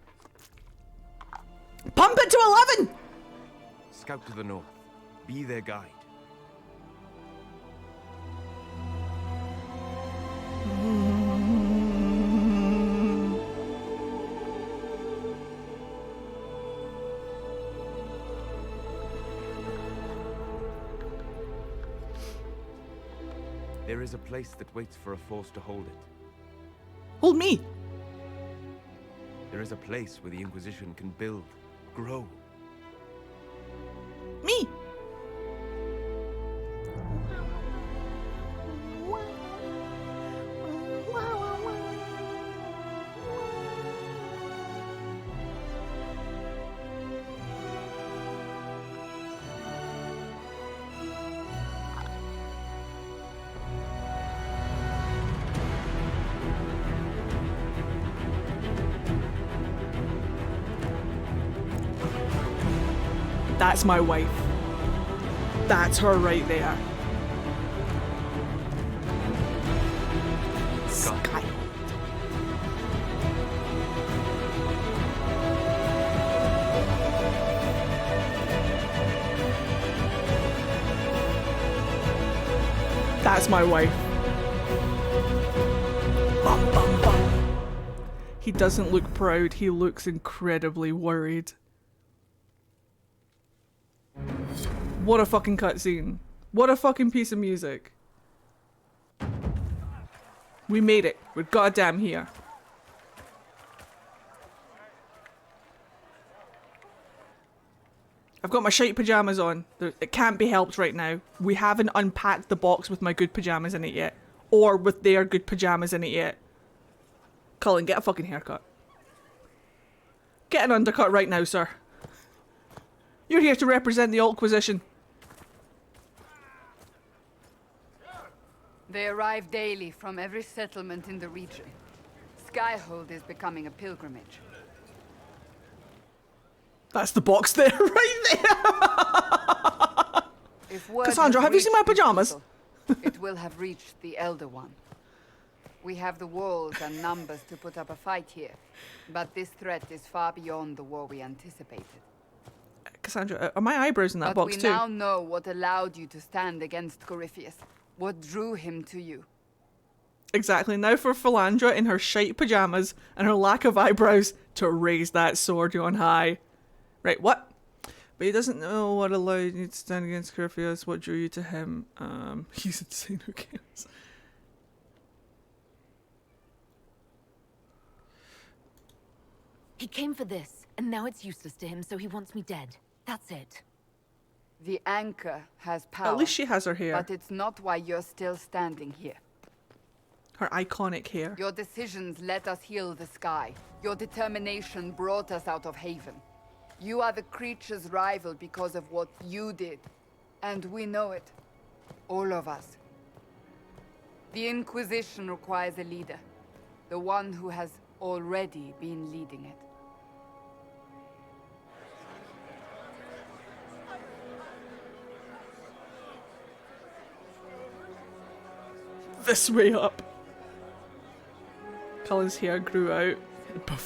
Speaker 1: Pump it to 11!
Speaker 13: Scout to the north. Be their guide. There is a place that waits for a force to hold it.
Speaker 1: Hold me!
Speaker 13: There is a place where the Inquisition can build, grow.
Speaker 1: Me! That's my wife. That's her right there. Sky. That's my wife. Bum, bum, bum. He doesn't look proud, he looks incredibly worried. What a fucking cutscene. What a fucking piece of music. We made it. We're goddamn here. I've got my shite pajamas on. It can't be helped right now. We haven't unpacked the box with my good pajamas in it yet. Or with their good pajamas in it yet. Cullen, get a fucking haircut. Get an undercut right now, sir. You're here to represent the Inquisition.
Speaker 20: They arrive daily from every settlement in the region. Skyhold is becoming a pilgrimage.
Speaker 1: That's the box there, right there!
Speaker 20: If word
Speaker 1: Cassandra,
Speaker 20: has
Speaker 1: have you seen my
Speaker 20: reached these
Speaker 1: pajamas?
Speaker 20: people, it will have reached the Elder One. We have the walls and numbers to put up a fight here, but this threat is far beyond the war we anticipated.
Speaker 1: Cassandra, are my eyebrows in that
Speaker 20: But
Speaker 1: box
Speaker 20: we
Speaker 1: too?
Speaker 20: now know what allowed you to stand against Corypheus. What drew him to you?
Speaker 1: Exactly. Now for Philandra in her shite pajamas and her lack of eyebrows to raise that sword on high. Right, what? But he doesn't know what allowed you to stand against Corypheus. What drew you to him? He's insane, who cares?
Speaker 3: He came for this, and now it's useless to him, so he wants me dead. That's it.
Speaker 20: The anchor has power.
Speaker 1: At least she has her hair.
Speaker 20: But it's not why you're still standing here.
Speaker 1: Her iconic hair.
Speaker 20: Your decisions let us heal the sky. Your determination brought us out of Haven. You are the creature's rival because of what you did. And we know it. All of us. The Inquisition requires a leader. The one who has already been leading it.
Speaker 1: This way up. Cullen's hair grew out, but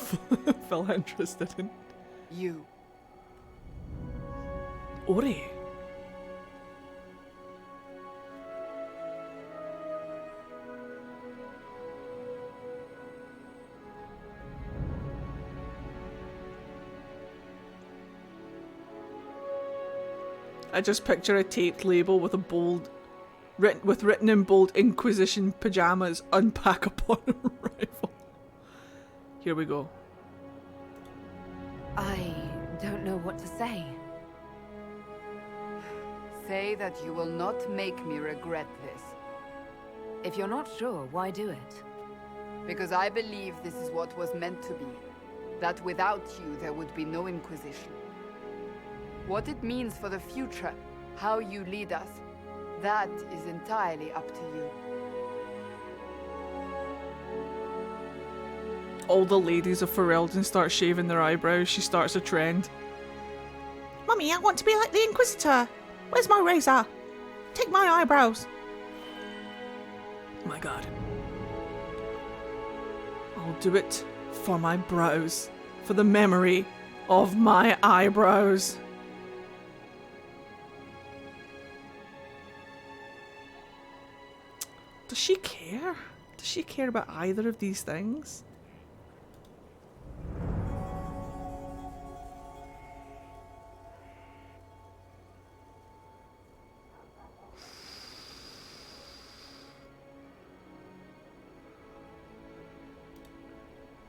Speaker 1: Philandra's didn't.
Speaker 20: You.
Speaker 1: Ori. I just picture a taped label with a bold, written in bold, Inquisition pajamas, unpack upon arrival. Here we go.
Speaker 3: I don't know what to say.
Speaker 20: Say that you will not make me regret this. If you're not sure, why do it? Because I believe this is what was meant to be. That without you, there would be no Inquisition. What it means for the future, how you lead us, that is entirely up to you.
Speaker 1: All the ladies of Ferelden start shaving their eyebrows. She starts a trend. Mummy, I want to be like the Inquisitor. Where's my razor? Take my eyebrows. Oh my god. I'll do it for my brows. For the memory of my eyebrows. Does she care? Does she care about either of these things?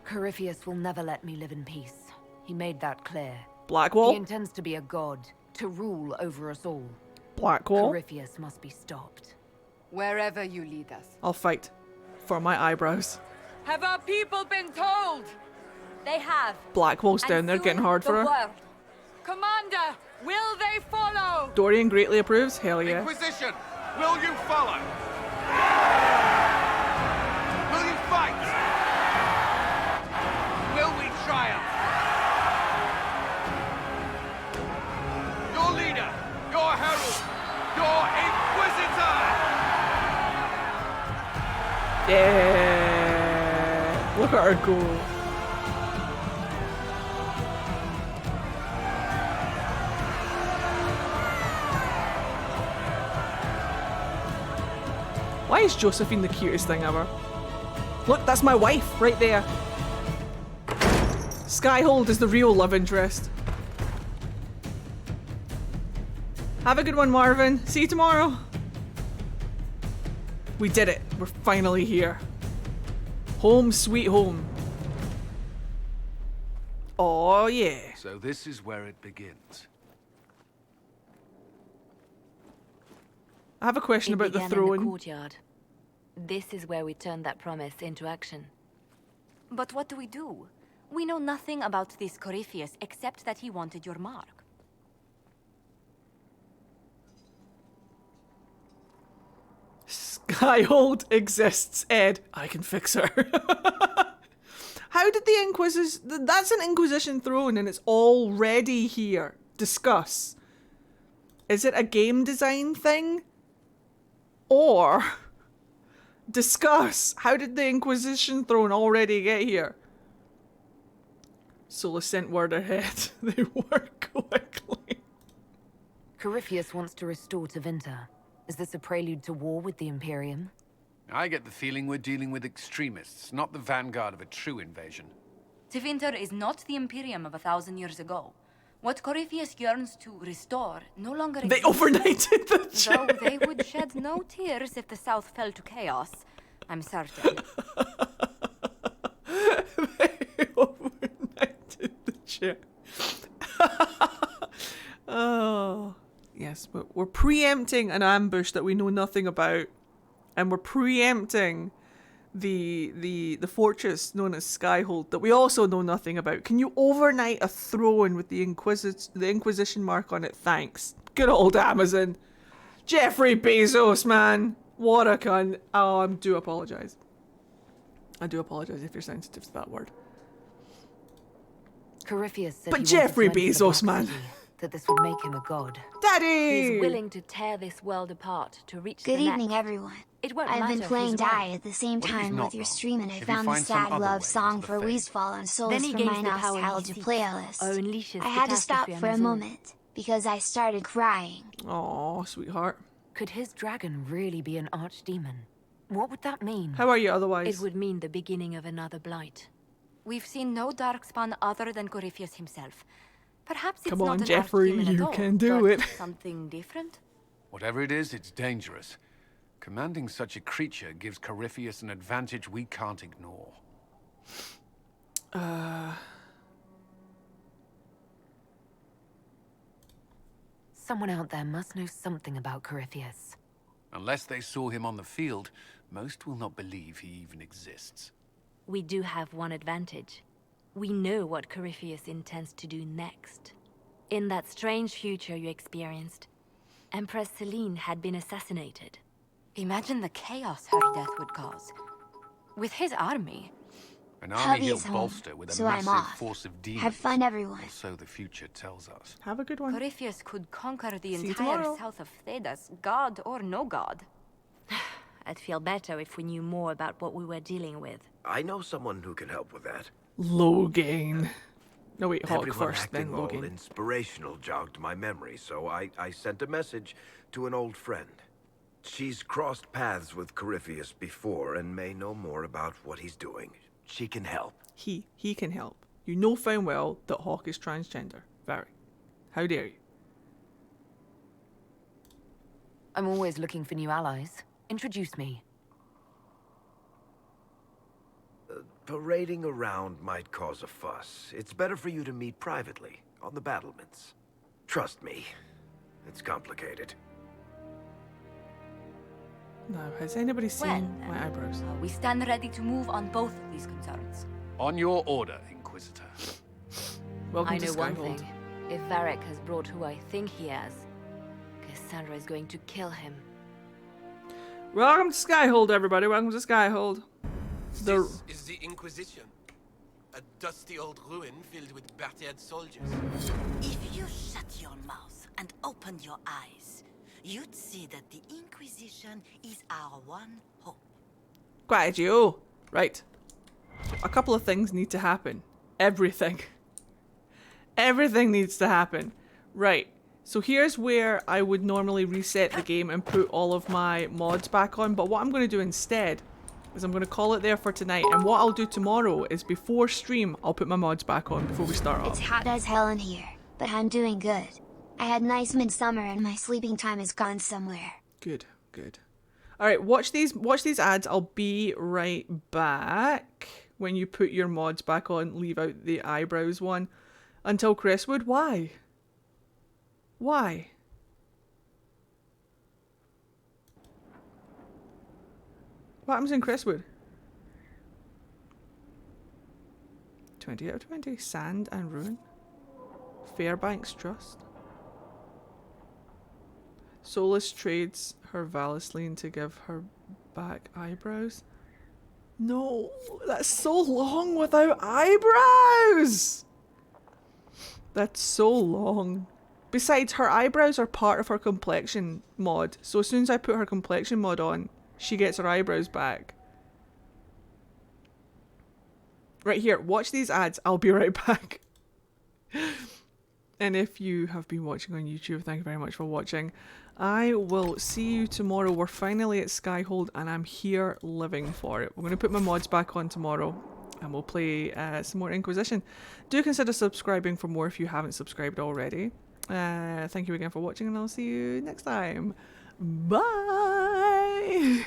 Speaker 3: Corypheus will never let me live in peace. He made that clear.
Speaker 1: Blackwall?
Speaker 3: He intends to be a god, to rule over us all.
Speaker 1: Blackwall?
Speaker 3: Corypheus must be stopped.
Speaker 20: Wherever you lead us.
Speaker 1: I'll fight. For my eyebrows.
Speaker 2: Have our people been told? They have.
Speaker 1: Blackwall's down there getting hard for her.
Speaker 2: Commander, will they follow?
Speaker 1: Dorian greatly approves. Hell yeah.
Speaker 6: Inquisition, will you follow? Will you fight? Will we triumph? Your leader, your herald, your Inquisitor!
Speaker 1: Yeah. Look at her go. Why is Josephine the cutest thing ever? Look, that's my wife right there. Skyhold is the real love interest. Have a good one, Marvin. See you tomorrow. We did it. We're finally here. Home sweet home. Oh yeah.
Speaker 6: So this is where it begins.
Speaker 1: I have a question about the throne.
Speaker 3: In the courtyard. This is where we turn that promise into action.
Speaker 17: But what do? We know nothing about this Corypheus except that he wanted your mark.
Speaker 1: Skyhold exists, Ed. I can fix her. How did the Inquisition... That's an Inquisition throne and it's already here. Discuss. Is it a game design thing? Or... Discuss. How did the Inquisition throne already get here? Sola sent word ahead. They work quickly.
Speaker 3: Corypheus wants to restore Tevinter. Is this a prelude to war with the Imperium?
Speaker 6: I get the feeling we're dealing with extremists, not the vanguard of a true invasion.
Speaker 17: Tevinter is not the Imperium of 1,000 years ago. What Corypheus yearns to restore no longer exists.
Speaker 1: They overnighted the ship.
Speaker 17: Though they would shed no tears if the South fell to chaos, I'm certain.
Speaker 1: They overnighted the ship. Oh. Yes, but we're preempting an ambush that we know nothing about. And we're preempting the fortress known as Skyhold that we also know nothing about. Can you overnight a throne with the Inquisition mark on it? Thanks. Good old Amazon. Jeffrey Bezos, man. What a cunt. Oh, I do apologise. I do apologise if you're sensitive to that word.
Speaker 3: Corypheus said
Speaker 1: but Jeffrey Bezos, man.
Speaker 3: That this would make him a god.
Speaker 1: Daddy!
Speaker 3: He's willing to tear this world apart to reach
Speaker 8: Good
Speaker 3: the
Speaker 8: evening,
Speaker 3: next.
Speaker 8: everyone.
Speaker 3: It won't
Speaker 8: I've
Speaker 3: matter
Speaker 8: been
Speaker 3: if
Speaker 8: playing
Speaker 3: he's
Speaker 8: DAI
Speaker 3: right.
Speaker 8: at the same time with your stream, and I
Speaker 6: Should
Speaker 8: found
Speaker 6: we
Speaker 8: the
Speaker 6: find some
Speaker 8: sad
Speaker 6: other
Speaker 8: love
Speaker 6: ways
Speaker 8: song
Speaker 6: to
Speaker 8: for
Speaker 6: fade?
Speaker 8: Weastfall on Souls
Speaker 3: Then he
Speaker 8: from
Speaker 3: gains
Speaker 8: my
Speaker 3: the power he
Speaker 8: nostalgia
Speaker 3: seeks.
Speaker 8: playlist.
Speaker 3: Unleashes
Speaker 8: I had to stop
Speaker 3: catastrophe
Speaker 8: for
Speaker 3: on
Speaker 8: a
Speaker 3: us all.
Speaker 8: moment because I started crying.
Speaker 1: Aw, sweetheart.
Speaker 3: Could his dragon really be an archdemon? What would that mean?
Speaker 1: How are you otherwise?
Speaker 3: It would mean the beginning of another blight.
Speaker 17: We've seen no darkspawn other than Corypheus himself. Perhaps it's
Speaker 1: Come
Speaker 17: not
Speaker 1: on,
Speaker 17: an
Speaker 1: Jeffrey,
Speaker 17: archdemon at
Speaker 1: you
Speaker 17: all,
Speaker 1: can do
Speaker 17: but
Speaker 1: it.
Speaker 17: Something different?
Speaker 6: Whatever it is, it's dangerous. Commanding such a creature gives Corypheus an advantage we can't ignore.
Speaker 3: Someone out there must know something about Corypheus.
Speaker 6: Unless they saw him on the field, most will not believe he even exists.
Speaker 3: We do have one advantage. We know what Corypheus intends to do next. In that strange future you experienced, Empress Celine had been assassinated.
Speaker 17: Imagine the chaos her death would cause. With his army.
Speaker 6: An army
Speaker 8: Hubby
Speaker 6: he'll
Speaker 8: is home,
Speaker 6: bolster with a
Speaker 8: so I'm
Speaker 6: massive
Speaker 8: off.
Speaker 6: force of demons.
Speaker 8: Have fun, everyone.
Speaker 6: Or so the future tells us.
Speaker 1: Have a good one.
Speaker 17: Corypheus could conquer the
Speaker 1: See you
Speaker 17: entire
Speaker 1: tomorrow.
Speaker 17: south of Thedas, god or no god.
Speaker 3: I'd feel better if we knew more about what we were dealing with.
Speaker 16: I know someone who can help with that.
Speaker 1: Logan. No, wait, Hawk
Speaker 16: Everyone
Speaker 1: first, then
Speaker 16: acting all
Speaker 1: Logan.
Speaker 16: inspirational jogged my memory, so I sent a message to an old friend. She's crossed paths with Corypheus before and may know more about what he's doing. She can help.
Speaker 1: He can help. You know fine well that Hawk is transgender. Very. How dare you?
Speaker 7: I'm always looking for new allies. Introduce me.
Speaker 16: Parading around might cause a fuss. It's better for you to meet privately, on the battlements. Trust me, it's complicated.
Speaker 1: Now, has anybody seen
Speaker 17: Well,
Speaker 1: my eyebrows?
Speaker 17: We stand ready to move on both of these concerns.
Speaker 6: On your order, Inquisitor.
Speaker 1: Welcome
Speaker 3: I
Speaker 1: to
Speaker 3: know one
Speaker 1: Skyhold.
Speaker 3: thing. If Varric has brought who I think he has, Cassandra is going to kill him.
Speaker 1: Welcome to Skyhold, everybody. Welcome to Skyhold.
Speaker 22: This is the Inquisition. A dusty old ruin filled with battered soldiers.
Speaker 23: If you shut your mouth and open your eyes, you'd see that the Inquisition is our one hope.
Speaker 1: Quiet you. Right. A couple of things need to happen. Everything. Everything needs to happen. Right. So here's where I would normally reset the game and put all of my mods back on. But what I'm going to do instead is I'm going to call it there for tonight. And what I'll do tomorrow is before stream, I'll put my mods back on before we start off.
Speaker 8: It's hot as hell in here, but I'm doing good. I had nice midsummer and my sleeping time is gone somewhere.
Speaker 1: Good, good. Alright, watch these ads. I'll be right back. When you put your mods back on, leave out the eyebrows one. Until Crestwood, why? Why? What happens in Crestwood? 20 out of 20. Sand and Ruin. Fairbanks Trust. Solus trades her Valisline to give her back eyebrows. No, that's so long without eyebrows! That's so long. Besides, her eyebrows are part of her complexion mod. So as soon as I put her complexion mod on, she gets her eyebrows back. Right here, watch these ads. I'll be right back. And if you have been watching on YouTube, thank you very much for watching. I will see you tomorrow. We're finally at Skyhold and I'm here living for it. We're going to put my mods back on tomorrow and we'll play some more Inquisition. Do consider subscribing for more if you haven't subscribed already. Thank you again for watching and I'll see you next time. Bye!